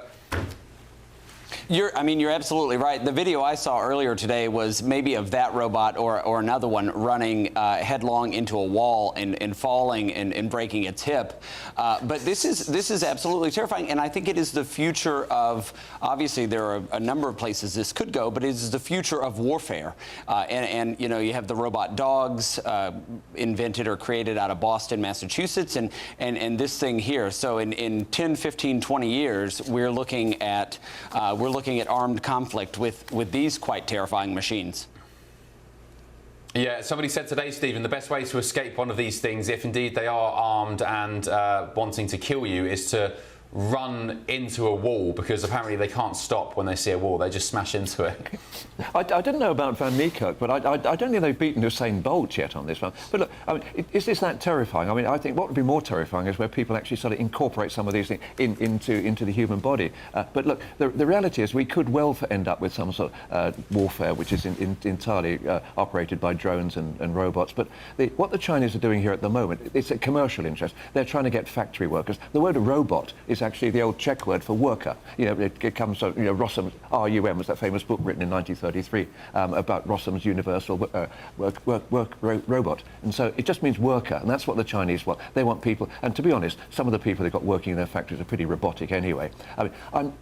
You're absolutely right. The video I saw earlier today was maybe of that robot or another one running headlong into a wall and falling and breaking its hip. But this is absolutely terrifying, and I think it is the future of. Obviously, there are a number of places this could go, but it is the future of warfare. And you know, you have the robot dogs invented or created out of Boston, Massachusetts, and this thing here. So in 10, 15, 20 years, we're looking at armed conflict with these quite terrifying machines. Yeah, somebody said today, Stephen, the best way to escape one of these things, if indeed they are armed and wanting to kill you, is to run into a wall, because apparently they can't stop when they see a wall. They just smash into it. I didn't know about Van Niekerk, but I don't think they've beaten Usain Bolt yet on this one. But look, I mean, is this that terrifying? I mean, I think what would be more terrifying is where people actually sort of incorporate some of these things into the human body. But look, the reality is we could well end up with some sort of warfare which is entirely operated by drones and robots. But what the Chinese are doing here at the moment, it's a commercial interest. They're trying to get factory workers. The word robot is actually the old Czech word for worker. You know, it comes from, you know, Rossum's R.U.M. was that famous book written in 1933 about Rossum's universal robot. And so it just means worker, and that's what the Chinese want. They want people, and to be honest, some of the people they've got working in their factories are pretty robotic anyway. I mean,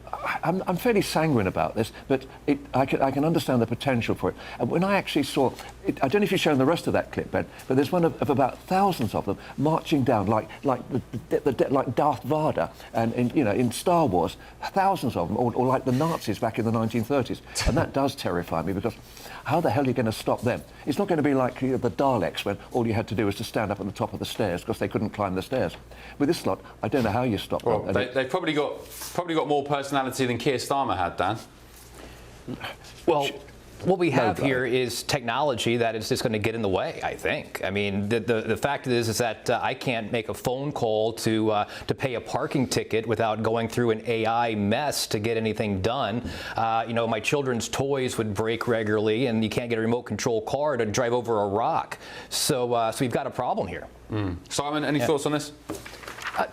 I'm fairly sanguine about this, but I can understand the potential for it. And when I actually saw it, I don't know if you've shown the rest of that clip, Ben, but there's one of about thousands of them marching down like Darth Vader and you know, in Star Wars, thousands of them, or like the Nazis back in the 1930s. And that does terrify me, because How the hell are you going to stop them? It's not going to be like the Daleks, when all you had to do was to stand up at the top of the stairs because they couldn't climb the stairs. With this lot, I don't know how you stop them. They've probably got more personality than Keir Starmer had, Dan. Well, what we have here is technology that is just going to get in the way, I think. I mean, the fact is that I can't make a phone call to pay a parking ticket without going through an AI mess to get anything done. My children's toys would break regularly, and you can't get a remote control car to drive over a rock. So we've got a problem here. Simon, any thoughts on this?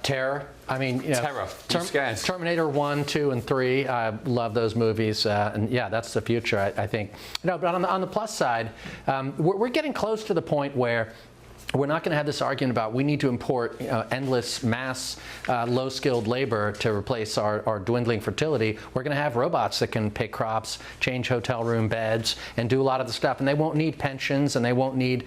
Terror. I mean, terror. Terminator 1, 2, and 3. I love those movies, and yeah, that's the future. I think. But on the plus side, we're getting close to the point where we're not going to have this argument about we need to import endless mass low-skilled labor to replace our dwindling fertility. We're going to have robots that can pick crops, change hotel room beds, and do a lot of the stuff. And they won't need pensions, and they won't need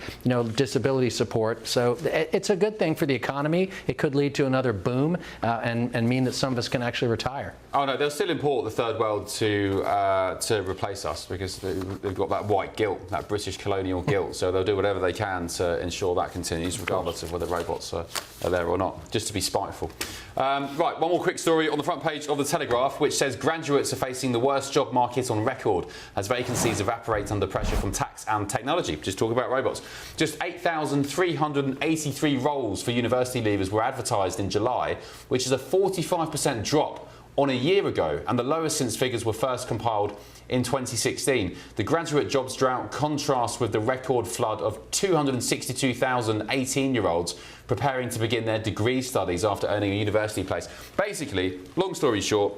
disability support. So it's a good thing for the economy. It could lead to another boom and mean that some of us can actually retire. Oh no, they'll still import the third world to replace us because they've got that white guilt, that British colonial guilt. So they'll do whatever they can to ensure that continues, regardless of whether robots are there or not, just to be spiteful. Right, one more quick story on the front page of The Telegraph, which says graduates are facing the worst job market on record as vacancies evaporate under pressure from tax and technology. Just talk about robots. Just 8,383 roles for university leavers were advertised in July, which is a 45% drop on a year ago, and the lowest since figures were first compiled in 2016. The graduate jobs drought contrasts with the record flood of 262,000 18-year-olds preparing to begin their degree studies after earning a university place. Basically, long story short,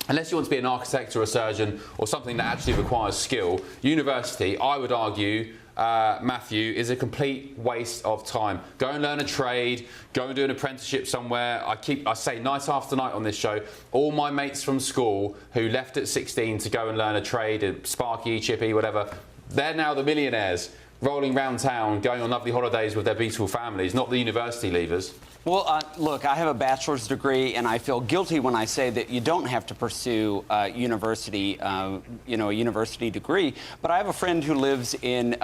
unless you want to be an architect or a surgeon or something that actually requires skill, university, I would argue, Matthew, is a complete waste of time. Go and learn a trade, go and do an apprenticeship somewhere. I say night after night on this show, all my mates from school who left at 16 to go and learn a trade, Sparky, Chippy, whatever, they're now the millionaires rolling round town, going on lovely holidays with their beautiful families, not the university leavers. Well, look, I have a bachelor's degree, and I feel guilty when I say that you don't have to pursue university, a university degree. But I have a friend who lives in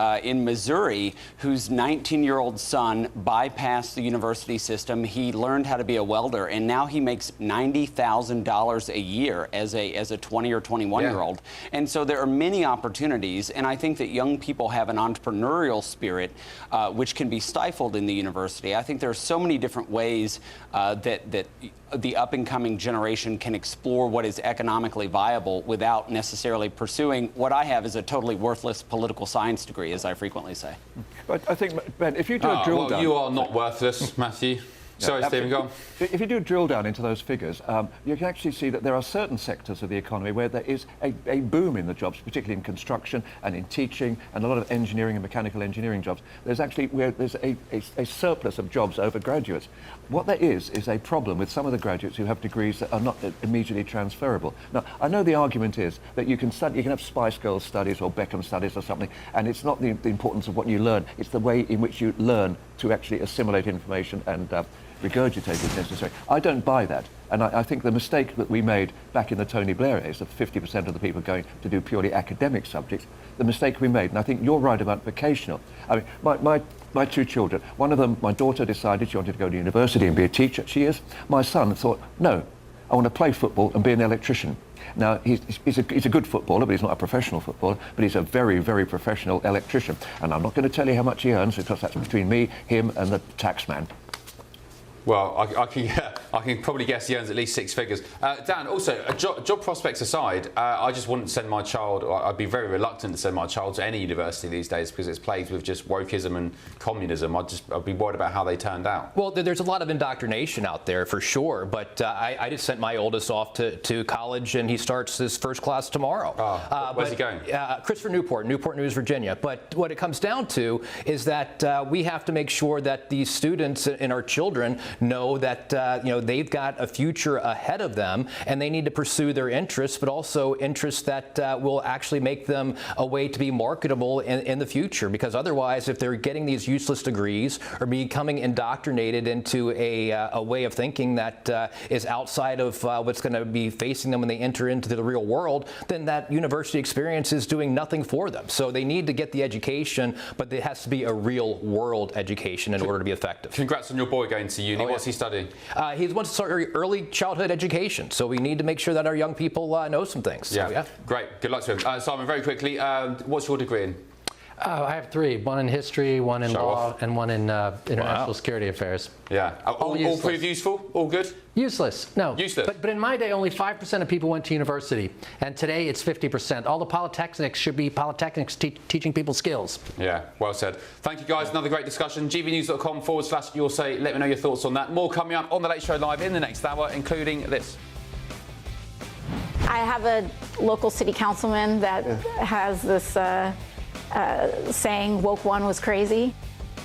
Missouri whose 19-year-old son bypassed the university system. He learned how to be a welder, and now he makes $90,000 a year as a 20 or 21-year-old. Yeah. And so there are many opportunities, and I think that young people have an entrepreneurial spirit which can be stifled in the university. I think there are so many different ways that the up-and-coming generation can explore what is economically viable without necessarily pursuing what I have is a totally worthless political science degree, as I frequently say. But I think, Ben, if you do a drill down... You are not worthless, Matthew. Sorry, Stephen, go on. If you do a drill down into those figures, you can actually see that there are certain sectors of the economy where there is a boom in the jobs, particularly in construction and in teaching and a lot of engineering and mechanical engineering jobs. There's actually there's a surplus of jobs over graduates. What there is a problem with some of the graduates who have degrees that are not immediately transferable. Now, I know the argument is that you can have Spice Girls studies or Beckham studies or something, and it's not the importance of what you learn, it's the way in which you learn to actually assimilate information and regurgitate if necessary. I don't buy that. And I think the mistake that we made back in the Tony Blair days, of 50% of the people going to do purely academic subjects, the mistake we made, and I think you're right about vocational. I mean, my two children, one of them, my daughter decided she wanted to go to university and be a teacher. She is. My son thought, no, I want to play football and be an electrician. Now, he's a good footballer, but he's not a professional footballer, but he's a very, very professional electrician. And I'm not going to tell you how much he earns, because that's between me, him, and the tax man. Well, I can probably guess he earns at least six figures. Dan, also, job prospects aside, I just wouldn't send my child, or I'd be very reluctant to send my child to any university these days because it's plagued with just wokeism and communism. I'd be worried about how they turned out. Well, there's a lot of indoctrination out there for sure, but I just sent my oldest off to college, and he starts his first class tomorrow. Where's he going? Christopher Newport News, Virginia. But what it comes down to is that we have to make sure that these students and our children know that they've got a future ahead of them, and they need to pursue their interests, but also interests that will actually make them a way to be marketable in the future. Because otherwise, if they're getting these useless degrees or becoming indoctrinated into a way of thinking that is outside of what's going to be facing them when they enter into the real world, then that university experience is doing nothing for them. So they need to get the education, but it has to be a real world education in order to be effective. Congrats on your boy going to uni. What's he studying? He wants to start early childhood education, so we need to make sure that our young people know some things. So, yeah, great. Good luck to him. Simon, very quickly, what's your degree in? I have 3, one in history, one in law, and one in international security affairs. Yeah. All prove useful? All good? Useless. No. Useless. But in my day, only 5% of people went to university. And today, it's 50%. All the polytechnics should be polytechnics teaching people skills. Yeah, well said. Thank you, guys. Another great discussion. gbnews.com/You'll Say. Let me know your thoughts on that. More coming up on The Late Show Live in the next hour, including this. I have a local city councilman that has this saying woke one was crazy.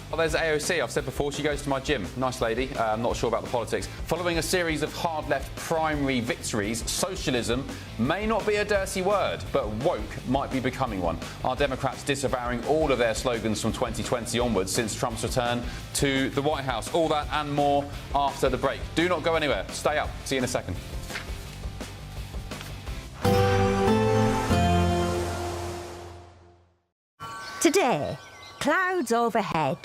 Well, there's AOC. I've said before, she goes to my gym. Nice lady. I'm not sure about the politics. Following a series of hard-left primary victories, socialism may not be a dirty word, but woke might be becoming one. Are Democrats disavowing all of their slogans from 2020 onwards since Trump's return to the White House? All that and more after the break. Do not go anywhere. Stay up. See you in a second. Today, clouds overhead,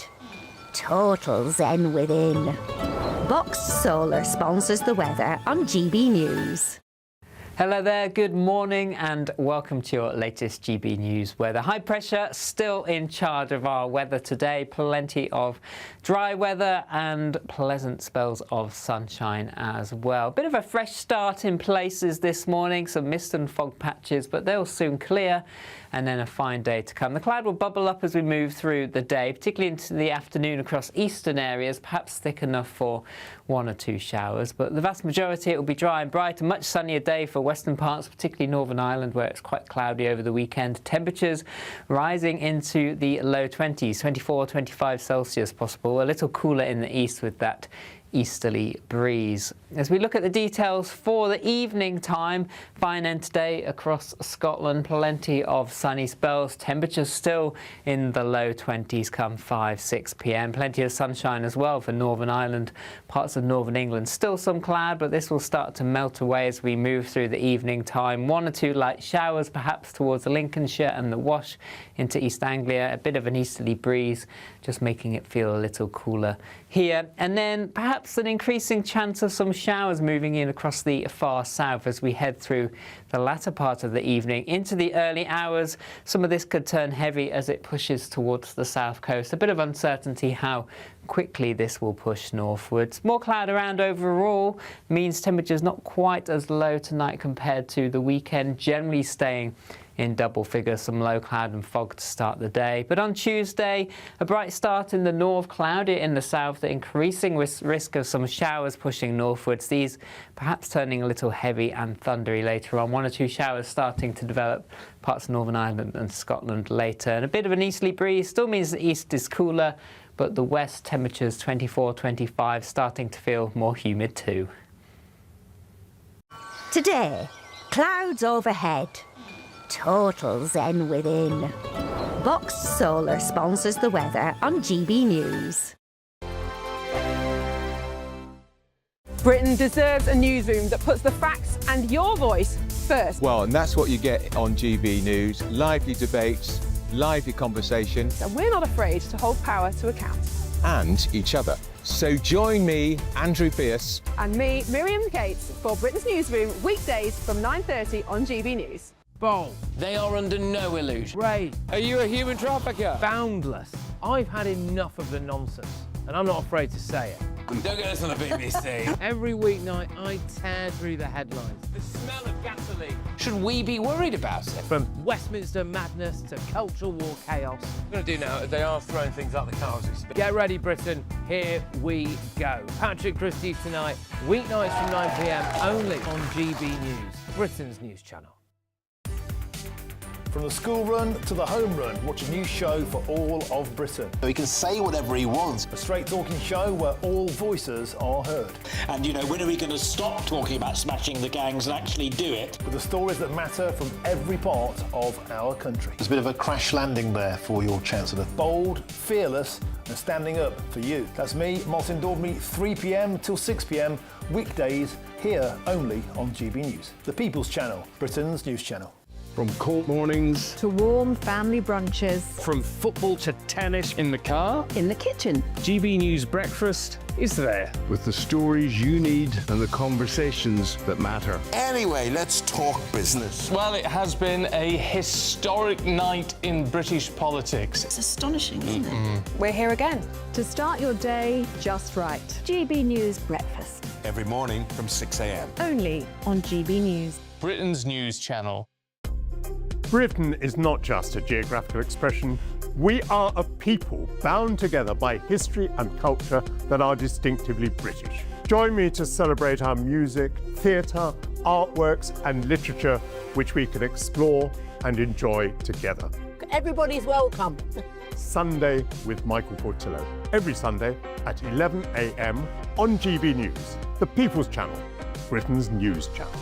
total zen within. Boxed Solar sponsors the weather on GB News. Hello there, good morning and welcome to your latest GB News weather. High pressure still in charge of our weather today. Plenty of dry weather and pleasant spells of sunshine as well. Bit of a fresh start in places this morning, some mist and fog patches, but they'll soon clear and then a fine day to come. The cloud will bubble up as we move through the day, particularly into the afternoon across eastern areas, perhaps thick enough for 1 or 2 showers. But the vast majority, it will be dry and bright. A much sunnier day for western parts, particularly Northern Ireland, where it's quite cloudy over the weekend. Temperatures rising into the low 20s, 24, 25 Celsius possible. A little cooler in the east with that easterly breeze. As we look at the details for the evening time, fine end today across Scotland, plenty of sunny spells, temperatures still in the low 20s come 5-6 p.m. Plenty of sunshine as well for Northern Ireland, parts of Northern England. Still some cloud, but this will start to melt away as we move through the evening time. 1 or 2 light showers perhaps towards Lincolnshire and the Wash into East Anglia. A bit of an easterly breeze, just making it feel a little cooler here. And then perhaps an increasing chance of some showers moving in across the far south as we head through the latter part of the evening into the early hours. Some of this could turn heavy as it pushes towards the south coast. A bit of uncertainty how quickly this will push northwards. More cloud around overall means temperatures not quite as low tonight compared to the weekend, generally staying in double figures, some low cloud and fog to start the day. But on Tuesday, a bright start in the north, cloudy in the south, the increasing risk of some showers pushing northwards. These perhaps turning a little heavy and thundery later on. 1 or 2 showers starting to develop parts of Northern Ireland and Scotland later. And a bit of an easterly breeze still means the east is cooler, but the west temperatures 24, 25, starting to feel more humid too. Today, clouds overhead, total zen within. Boxed Solar sponsors the weather on GB News. Britain deserves a newsroom that puts the facts and your voice first. Well, and that's what you get on GB News. Lively debates, lively conversations. And we're not afraid to hold power to account. And each other. So join me, Andrew Pierce. And me, Miriam Gates, for Britain's Newsroom, weekdays from 9:30 on GB News. Bold. They are under no illusion. Ray. Are you a human trafficker? Boundless. I've had enough of the nonsense, and I'm not afraid to say it. Don't get this on the BBC. Every weeknight, I tear through the headlines. The smell of gasoline. Should we be worried about it? From Westminster madness to cultural war chaos. I'm going to do now, they are throwing things out the car as we speak. Get ready, Britain. Here we go. Patrick Christys tonight, weeknights from 9 p.m, only on GB News, Britain's news channel. From the school run to the home run, watch a new show for all of Britain. He can say whatever he wants. A straight-talking show where all voices are heard. And, you know, when are we going to stop talking about smashing the gangs and actually do it? With the stories that matter from every part of our country. There's a bit of a crash landing there for your Chancellor. Bold, fearless and standing up for you. That's me, Martin Daubney, 3 p.m. till 6 p.m, weekdays, here only on GB News. The People's Channel, Britain's news channel. From court mornings to warm family brunches, from football to tennis, in the car, in the kitchen. GB News Breakfast is there. With the stories you need and the conversations that matter. Anyway, let's talk business. Well, it has been a historic night in British politics. It's astonishing, isn't it? We're here again to start your day just right. GB News Breakfast. Every morning from 6 a.m. Only on GB News. Britain's news channel. Britain is not just a geographical expression. We are a people bound together by history and culture that are distinctively British. Join me to celebrate our music, theatre, artworks and literature, which we can explore and enjoy together. Everybody's welcome. Sunday with Michael Portillo. Every Sunday at 11 a.m. on GB News, the People's Channel, Britain's news channel.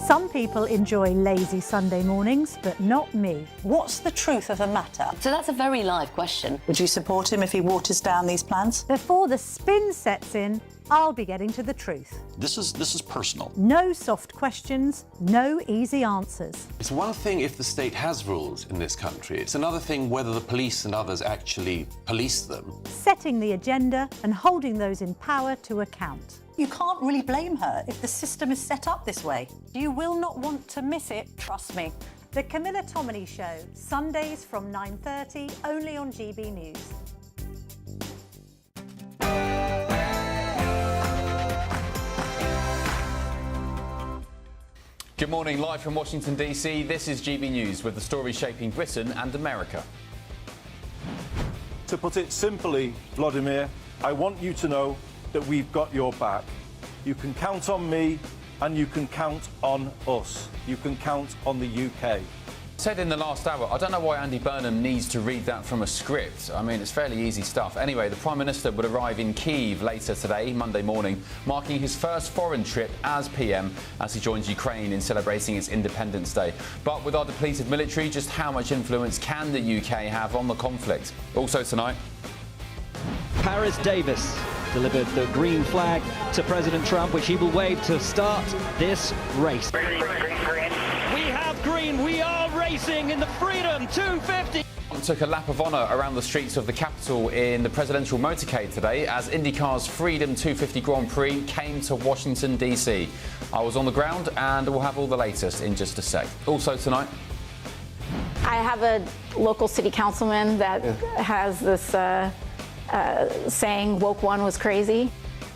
Some people enjoy lazy Sunday mornings, but not me. What's the truth of the matter? So that's a very live question. Would you support him if he waters down these plans? Before the spin sets in, I'll be getting to the truth. This is personal. No soft questions, no easy answers. It's one thing if the state has rules in this country. It's another thing whether the police and others actually police them. Setting the agenda and holding those in power to account. You can't really blame her if the system is set up this way. You will not want to miss it, trust me. The Camilla Tominey Show, Sundays from 9:30, only on GB News. Good morning, live from Washington, D.C. This is GB News with the stories shaping Britain and America. To put it simply, Vladimir, I want you to know that we've got your back. You can count on me and you can count on us. You can count on the UK. Said in the last hour, I don't know why Andy Burnham needs to read that from a script. I mean, it's fairly easy stuff. Anyway, the Prime Minister would arrive in Kyiv later today, Monday morning, marking his first foreign trip as PM as he joins Ukraine in celebrating its Independence Day. But with our depleted military, just how much influence can the UK have on the conflict? Also tonight, Paris Davis delivered the green flag to President Trump, which he will wave to start this race. We have green. We are racing in the Freedom 250. took a lap of honour around the streets of the capital in the presidential motorcade today as IndyCar's Freedom 250 Grand Prix came to Washington, D.C. I was on the ground and we'll have all the latest in just a sec. Also tonight, I have a local city councilman that has this saying woke one was crazy.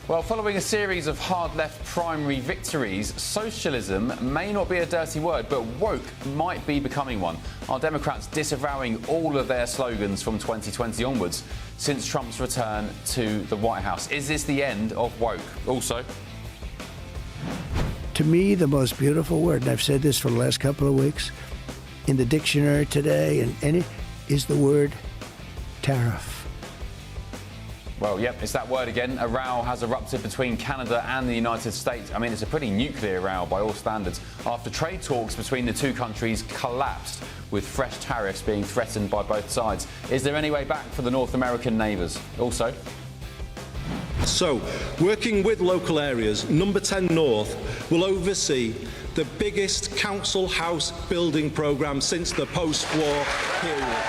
well, following a series of hard-left primary victories, socialism may not be a dirty word, but woke might be becoming one. Are Democrats disavowing all of their slogans from 2020 onwards since Trump's return to the White House? Is this the end of woke? Also, to me, the most beautiful word, and I've said this for the last couple of weeks, in the dictionary today, and is the word tariff. well, yep, it's that word again. A row has erupted between Canada and the United States. I mean, it's a pretty nuclear row by all standards, after trade talks between the two countries collapsed, with fresh tariffs being threatened by both sides. Is there any way back for the North American neighbours? Also, so, working with local areas, Number 10 North will oversee the biggest council house building programme since the post-war period.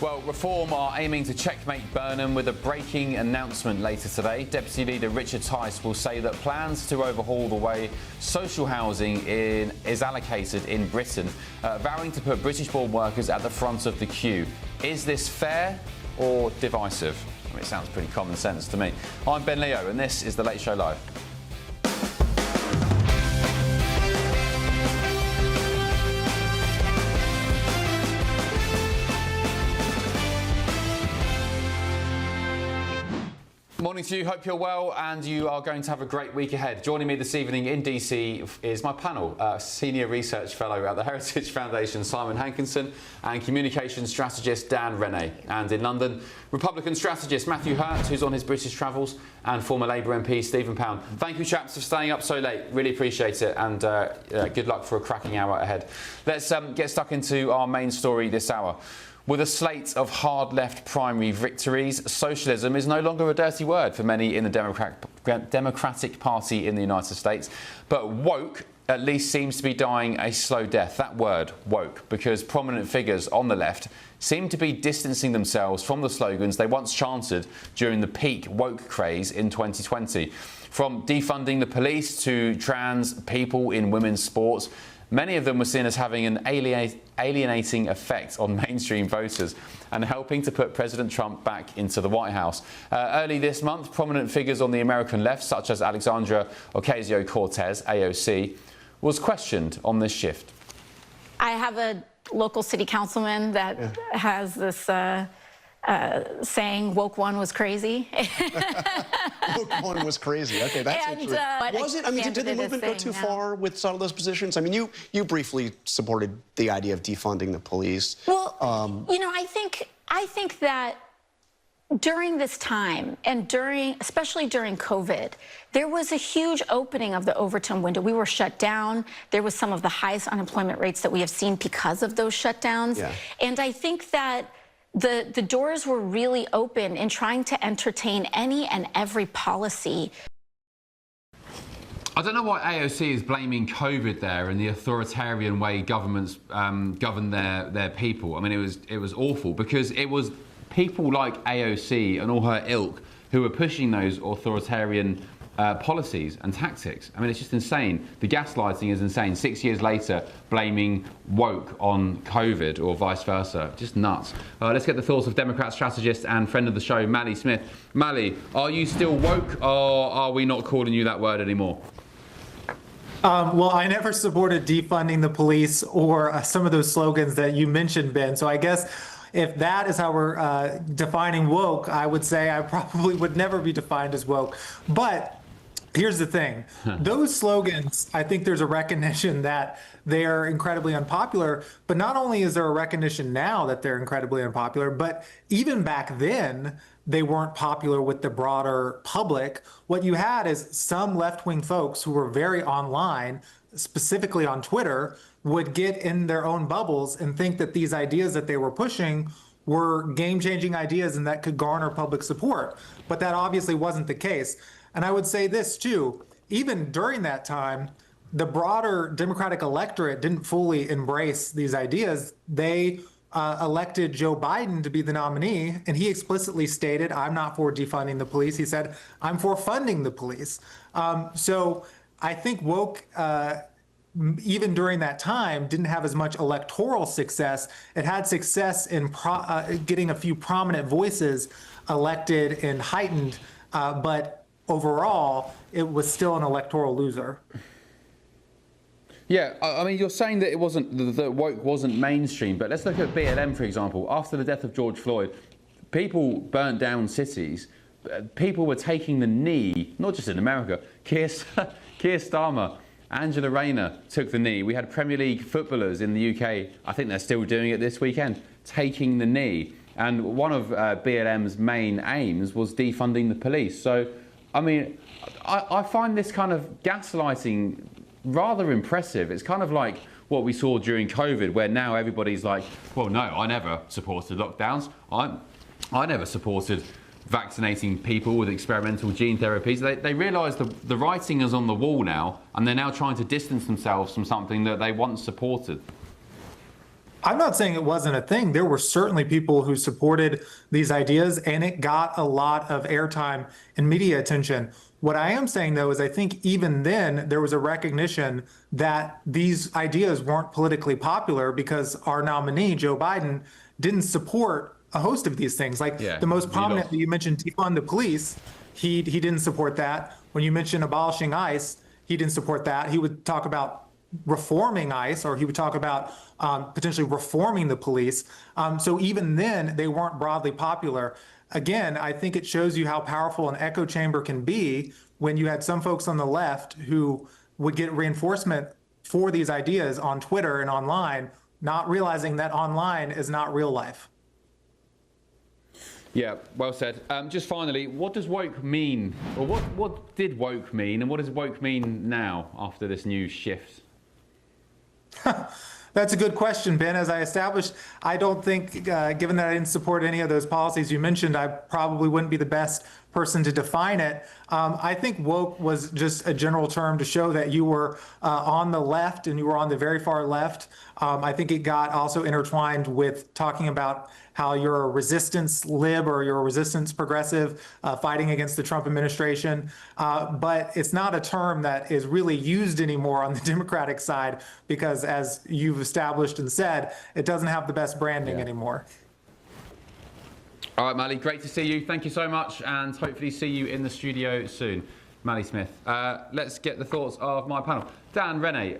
well, Reform are aiming to checkmate Burnham with a breaking announcement later today. Deputy Leader Richard Tice will say that plans to overhaul the way social housing is allocated in Britain, vowing to put British-born workers at the front of the queue. Is this fair or divisive? I mean, it sounds pretty common sense to me. I'm Ben Leo, and this is The Late Show Live. Morning morning to you. Hope you're well and you are going to have a great week ahead. Joining me this evening in DC is my panel, Senior Research Fellow at the Heritage Foundation, Simon Hankinson, and Communications Strategist Dan Rennie. And in London, Republican strategist Matthew Hurt, who's on his British travels, and former Labour MP Stephen Pound. Thank you, chaps, for staying up so late. Really appreciate it, and good luck for a cracking hour ahead. Let's get stuck into our main story this hour. With a slate of hard left primary victories, socialism is no longer a dirty word for many in the Democratic Party in the United States. But woke at least seems to be dying a slow death. That word, woke, because prominent figures on the left seem to be distancing themselves from the slogans they once chanted during the peak woke craze in 2020. From defunding the police to trans people in women's sports, many of them were seen as having an alienating effect on mainstream voters and helping to put President Trump back into the White House. Early this month, prominent figures on the American left, such as Alexandria Ocasio-Cortez, AOC, was questioned on this shift. I have a local city councilman that has this saying, woke one was crazy. Woke one was crazy. Okay, that's interesting. Was it? I mean, did the movement go too far with some of those positions? I mean, you briefly supported the idea of defunding the police. Well, you know, I think that during this time and especially during COVID, there was a huge opening of the Overton window. We were shut down. There was some of the highest unemployment rates that we have seen because of those shutdowns. Yeah. And I think that the doors were really open in trying to entertain any and every policy. I don't know why AOC is blaming COVID there and the authoritarian way governments govern their people. I mean, it was awful because it was people like AOC and all her ilk who were pushing those authoritarian policies and tactics. I mean, it's just insane. The gaslighting is insane. 6 years later, blaming woke on COVID or vice versa. Just nuts. Let's get the thoughts of Democrat strategist and friend of the show, Mally Smith. Mally, are you still woke or are we not calling you that word anymore? Well, I never supported defunding the police or some of those slogans that you mentioned, Ben. So I guess if that is how we're defining woke, I would say I probably would never be defined as woke. But here's the thing. Those slogans, I think there's a recognition that they are incredibly unpopular. But not only is there a recognition now that they're incredibly unpopular, but even back then, they weren't popular with the broader public. What you had is some left-wing folks who were very online, specifically on Twitter, would get in their own bubbles and think that these ideas that they were pushing were game-changing ideas and that could garner public support. But that obviously wasn't the case. And I would say this too, even during that time, the broader Democratic electorate didn't fully embrace these ideas. They elected Joe Biden to be the nominee, and he explicitly stated, I'm not for defunding the police. He said, I'm for funding the police. So I think woke, even during that time, didn't have as much electoral success. It had success in getting a few prominent voices elected and heightened, but overall, it was still an electoral loser. Yeah, I mean, you're saying that it wasn't, that woke wasn't mainstream, but let's look at BLM, for example. After the death of George Floyd, people burnt down cities. People were taking the knee, not just in America. Keir Starmer, Angela Rayner took the knee. We had Premier League footballers in the UK, I think they're still doing it this weekend, taking the knee. And one of BLM's main aims was defunding the police. So, I mean, I find this kind of gaslighting rather impressive. It's kind of like what we saw during COVID, where now everybody's like, well, no, I never supported lockdowns. I never supported vaccinating people with experimental gene therapies. They realise the writing is on the wall now, and they're now trying to distance themselves from something that they once supported. I'm not saying it wasn't a thing. There were certainly people who supported these ideas, and it got a lot of airtime and media attention. What I am saying, though, is I think even then there was a recognition that these ideas weren't politically popular because our nominee, Joe Biden, didn't support a host of these things. Like the most prominent, you mentioned defund the police, he didn't support that. When you mentioned abolishing ICE, he didn't support that. He would talk about reforming ICE, or he would talk about potentially reforming the police. So even then, they weren't broadly popular. again, I think it shows you how powerful an echo chamber can be when you had some folks on the left who would get reinforcement for these ideas on Twitter and online, not realizing that online is not real life. Yeah, well said. Just finally, what does woke mean? Or what did woke mean, and what does woke mean now after this new shift? That's a good question, Ben. As I established, I don't think, given that I didn't support any of those policies you mentioned, I probably wouldn't be the best person to define it. I think woke was just a general term to show that you were on the left and you were on the very far left. I think it got also intertwined with talking about how you're a resistance lib or you're a resistance progressive fighting against the Trump administration. But it's not a term that is really used anymore on the Democratic side because, as you've established and said, it doesn't have the best branding anymore. All right, Mally, great to see you. Thank you so much, and hopefully see you in the studio soon. Mally Smith. Let's get the thoughts of my panel. Dan, Renee,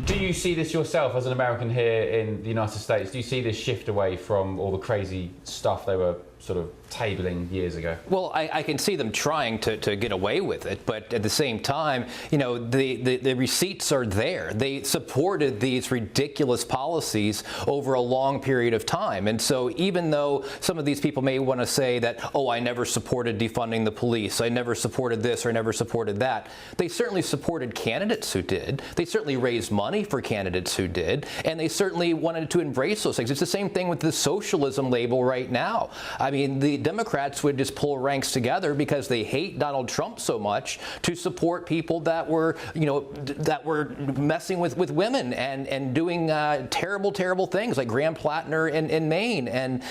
do you see this yourself as an American here in the United States? Do you see this shift away from all the crazy stuff they were sort of tabling years ago? Well, I can see them trying to get away with it, but at the same time, you know, the receipts are there. They supported these ridiculous policies over a long period of time. And so even though some of these people may want to say that, oh, I never supported defunding the police, I never supported this or I never supported that, they certainly supported candidates who did. They certainly raised money for candidates who did, and they certainly wanted to embrace those things. It's the same thing with the socialism label right now. I mean, the Democrats would just pull ranks together because they hate Donald Trump so much to support people that were, you know, that were messing with women and doing terrible, terrible things like Graham Plattner in Maine and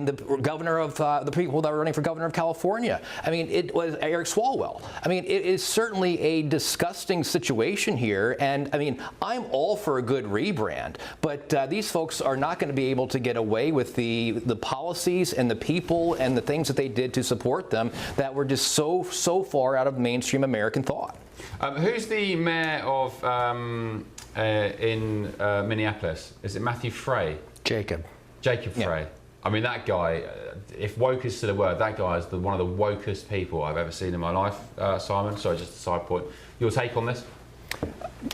the governor of the people that were running for governor of California. I mean, it was Eric Swalwell. I mean, it is certainly a disgusting situation here. And I mean, I'm all for a good rebrand, but these folks are not going to be able to get away with the policies and the people and the things that they did to support them that were just so far out of mainstream American thought. Who's the mayor of in Minneapolis? Is it Matthew Frey? Jacob Frey. I mean, that guy, if woke is still a word, that guy is one of the wokest people I've ever seen in my life, Simon. Sorry, just a side point. Your take on this?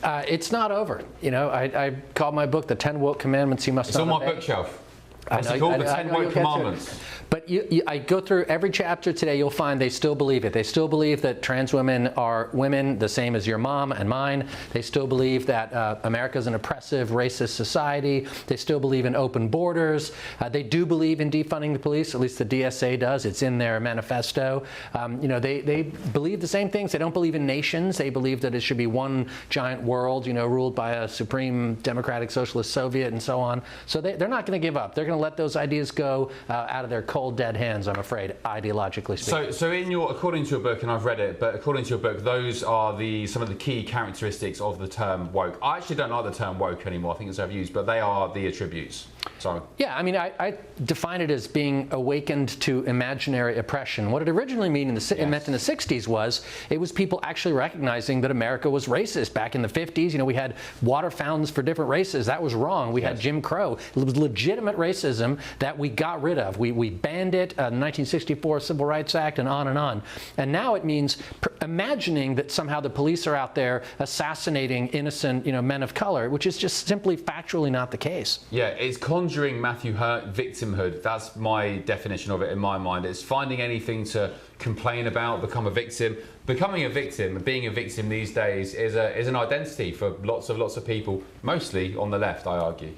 It's not over. You know, I called my book The 10 Woke Commandments You Must Not Obey. It's on my bookshelf. What's it called? The 10 Woke Commandments. But I go through every chapter today, you'll find they still believe it. They still believe that trans women are women the same as your mom and mine. They still believe that America is an oppressive, racist society. They still believe in open borders. They do believe in defunding the police, at least the DSA does. It's in their manifesto. You know, they believe the same things. They don't believe in nations. They believe that it should be one giant world, you know, ruled by a supreme democratic socialist Soviet and so on. So they're not going to give up. They're going to let those ideas go out of their cold, dead hands, I'm afraid, ideologically speaking. So according to your book, and I've read it, but according to your book, those are some of the key characteristics of the term woke. I actually don't like the term woke anymore. I think it's overused, but they are the attributes. Sorry. Yeah, I mean, I define it as being awakened to imaginary oppression. What it originally meant in the 60s was it was people actually recognizing that America was racist. Back in the 50s, you know, we had water fountains for different races. That was wrong. We had Jim Crow. It was legitimate racism that we got rid of. We banned it, the 1964 Civil Rights Act, and on and on. And now it means imagining that somehow the police are out there assassinating innocent, you know, men of color, which is just simply factually not the case. Yeah, it's conjuring Matthew Hurt victimhood. That's my definition of it in my mind. It's finding anything to complain about, become a victim. Becoming a victim, being a victim these days is an identity for lots of people, mostly on the left, I argue.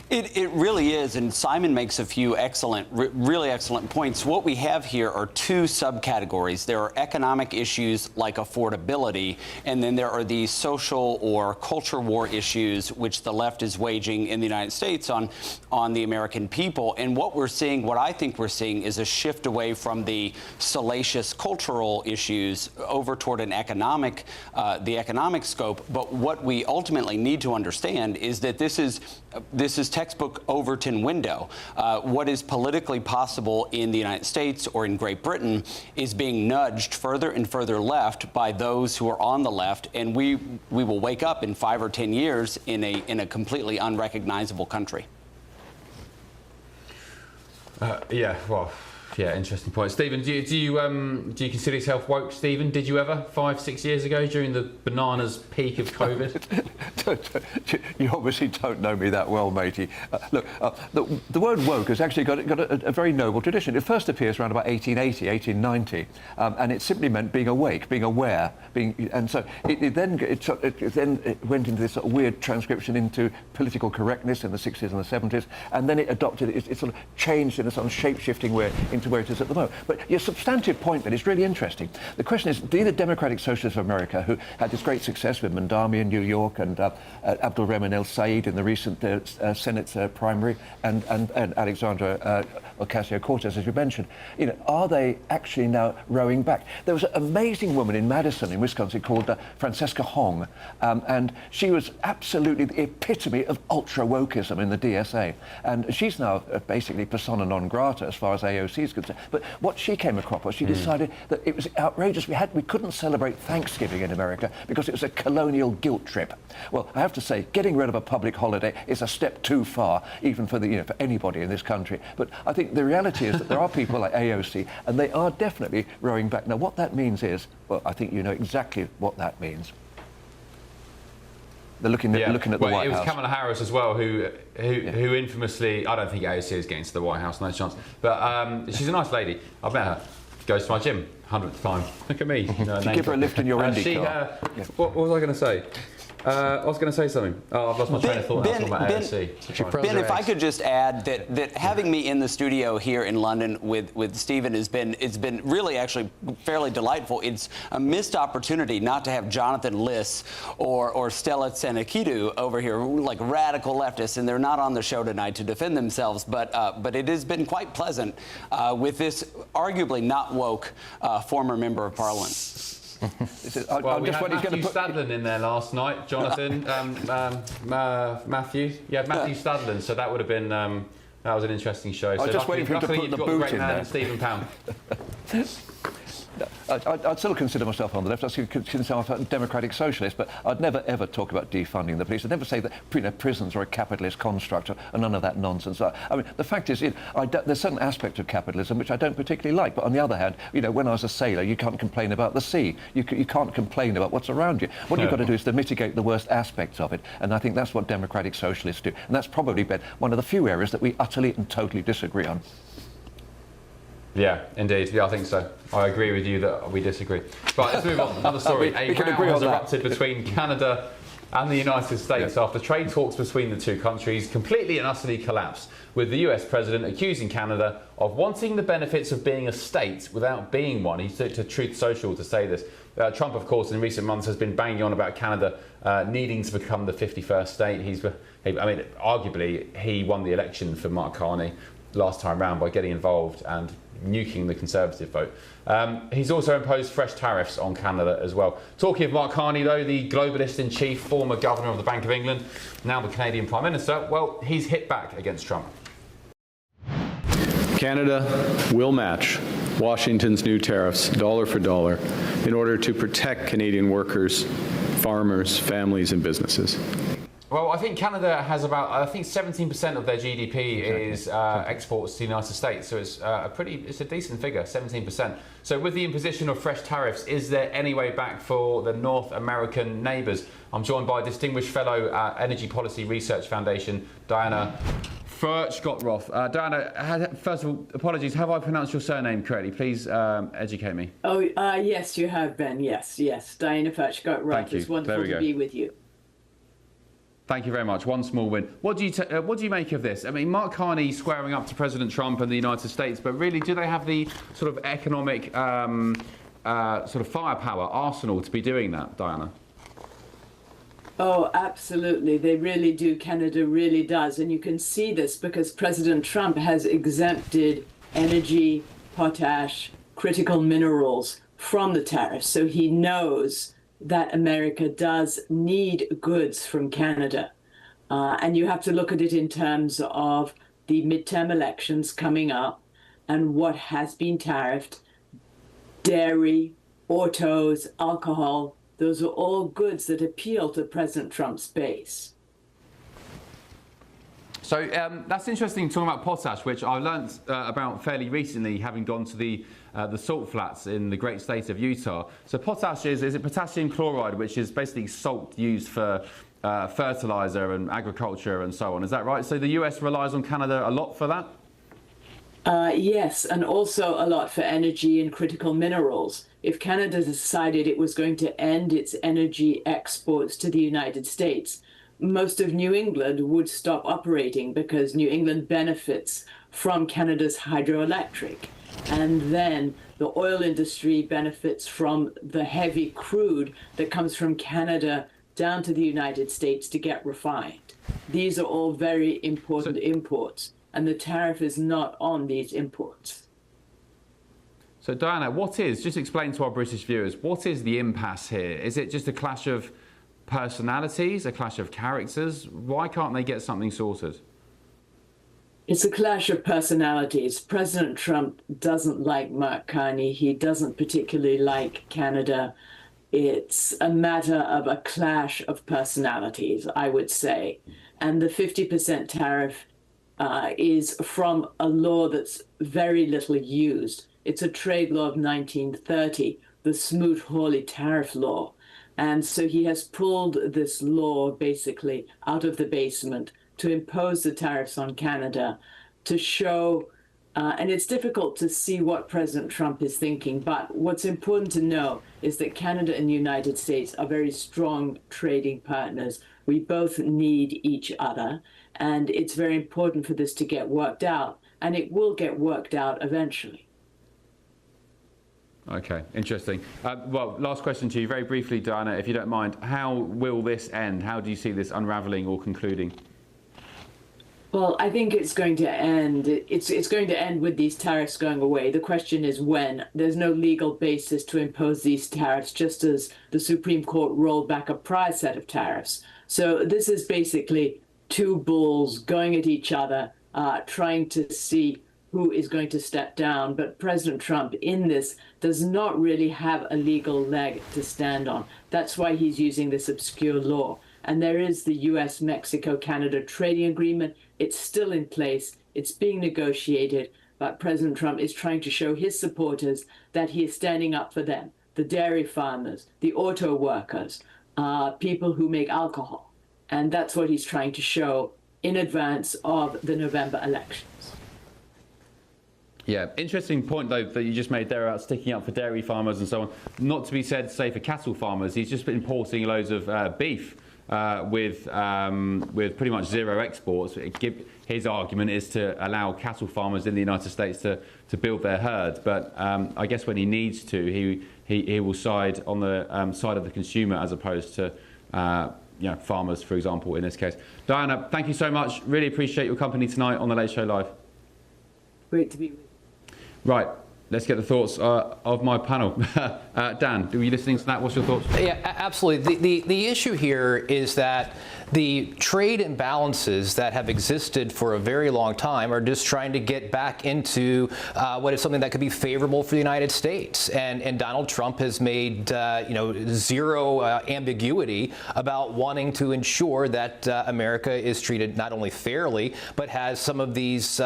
It really is, and Simon makes a few really excellent points. What we have here are two subcategories. There are economic issues like affordability, and then there are these social or culture war issues which the left is waging in the United States on the American people. And what I think we're seeing is a shift away from the salacious cultural issues over toward the economic scope. But what we ultimately need to understand is that this is textbook Overton window. What is politically possible in the United States or in Great Britain is being nudged further and further left by those who are on the left, and we will wake up in 5 or 10 years in a completely unrecognizable country. Yeah, well, Yeah, interesting point. Stephen, do you consider yourself woke, Stephen? Did you ever 5-6 years ago during the bananas peak of COVID? You obviously don't know me that well, matey. Look, the word woke has actually got a very noble tradition. It first appears around about 1880, 1890, and it simply meant being awake, being aware, and so it then went into this sort of weird transcription into political correctness in the 60s and the 70s, and then it adopted it sort of changed in a sort of shape-shifting way into where it is at the moment. But your substantive point then is really interesting. The question is, do the Democratic Socialists of America, who had this great success with Mandami in New York and Abdul Rahman El Said in the recent Senate primary, and Alexandra Ocasio-Cortez, as you mentioned, are they actually now rowing back? There was an amazing woman in Madison, in Wisconsin, called Francesca Hong, and she was absolutely the epitome of ultra-wokeism in the DSA. And she's now basically persona non grata as far as AOC is concerned. But what she came across was she decided that it was outrageous. We couldn't celebrate Thanksgiving in America because it was a colonial guilt trip. Well, I have to say, getting rid of a public holiday is a step too far, even for for anybody in this country. But I think the reality is that there are people like AOC, and they are definitely rowing back. Now, what that means is, well, I think you know exactly what that means. They're looking at the White House. It was Kamala Harris as well, who infamously, I don't think AOC is getting to the White House, no chance. But she's a nice lady. I've met her. Goes to my gym, 100th time. Look at me. Did you give her a lift in your Indy car? What was I going to say? I was going to say something. Oh, I've lost my train of thought. Ben, if I could just add that having me in the studio here in London with Stephen it's been really actually fairly delightful. It's a missed opportunity not to have Jonathan Liss or Stella Tsenekidu over here, like radical leftists, and they're not on the show tonight to defend themselves. But it has been quite pleasant with this arguably not woke former member of Parliament. Well, we had Matthew Stadlen in there last night, Jonathan. Matthew. Yeah, Matthew Stadlen. So that would have been that was an interesting show. I was just waiting for him to put the boot in there. Stephen Pound. I'd still consider myself on the left. I'd still consider myself a democratic socialist, but I'd never ever talk about defunding the police. I'd never say that prisons are a capitalist construct or none of that nonsense. I mean, the fact is, there's certain aspects of capitalism which I don't particularly like. But on the other hand, when I was a sailor, you can't complain about the sea. You can't complain about what's around you. What you've got to do is to mitigate the worst aspects of it, and I think that's what democratic socialists do. And that's probably been one of the few areas that we utterly and totally disagree on. Yeah, indeed. Yeah, I think so. I agree with you that we disagree. Right, let's move on. Another story. We can agree has on erupted between Canada and the United States after trade talks between the two countries completely and utterly collapsed, with the US president accusing Canada of wanting the benefits of being a state without being one. He took to Truth Social to say this. Trump, of course, in recent months has been banging on about Canada needing to become the 51st state. Arguably, he won the election for Mark Carney last time round by getting involved and nuking the Conservative vote. He's also imposed fresh tariffs on Canada as well. Talking of Mark Carney, though, the globalist-in-chief, former governor of the Bank of England, now the Canadian Prime Minister, well, he's hit back against Trump. Canada will match Washington's new tariffs dollar for dollar in order to protect Canadian workers, farmers, families, and businesses. Well, I think Canada has about, 17% of their GDP is exports to the United States. So it's it's a decent figure, 17%. So with the imposition of fresh tariffs, is there any way back for the North American neighbours? I'm joined by distinguished fellow at Energy Policy Research Foundation, Diana Furch-Gottroff. Diana, first of all, apologies, have I pronounced your surname correctly? Please educate me. Oh, yes, you have, Ben. Yes. Diana Furch-Gottroff. It's wonderful to be with you. Thank you very much. One small win. What do you make of this? I mean, Mark Carney squaring up to President Trump and the United States, but really, do they have the sort of economic sort of firepower, arsenal to be doing that, Diana? Oh, absolutely. They really do. Canada really does. And you can see this because President Trump has exempted energy, potash, critical minerals from the tariffs. So he knows that America does need goods from Canada. And you have to look at it in terms of the midterm elections coming up and what has been tariffed. Dairy, autos, alcohol, those are all goods that appeal to President Trump's base. So that's interesting talking about potash, which I learnt about fairly recently, having gone to the salt flats in the great state of Utah. So potash is it potassium chloride, which is basically salt used for fertilizer and agriculture and so on. Is that right? So the US relies on Canada a lot for that? Yes, and also a lot for energy and critical minerals. If Canada decided it was going to end its energy exports to the United States, most of New England would stop operating because New England benefits from Canada's hydroelectric. And then the oil industry benefits from the heavy crude that comes from Canada down to the United States to get refined. These are all very important imports, and the tariff is not on these imports. So Diana, just explain to our British viewers, what is the impasse here? Is it just a clash of personalities, a clash of characters? Why can't they get something sorted? It's a clash of personalities. President Trump doesn't like Mark Carney. He doesn't particularly like Canada. It's a matter of a clash of personalities, I would say. And the 50% tariff is from a law that's very little used. It's a trade law of 1930, the Smoot-Hawley tariff law. And so he has pulled this law basically out of the basement to impose the tariffs on Canada to show, and it's difficult to see what President Trump is thinking, but what's important to know is that Canada and the United States are very strong trading partners. We both need each other, and it's very important for this to get worked out, and it will get worked out eventually. Okay, interesting. Well, last question to you, very briefly, Diana, if you don't mind. How will this end? How do you see this unraveling or concluding? Well, I think it's going to end. It's going to end with these tariffs going away. The question is when. There's no legal basis to impose these tariffs, just as the Supreme Court rolled back a prior set of tariffs. So this is basically two bulls going at each other, trying to see who is going to step down. But President Trump in this does not really have a legal leg to stand on. That's why he's using this obscure law. And there is the US-Mexico-Canada trading agreement. It's still in place. It's being negotiated. But President Trump is trying to show his supporters that he is standing up for them, the dairy farmers, the auto workers, people who make alcohol. And that's what he's trying to show in advance of the November elections. Yeah, interesting point, though, that you just made there about sticking up for dairy farmers and so on. Not to be said, say, for cattle farmers. He's just been importing loads of beef with pretty much zero exports. His argument is to allow cattle farmers in the United States to build their herd. But I guess when he needs to, he will side on the side of the consumer as opposed to farmers, for example, in this case. Diana, thank you so much. Really appreciate your company tonight on The Late Show Live. Great to be with you. Right, let's get the thoughts of my panel. Dan, were you listening to that? What's your thoughts? Yeah, absolutely. The issue here is that the trade imbalances that have existed for a very long time are just trying to get back into what is something that could be favorable for the United States. And Donald Trump has made zero ambiguity about wanting to ensure that America is treated not only fairly, but has some of these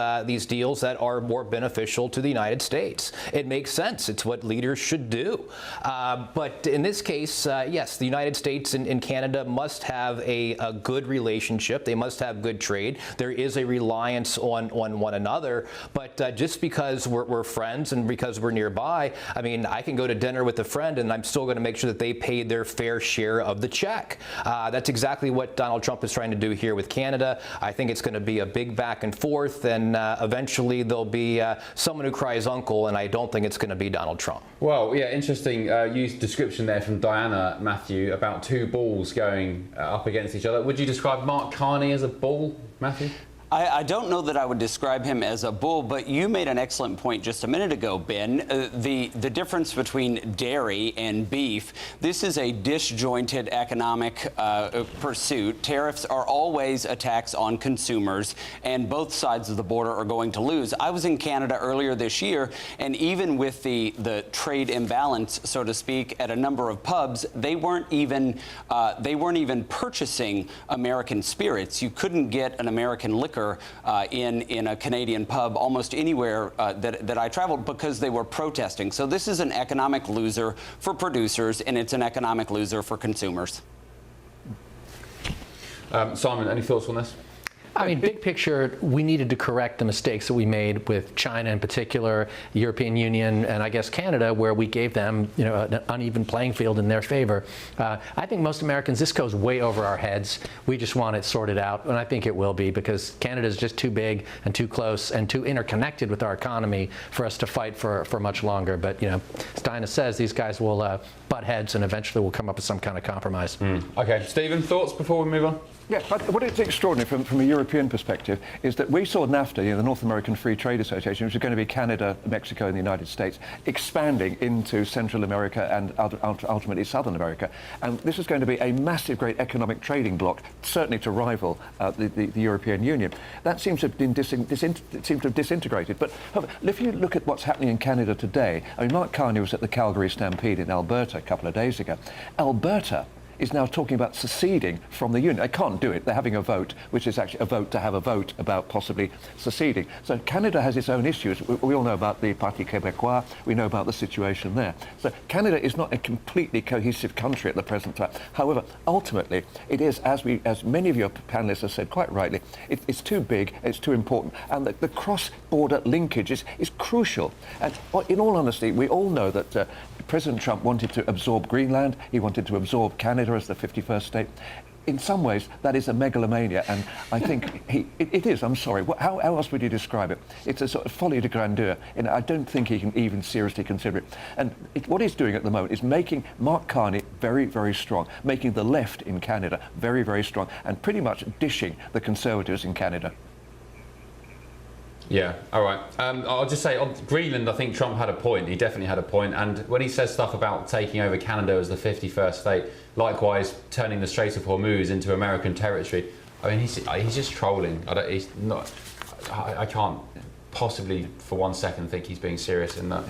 deals that are more beneficial to the United States. It makes sense. It's what leaders should do. But in this case, yes, the United States and Canada must have a good relationship. They must have good trade. There is a reliance on one another. But just because we're friends and because we're nearby, I mean, I can go to dinner with a friend and I'm still going to make sure that they paid their fair share of the check. That's exactly what Donald Trump is trying to do here with Canada. I think it's going to be a big back and forth, and eventually there'll be someone who cries uncle, and I don't think it's going to be Donald Trump. Well, yeah, interesting description there from Diana, Matthew, about two bulls going up against each other. Would you describe Mark Carney as a bull, Matthew? I don't know that I would describe him as a bull, but you made an excellent point just a minute ago, Ben. The difference between dairy and beef, this is a disjointed economic pursuit. Tariffs are always a tax on consumers, and both sides of the border are going to lose. I was in Canada earlier this year, and even with the trade imbalance, so to speak, at a number of pubs, they weren't even purchasing American spirits. You couldn't get an American liquor liquor in a Canadian pub almost anywhere that I traveled because they were protesting. So this is an economic loser for producers, and it's an economic loser for consumers. Simon, any thoughts on this? I mean, big picture, we needed to correct the mistakes that we made with China in particular, the European Union, and I guess Canada, where we gave them, an uneven playing field in their favor. I think most Americans, this goes way over our heads. We just want it sorted out, and I think it will be, because Canada is just too big and too close and too interconnected with our economy for us to fight for much longer. But, as Dinah says, these guys will butt heads, and eventually we'll come up with some kind of compromise. Okay, Stephen, thoughts before we move on? Yeah, what is extraordinary from a European perspective is that we saw NAFTA, the North American Free Trade Association, which is going to be Canada, Mexico, and the United States, expanding into Central America and ultimately Southern America. And this is going to be a massive, great economic trading bloc, certainly to rival the European Union. That seems to have been disintegrated. But if you look at what's happening in Canada today, I mean, Mark Carney was at the Calgary Stampede in Alberta a couple of days ago. Alberta is now talking about seceding from the union. They can't do it. They're having a vote, which is actually a vote to have a vote about possibly seceding. So Canada has its own issues. We all know about the Parti Québécois. We know about the situation there. So Canada is not a completely cohesive country at the present time. However, ultimately, it is, as many of your panelists have said quite rightly, it's too big, it's too important, and the cross-border linkage is crucial. And in all honesty, we all know that President Trump wanted to absorb Greenland. He wanted to absorb Canada as the 51st state. In some ways, that is a megalomania, and I think it is. I'm sorry. How else would you describe it? It's a sort of folie de grandeur, and I don't think he can even seriously consider it. And what he's doing at the moment is making Mark Carney very, very strong, making the left in Canada very, very strong, and pretty much dishing the Conservatives in Canada. Yeah, all right. I'll just say, on Greenland, I think Trump had a point. He definitely had a point. And when he says stuff about taking over Canada as the 51st state, likewise turning the Strait of Hormuz into American territory, I mean, he's just trolling. I can't possibly for one second think he's being serious in that,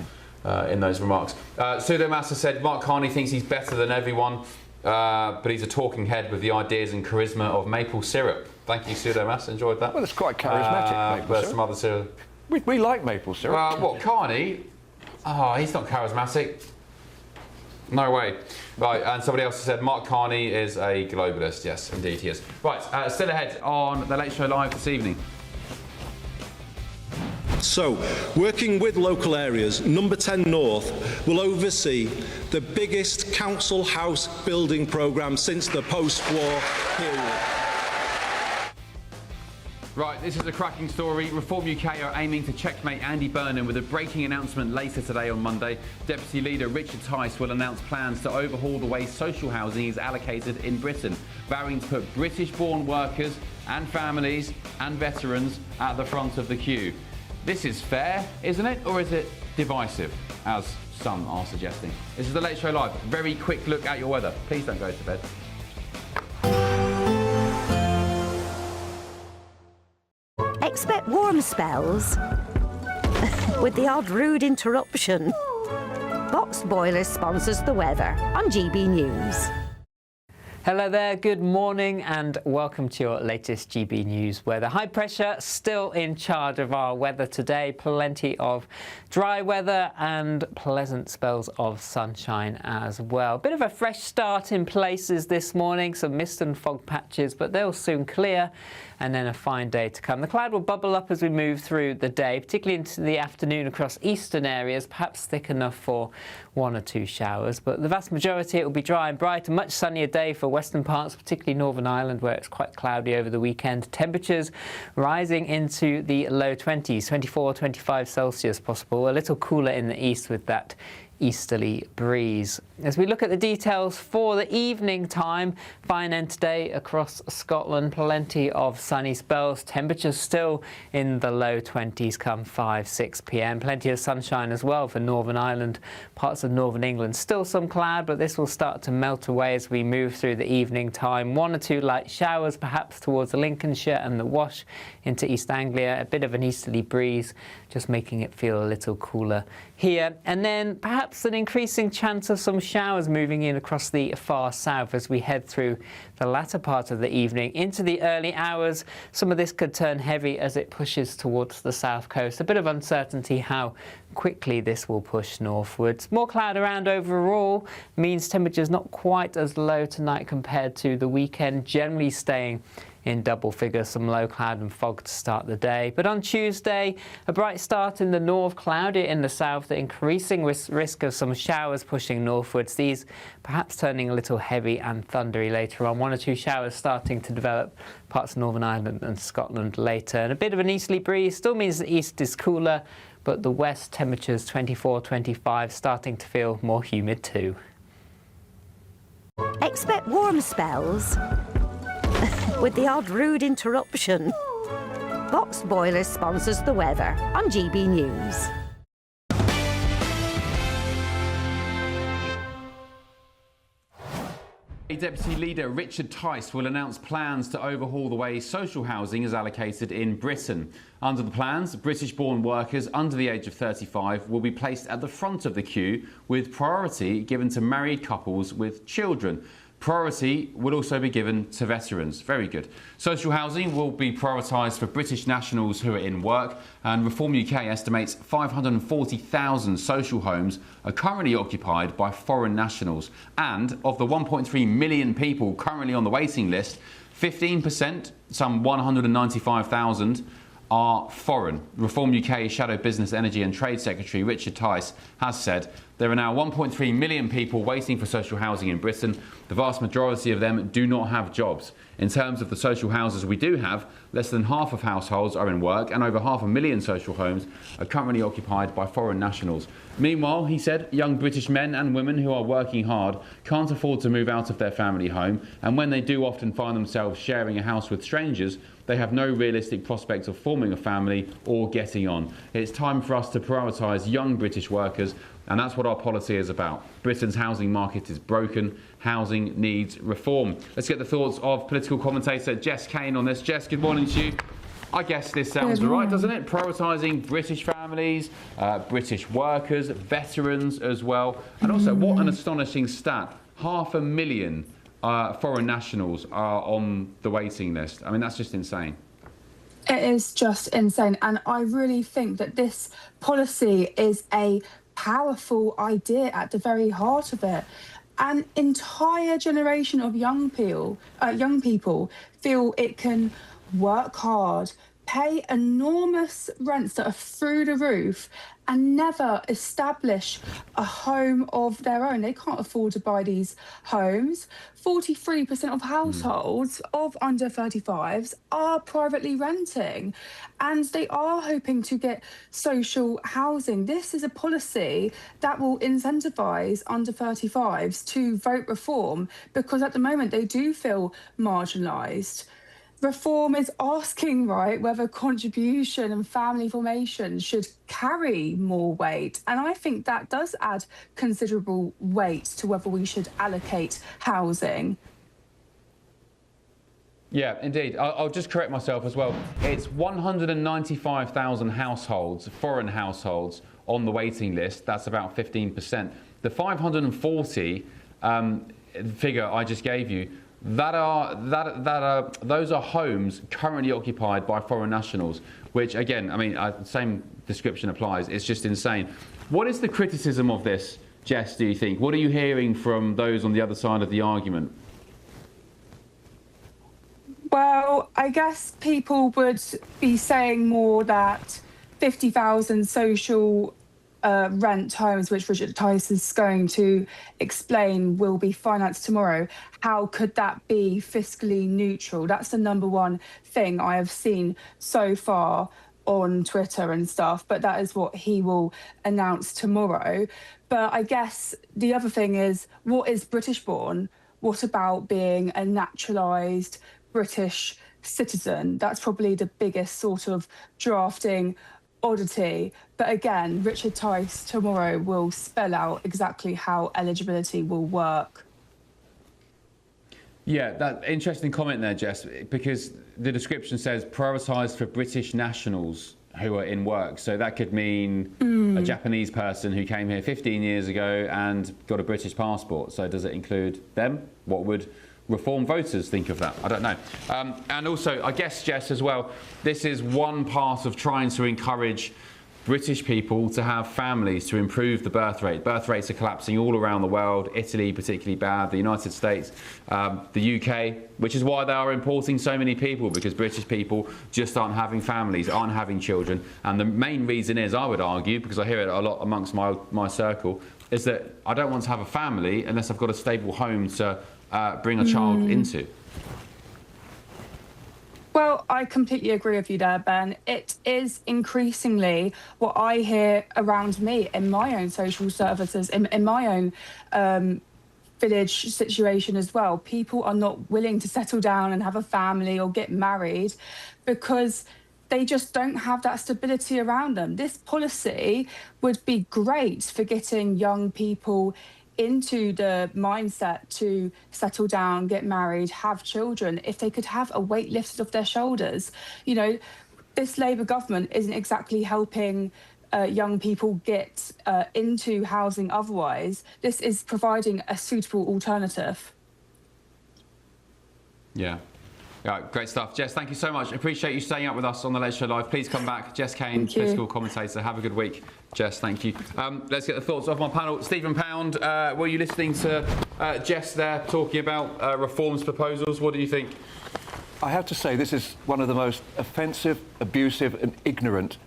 in those remarks. Pseudomassa said Mark Carney thinks he's better than everyone, but he's a talking head with the ideas and charisma of maple syrup. Thank you, Pseudomass. Enjoyed that. Well, it's quite charismatic, maple syrup. Some other syrup. We like maple syrup. What, Carney? Oh, he's not charismatic. No way. Right, and somebody else said Mark Carney is a globalist. Yes, indeed he is. Right, still ahead on The Late Show Live this evening. So, working with local areas, Number 10 North will oversee the biggest council house building programme since the post-war period. Right, this is a cracking story. Reform UK are aiming to checkmate Andy Burnham with a breaking announcement later today on Monday. Deputy Leader Richard Tice will announce plans to overhaul the way social housing is allocated in Britain, vowing to put British-born workers and families and veterans at the front of the queue. This is fair, isn't it? Or is it divisive, as some are suggesting? This is The Late Show Live. Very quick look at your weather. Please don't go to bed. Expect warm spells with the odd rude interruption. Boxed Boilers sponsors the weather on GB News. Hello there, good morning and welcome to your latest GB News weather. High pressure still in charge of our weather today. Plenty of dry weather and pleasant spells of sunshine as well. Bit of a fresh start in places this morning, some mist and fog patches, but they'll soon clear and then a fine day to come. The cloud will bubble up as we move through the day, particularly into the afternoon across eastern areas, perhaps thick enough for one or two showers. But the vast majority, it will be dry and bright. A much sunnier day for western parts, particularly Northern Ireland, where it's quite cloudy over the weekend. Temperatures rising into the low 20s, 24, 25 Celsius possible. A little cooler in the east with that easterly breeze. As we look at the details for the evening time, fine end today across Scotland, plenty of sunny spells, temperatures still in the low 20s come 5-6 p.m. Plenty of sunshine as well for Northern Ireland, parts of Northern England. Still some cloud, but this will start to melt away as we move through the evening time. One or two light showers perhaps towards Lincolnshire and the Wash into East Anglia. A bit of an easterly breeze, just making it feel a little cooler here. And then perhaps an increasing chance of some showers moving in across the far south as we head through the latter part of the evening into the early hours. Some of this could turn heavy as it pushes towards the south coast. A bit of uncertainty how quickly this will push northwards. More cloud around overall means temperatures not quite as low tonight compared to the weekend, generally staying in double figures, some low cloud and fog to start the day. But on Tuesday, a bright start in the north, cloudy in the south, the increasing risk of some showers pushing northwards. These perhaps turning a little heavy and thundery later on. 1 or 2 showers starting to develop parts of Northern Ireland and Scotland later. And a bit of an easterly breeze still means the east is cooler, but the west temperatures 24, 25, starting to feel more humid too. Expect warm spells with the odd rude interruption. Boxed Boilers sponsors the weather on GB News. Deputy Leader Richard Tice will announce plans to overhaul the way social housing is allocated in Britain. Under the plans, British-born workers under the age of 35 will be placed at the front of the queue, with priority given to married couples with children. Priority will also be given to veterans. Very good. Social housing will be prioritised for British nationals who are in work, and Reform UK estimates 540,000 social homes are currently occupied by foreign nationals. And of the 1.3 million people currently on the waiting list, 15%, some 195,000, are foreign. Reform UK Shadow Business, Energy and Trade Secretary Richard Tice has said there are now 1.3 million people waiting for social housing in Britain. The vast majority of them do not have jobs. In terms of the social houses we do have, less than half of households are in work, and over 500,000 social homes are currently occupied by foreign nationals. Meanwhile, he said, young British men and women who are working hard can't afford to move out of their family home, and when they do often find themselves sharing a house with strangers, they have no realistic prospect of forming a family or getting on. It's time for us to prioritise young British workers, and that's what our policy is about. Britain's housing market is broken. Housing needs reform. Let's get the thoughts of political commentator Jess Kane on this. Jess, good morning to you. I guess this sounds right, doesn't it? Prioritising British families, British workers, veterans as well. And also, what an astonishing stat. 500,000 foreign nationals are on the waiting list. I mean, that's just insane. It is just insane. And I really think that this policy is a powerful idea at the very heart of it. An entire generation of young people feel it can work hard, pay enormous rents that are through the roof, and never establish a home of their own. They can't afford to buy these homes. 43% of households of under 35s are privately renting, and they are hoping to get social housing. This is a policy that will incentivise under 35s to vote Reform, because at the moment they do feel marginalised. Reform is asking, right, whether contribution and family formation should carry more weight. And I think that does add considerable weight to whether we should allocate housing. Yeah, indeed. I'll just correct myself as well. It's 195,000 households, foreign households, on the waiting list. That's about 15%. The 540 figure I just gave you, those are homes currently occupied by foreign nationals, which again, I mean, same description applies. It's just insane. What is the criticism of this, Jess, do you think? What are you hearing from those on the other side of the argument? Well, I guess people would be saying more that 50,000 social rent homes, which Richard Tice is going to explain will be financed tomorrow. How could that be fiscally neutral? That's the number one thing I have seen so far on Twitter and stuff, but that is what he will announce tomorrow. But I guess the other thing is, what is British born? What about being a naturalised British citizen? That's probably the biggest sort of drafting oddity. But again, Richard Tice tomorrow will spell out exactly how eligibility will work. Yeah, that interesting comment there, Jess, because the description says prioritised for British nationals who are in work. So that could mean a Japanese person who came here 15 years ago and got a British passport. So does it include them? What would Reform voters think of that? I don't know. And also, I guess, Jess, as well, this is one part of trying to encourage British people to have families, to improve the birth rate. Birth rates are collapsing all around the world. Italy particularly bad, the United States, the UK, which is why they are importing so many people, because British people just aren't having families, aren't having children. And the main reason is, I would argue, because I hear it a lot amongst my circle, is that I don't want to have a family unless I've got a stable home to bring a child into. Well, I completely agree with you there, Ben. It is increasingly what I hear around me in my own social services, in my own village situation as well. People are not willing to settle down and have a family or get married because they just don't have that stability around them. This policy would be great for getting young people into the mindset to settle down, get married, have children, if they could have a weight lifted off their shoulders. You know, this Labour government isn't exactly helping young people get into housing otherwise. This is providing a suitable alternative. Yeah. Great stuff. Jess, thank you so much. Appreciate you staying up with us on the Late Show Live. Please come back. Jess Kane, political commentator. Have a good week. Jess, thank you. Let's get the thoughts of my panel. Stephen Pound, were you listening to Jess there talking about reforms proposals? What do you think? I have to say, this is one of the most offensive, abusive and ignorant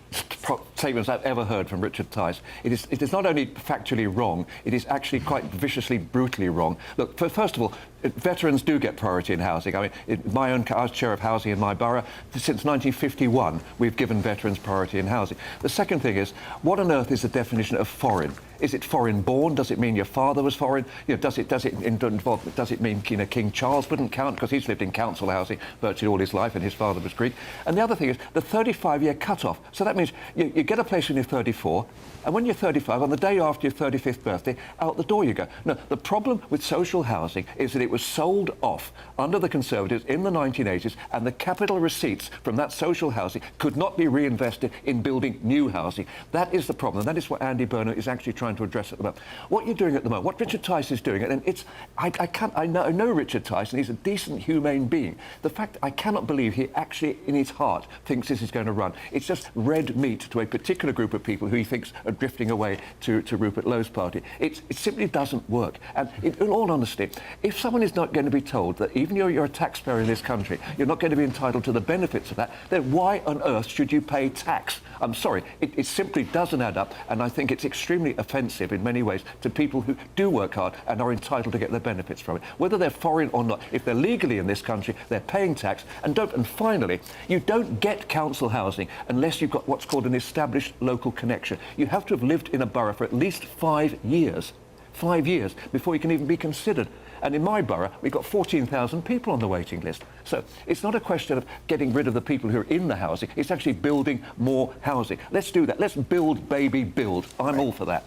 statements I've ever heard from Richard Tice. It is not only factually wrong, it is actually quite viciously, brutally wrong. Look, first of all, veterans do get priority in housing. I mean, I was chair of housing in my borough. Since 1951, we've given veterans priority in housing. The second thing is, what on earth is the definition of foreign? Is it foreign born? Does it mean your father was foreign? You know, does it mean King Charles wouldn't count because he's lived in council housing virtually all his life and his father was Greek? And the other thing is the 35-year cut-off. So that means you get a place when you're 34, and when you're 35, on the day after your 35th birthday, out the door you go. No, the problem with social housing is that it was sold off under the Conservatives in the 1980s, and the capital receipts from that social housing could not be reinvested in building new housing. That is the problem, and that is what Andy Burnham is actually trying to address at the moment. What you're doing at the moment, what Richard Tice is doing, and it's, I know Richard Tice, and he's a decent, humane being. The fact I cannot believe he actually, in his heart, thinks this is going to run. It's just red meat to a particular group of people who he thinks are drifting away to Rupert Lowe's party. It simply doesn't work. And in all honesty, if someone is not going to be told that even you're a taxpayer in this country, you're not going to be entitled to the benefits of that, then why on earth should you pay tax? I'm sorry, it simply doesn't add up, and I think it's extremely offensive in many ways to people who do work hard and are entitled to get their benefits from it, whether they're foreign or not. If they're legally in this country, they're paying tax, and finally, you don't get council housing unless you've got what's called an established local connection. You have to have lived in a borough for at least 5 years. 5 years before you can even be considered. And in my borough, we've got 14,000 people on the waiting list. So it's not a question of getting rid of the people who are in the housing. It's actually building more housing. Let's do that. Let's build, baby, build. I'm all for that.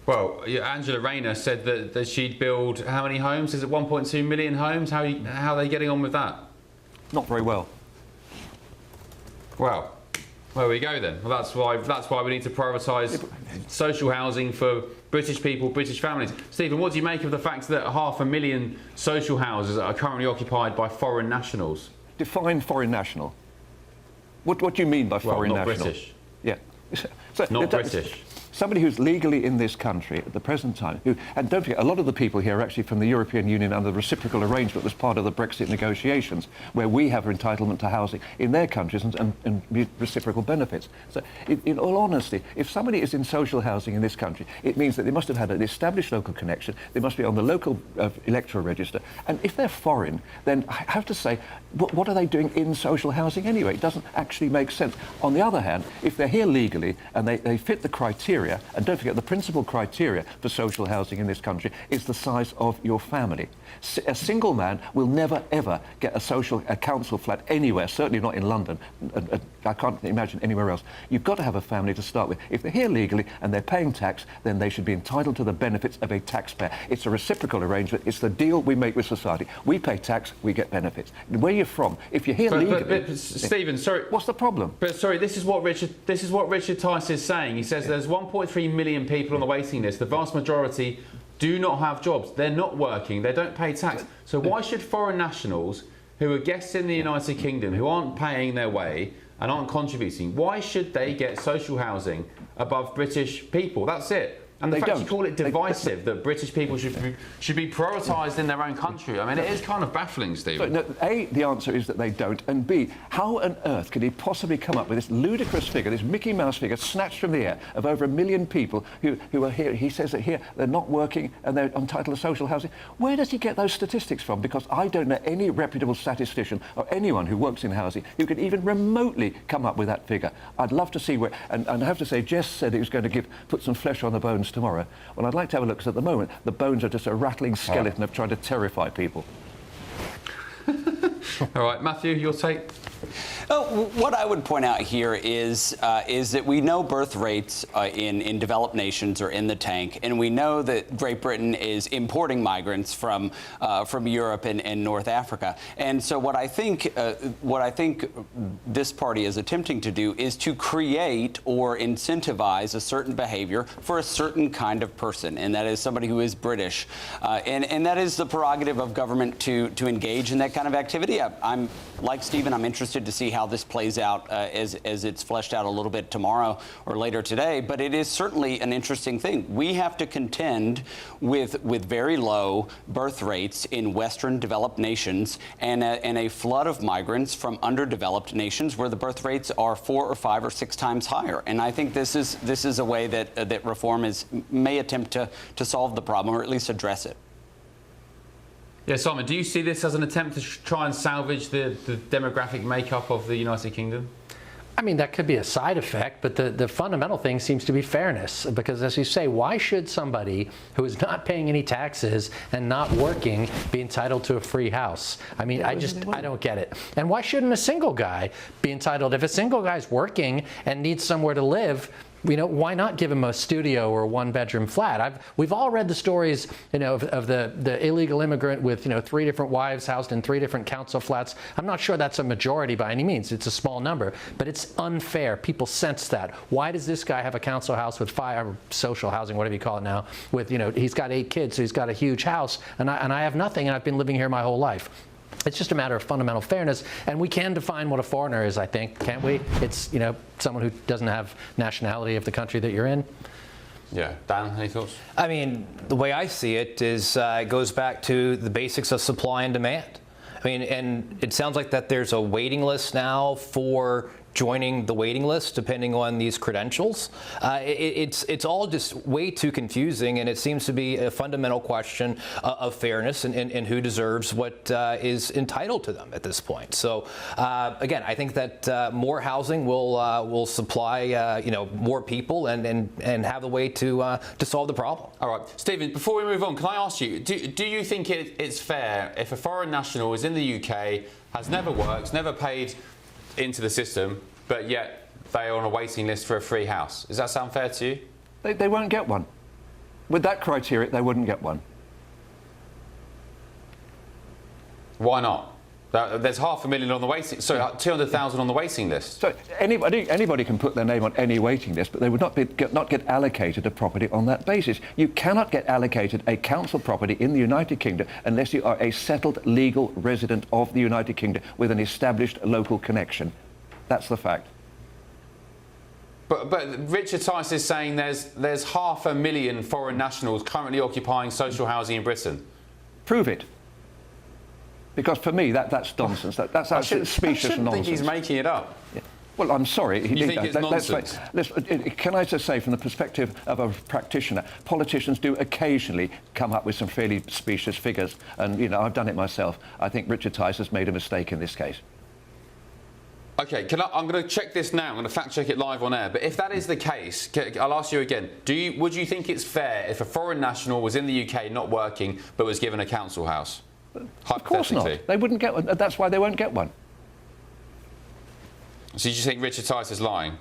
Well, Angela Rayner said that she'd build how many homes? Is it 1.2 million homes? How are they getting on with that? Not very well. Well, there we go then. Well, that's why we need to prioritise social housing for British people, British families. Stephen, what do you make of the fact that 500,000 social houses are currently occupied by foreign nationals? Define foreign national. What do you mean by foreign national? Not British. Yeah. So, not British. Somebody who's legally in this country at the present time, and don't forget, a lot of the people here are actually from the European Union under the reciprocal arrangement as part of the Brexit negotiations, where we have entitlement to housing in their countries and reciprocal benefits. So, in all honesty, if somebody is in social housing in this country, it means that they must have had an established local connection, they must be on the local electoral register, and if they're foreign, then I have to say, what are they doing in social housing anyway? It doesn't actually make sense. On the other hand, if they're here legally and they fit the criteria, and don't forget, the principal criteria for social housing in this country is the size of your family. A single man will never, ever get a council flat anywhere, certainly not in London, I can't imagine anywhere else. You've got to have a family to start with. If they're here legally and they're paying tax, then they should be entitled to the benefits of a taxpayer. It's a reciprocal arrangement. It's the deal we make with society. We pay tax, we get benefits. Where you're from, if you're here legally... But Stephen, sorry... What's the problem? But sorry, this is what Richard Tice is saying. He says there's 1.3 million people on the waiting list. The vast majority do not have jobs. They're not working. They don't pay tax. So why should foreign nationals who are guests in the United Kingdom, who aren't paying their way and aren't contributing, why should they get social housing above British people? That's it. And the fact you call it divisive, that British people should be prioritised in their own country, I mean, it is kind of baffling, Stephen. So, no, A, the answer is that they don't, and B, how on earth could he possibly come up with this ludicrous figure, this Mickey Mouse figure snatched from the air of over 1 million people who are here? He says that here they're not working and they're entitled to social housing. Where does he get those statistics from? Because I don't know any reputable statistician or anyone who works in housing who could even remotely come up with that figure. I'd love to see where, and I have to say, Jess said he was going to put some flesh on the bones tomorrow. Well, I'd like to have a look, because at the moment the bones are just a rattling skeleton of trying to terrify people. All right, Matthew, your take? Oh, what I would point out here is that we know birth rates in developed nations are in the tank, and we know that Great Britain is importing migrants from Europe and North Africa. And so what I think this party is attempting to do is to create or incentivize a certain behavior for a certain kind of person, and that is somebody who is British, and that is the prerogative of government to engage in that kind of activity. I'm like Stephen, I'm interested to see how this plays out as it's fleshed out a little bit tomorrow or later today, but it is certainly an interesting thing. We have to contend with very low birth rates in Western developed nations and a flood of migrants from underdeveloped nations where the birth rates are 4 or 5 or 6 times higher. And I think this is a way that reform may attempt to solve the problem, or at least address it. Yeah, Simon, do you see this as an attempt to try and salvage the demographic makeup of the United Kingdom? I mean, that could be a side effect, but the fundamental thing seems to be fairness. Because as you say, why should somebody who is not paying any taxes and not working be entitled to a free house? I mean, I don't get it. And why shouldn't a single guy be entitled? If a single guy's working and needs somewhere to live, why not give him a studio or a 1-bedroom flat? We've all read the stories, of the illegal immigrant with, 3 different wives housed in 3 different council flats. I'm not sure that's a majority by any means. It's a small number, but it's unfair. People sense that. Why does this guy have a council house with 5, or social housing, whatever you call it now, with, he's got 8 kids, so he's got a huge house, and I have nothing, and I've been living here my whole life. It's just a matter of fundamental fairness, and we can define what a foreigner is, I think, can't we? It's, someone who doesn't have nationality of the country that you're in. Yeah. Dan, any thoughts? I mean, the way I see it is it goes back to the basics of supply and demand. I mean, and it sounds like that there's a waiting list now for joining the waiting list, depending on these credentials. It's all just way too confusing, and it seems to be a fundamental question of fairness and who deserves what is entitled to them at this point. So again, I think that more housing will supply more people and have a way to solve the problem. All right, Stephen, before we move on, can I ask you, do you think it's fair if a foreign national is in the UK, has never worked, never paid into the system, but yet they are on a waiting list for a free house? Does that sound fair to you? They won't get one. With that criteria, they wouldn't get one. Why not? There's 500,000 on the waiting, sorry, 200,000 on the waiting list. So anybody can put their name on any waiting list, but they would not get allocated a property on that basis. You cannot get allocated a council property in the United Kingdom unless you are a settled legal resident of the United Kingdom with an established local connection. That's the fact. But Richard Tice is saying there's 500,000 foreign nationals currently occupying social housing in Britain. Prove it. Because for me, that's nonsense. That's absolute specious nonsense. I think he's making it up. Yeah. Well, I'm sorry. You think it's nonsense? Can I just say, from the perspective of a practitioner, politicians do occasionally come up with some fairly specious figures. And, I've done it myself. I think Richard Tice has made a mistake in this case. OK, I'm going to check this now. I'm going to fact check it live on air. But if that is the case, I'll ask you again. Would you think it's fair if a foreign national was in the UK not working but was given a council house? Of course not. They wouldn't get one. That's why they won't get one. So you just think Richard Tice is lying?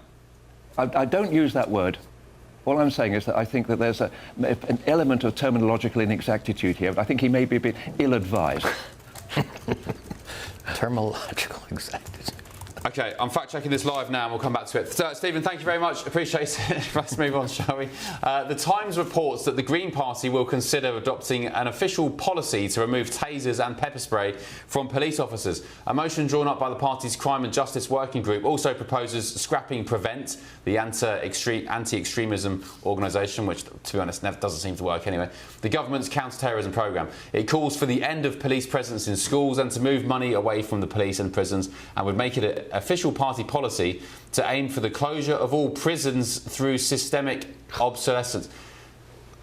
I don't use that word. All I'm saying is that I think that there's an element of terminological inexactitude here. But I think he may be a bit ill-advised. Terminological exactitude. OK, I'm fact-checking this live now and we'll come back to it. So, Stephen, thank you very much. Appreciate it. Let's move on, shall we? The Times reports that the Green Party will consider adopting an official policy to remove tasers and pepper spray from police officers. A motion drawn up by the party's Crime and Justice Working Group also proposes scrapping Prevent, the anti-extremism organisation, which, to be honest, never doesn't seem to work anyway, the government's counter-terrorism programme. It calls for the end of police presence in schools and to move money away from the police and prisons, and would make it an official party policy to aim for the closure of all prisons through systemic obsolescence.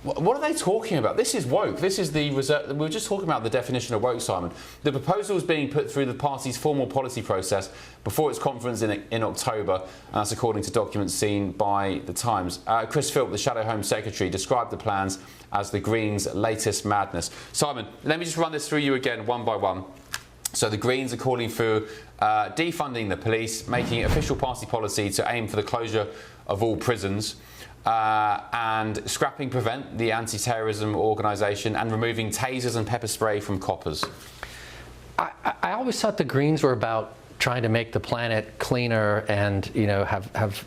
What are they talking about? This is woke. This is the reserve. We were just talking about the definition of woke, Simon. The proposal is being put through the party's formal policy process before its conference in October, and that's according to documents seen by The Times. Chris Philp, the Shadow Home Secretary, described the plans as the Greens' latest madness. Simon, let me just run this through you again, one by one. So the Greens are calling for defunding the police, making it official party policy to aim for the closure of all prisons, and scrapping Prevent, the anti-terrorism organisation, and removing tasers and pepper spray from coppers. I always thought the Greens were about trying to make the planet cleaner and, have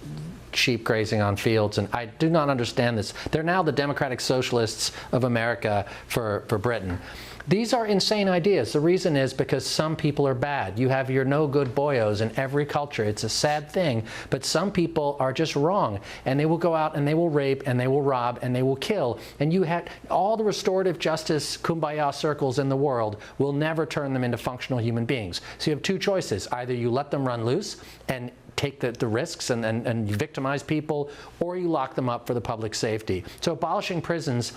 sheep grazing on fields, and I do not understand this. They're now the Democratic Socialists of America for Britain. These are insane ideas. The reason is because some people are bad. You have your no-good boyos in every culture. It's a sad thing, but some people are just wrong, and they will go out and they will rape and they will rob and they will kill. And you have all the restorative justice kumbaya circles in the world will never turn them into functional human beings. So you have two choices. Either you let them run loose and take the risks and you victimize people, or you lock them up for the public safety. So abolishing prisons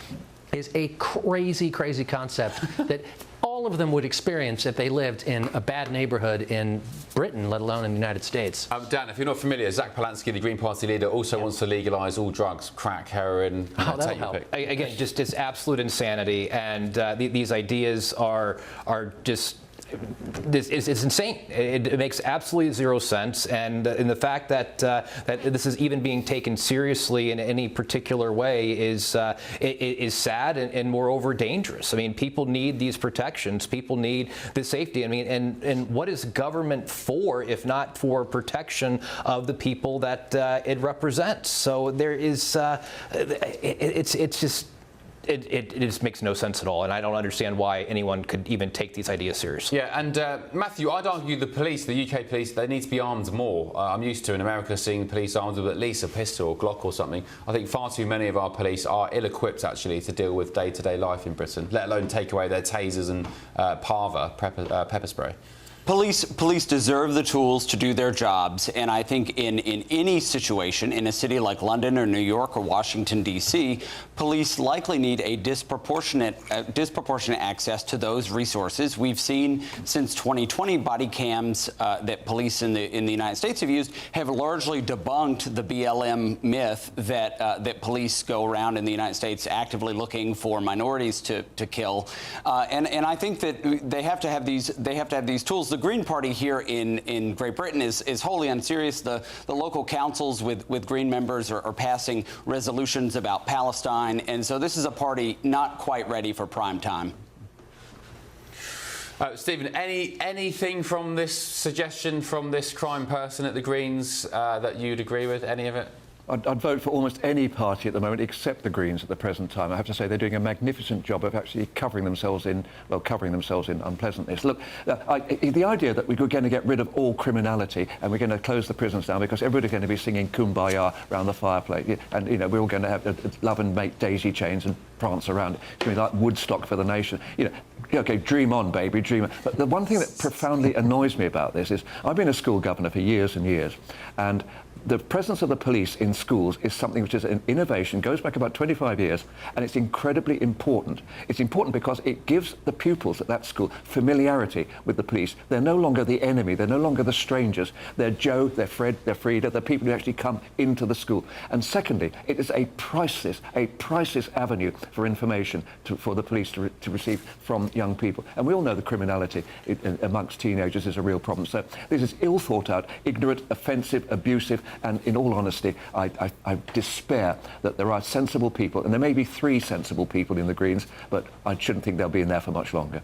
is a crazy, crazy concept that all of them would experience if they lived in a bad neighborhood in Britain, let alone in the United States. Dan, if you're not familiar, Zach Polansky, the Green Party leader, also wants to legalise all drugs, crack, heroin. That'll help. Again, just it's absolute insanity, and these ideas are just. It's insane. It makes absolutely zero sense, and the fact that that this is even being taken seriously in any particular way is sad and moreover dangerous. I mean, people need these protections. People need the safety. I mean, and what is government for if not for protection of the people that it represents? So there is, it's just. It just makes no sense at all, and I don't understand why anyone could even take these ideas seriously. Yeah, and Matthew, I'd argue the police, the UK police, they need to be armed more. I'm used to in America seeing the police armed with at least a pistol or Glock or something. I think far too many of our police are ill-equipped actually to deal with day-to-day life in Britain, let alone take away their tasers and pepper spray. Police deserve the tools to do their jobs, and I think in any situation, in a city like London or New York or Washington, D.C., police likely need a disproportionate access to those resources. We've seen since 2020 body cams that police in the United States have used have largely debunked the BLM myth that police go around in the United States actively looking for minorities to kill, and I think that they have to have these tools. The Green Party here in Great Britain is wholly unserious. The local councils with Green members are passing resolutions about Palestine, and so this is a party not quite ready for prime time. Stephen, anything from this suggestion from this crime person at the Greens that you'd agree with? Any of it? I'd vote for almost any party at the moment except the Greens at the present time. I have to say they're doing a magnificent job of actually covering themselves in unpleasantness. Look, the idea that we're going to get rid of all criminality and we're going to close the prisons down because everybody's going to be singing Kumbaya around the fireplace, and we're all going to have love and make daisy chains and prance around. It's going to be like Woodstock for the nation. Okay, dream on, baby, dream on. But the one thing that profoundly annoys me about this is I've been a school governor for years and years, and the presence of the police in schools is something which is an innovation, goes back about 25 years, and it's incredibly important. It's important because it gives the pupils at that school familiarity with the police. They're no longer the enemy, they're no longer the strangers. They're Joe, they're Fred, they're Frida, they're people who actually come into the school. And secondly, it is a priceless avenue for information for the police to receive from young people. And we all know the criminality amongst teenagers is a real problem. So this is ill thought out, ignorant, offensive, abusive, and in all honesty, I despair that there are sensible people, and there may be 3 sensible people in the Greens, but I shouldn't think they'll be in there for much longer.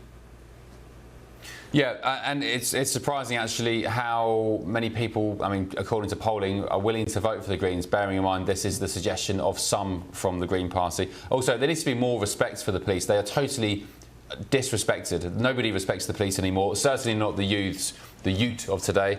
Yeah, and it's surprising actually how many people, I mean, according to polling, are willing to vote for the Greens, bearing in mind this is the suggestion of some from the Green Party. Also, there needs to be more respect for the police. They are totally disrespected. Nobody respects the police anymore, certainly not the youth of today.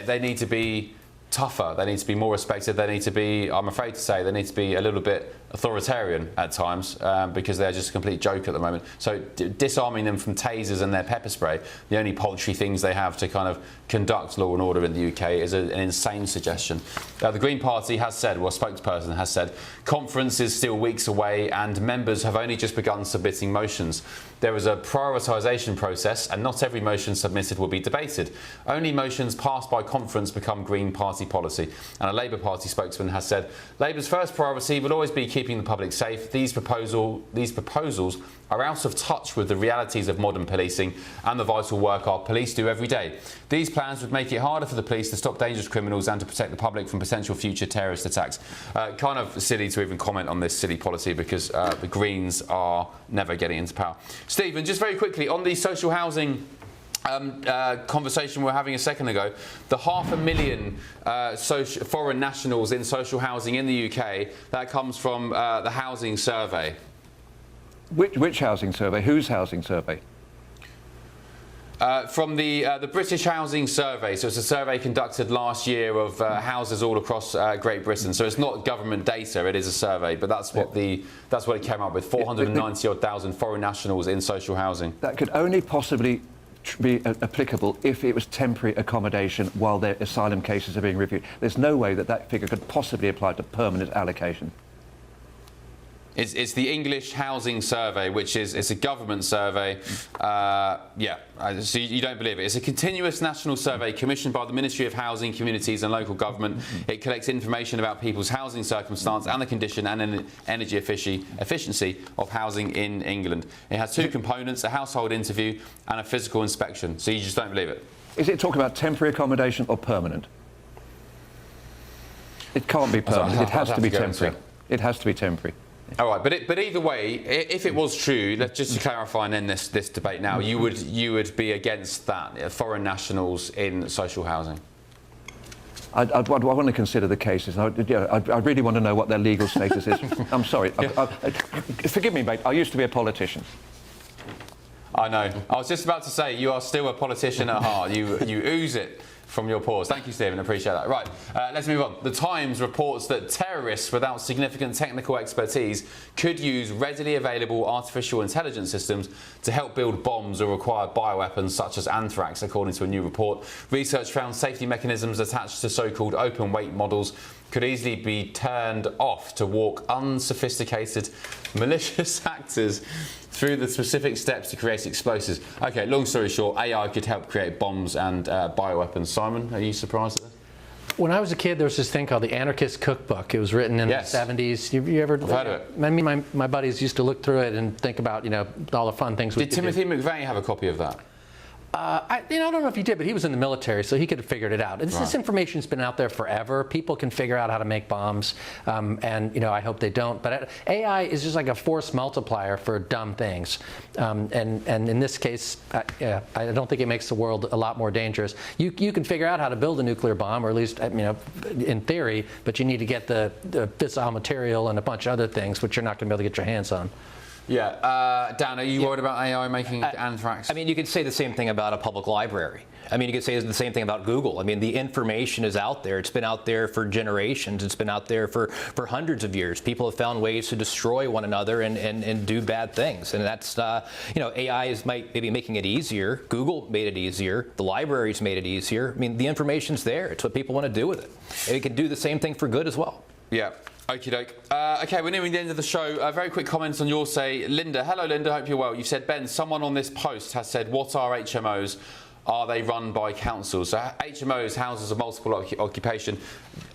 They need to be tougher, they need to be more respected, they need to be, I'm afraid to say, they need to be a little bit authoritarian at times because they're just a complete joke at the moment. So disarming them from tasers and their pepper spray, the only paltry things they have to kind of conduct law and order in the UK, is an insane suggestion. The Green Party has said, well, a spokesperson has said, conference is still weeks away and members have only just begun submitting motions. There is a prioritisation process and not every motion submitted will be debated. Only motions passed by conference become Green Party policy. And a Labour Party spokesman has said, Labour's first priority will always be keeping the public safe. These proposals are out of touch with the realities of modern policing and the vital work our police do every day. These plans would make it harder for the police to stop dangerous criminals and to protect the public from potential future terrorist attacks. Kind of silly to even comment on this silly policy because the Greens are never getting into power. Stephen, just very quickly, on the social housing conversation we were having a second ago, the 500,000 foreign nationals in social housing in the UK, that comes from the Housing Survey. Which housing survey? Whose housing survey? From the British Housing Survey. So it's a survey conducted last year of houses all across Great Britain. So it's not government data, it is a survey, but that's what it came up with, 490,000 foreign nationals in social housing. That could only possibly be applicable if it was temporary accommodation while their asylum cases are being reviewed. There's no way that figure could possibly apply to permanent allocation. It's the English Housing Survey, which it's a government survey. So you don't believe it. It's a continuous national survey commissioned by the Ministry of Housing, Communities and Local Government. It collects information about people's housing circumstance and the condition and energy efficiency of housing in England. It has 2 components, a household interview and a physical inspection. So you just don't believe it. Is it talking about temporary accommodation or permanent? It can't be permanent. It has to be temporary. It has to be temporary. All right, but either way, if it was true, let's just to clarify and end this debate now, you would be against that, foreign nationals in social housing. I want to consider the cases. I really want to know what their legal status is. I'm sorry. Forgive me, mate. I used to be a politician. I know. I was just about to say, you are still a politician at heart. You ooze it from your pores. Thank you, Stephen. I appreciate that. Right, let's move on. The Times reports that terrorists without significant technical expertise could use readily available artificial intelligence systems to help build bombs or acquire bioweapons such as anthrax, according to a new report. Research found safety mechanisms attached to so-called open weight models could easily be turned off to walk unsophisticated malicious actors through the specific steps to create explosives. Okay, long story short, AI could help create bombs and bioweapons. Simon, are you surprised at this? When I was a kid, there was this thing called the Anarchist Cookbook. It was written in the 70s. You ever? I've heard of it. I mean, my buddies used to look through it and think about, all the fun things we could do. Did Timothy McVeigh have a copy of that? I don't know if he did, but he was in the military, so he could have figured it out. This information's been out there forever. People can figure out how to make bombs, and I hope they don't. But AI is just like a force multiplier for dumb things, and in this case, I don't think it makes the world a lot more dangerous. You can figure out how to build a nuclear bomb, or at least in theory, but you need to get the fissile material and a bunch of other things, which you're not going to be able to get your hands on. Yeah. Dan, are you worried about AI making anthrax? I mean, you could say the same thing about a public library. I mean, you could say the same thing about Google. I mean, the information is out there. It's been out there for generations. It's been out there for hundreds of years. People have found ways to destroy one another and do bad things. And that's, AI is maybe making it easier. Google made it easier. The libraries made it easier. I mean, the information's there. It's what people want to do with it. And it can do the same thing for good as well. Yeah. Okie doke. Okay, we're nearing the end of the show. Very quick comments on your say. Linda, hello Linda, hope you're well. You said, Ben, someone on this post has said, what are HMOs? Are they run by councils? So HMOs, houses of multiple occupation,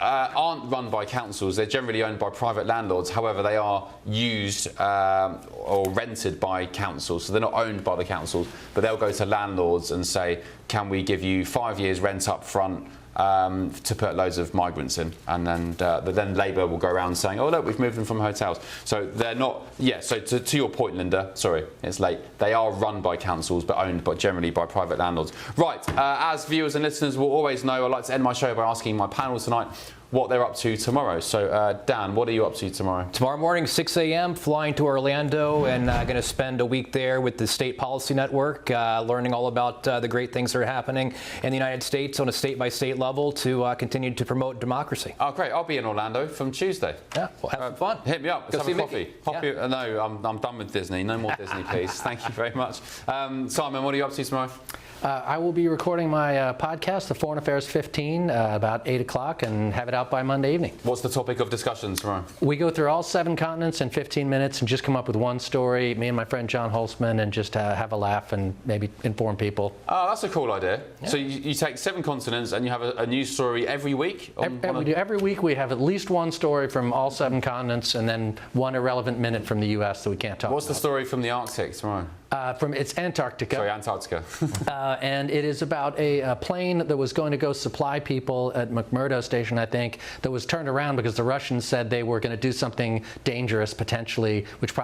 aren't run by councils. They're generally owned by private landlords. However, they are used or rented by councils. So they're not owned by the councils, but they'll go to landlords and say, can we give you 5 years rent up front to put loads of migrants in, and then Labour will go around saying, oh look, we've moved them from hotels. So they're not, so to your point, Linda, sorry, it's late, they are run by councils but owned generally by private landlords. Right, as viewers and listeners will always know, I'd like to end my show by asking my panel tonight what they're up to tomorrow. So, Dan, what are you up to tomorrow? Tomorrow morning, 6 a.m., flying to Orlando and going to spend a week there with the State Policy Network, learning all about the great things that are happening in the United States on a state-by-state level to continue to promote democracy. Oh, great. I'll be in Orlando from Tuesday. Yeah, we'll have some fun. Hit me up. Let's have a coffee. No, I'm done with Disney. No more Disney, please. Thank you very much. Simon, what are you up to tomorrow? I will be recording my podcast, The Foreign Affairs 15, about 8 o'clock, and have it out by Monday evening. What's the topic of discussion tomorrow? We go through all 7 continents in 15 minutes and just come up with one story, me and my friend John Holtzman, and just have a laugh and maybe inform people. Oh, that's a cool idea. Yeah. So you take 7 continents and you have a news story every week? Every week we have at least one story from all 7 continents and then one irrelevant minute from the U.S. that we can't talk about. What's the story from the Arctic tomorrow? It's Antarctica. Sorry, Antarctica. And it is about a plane that was going to go supply people at McMurdo Station, I think, that was turned around because the Russians said they were going to do something dangerous, potentially, which probably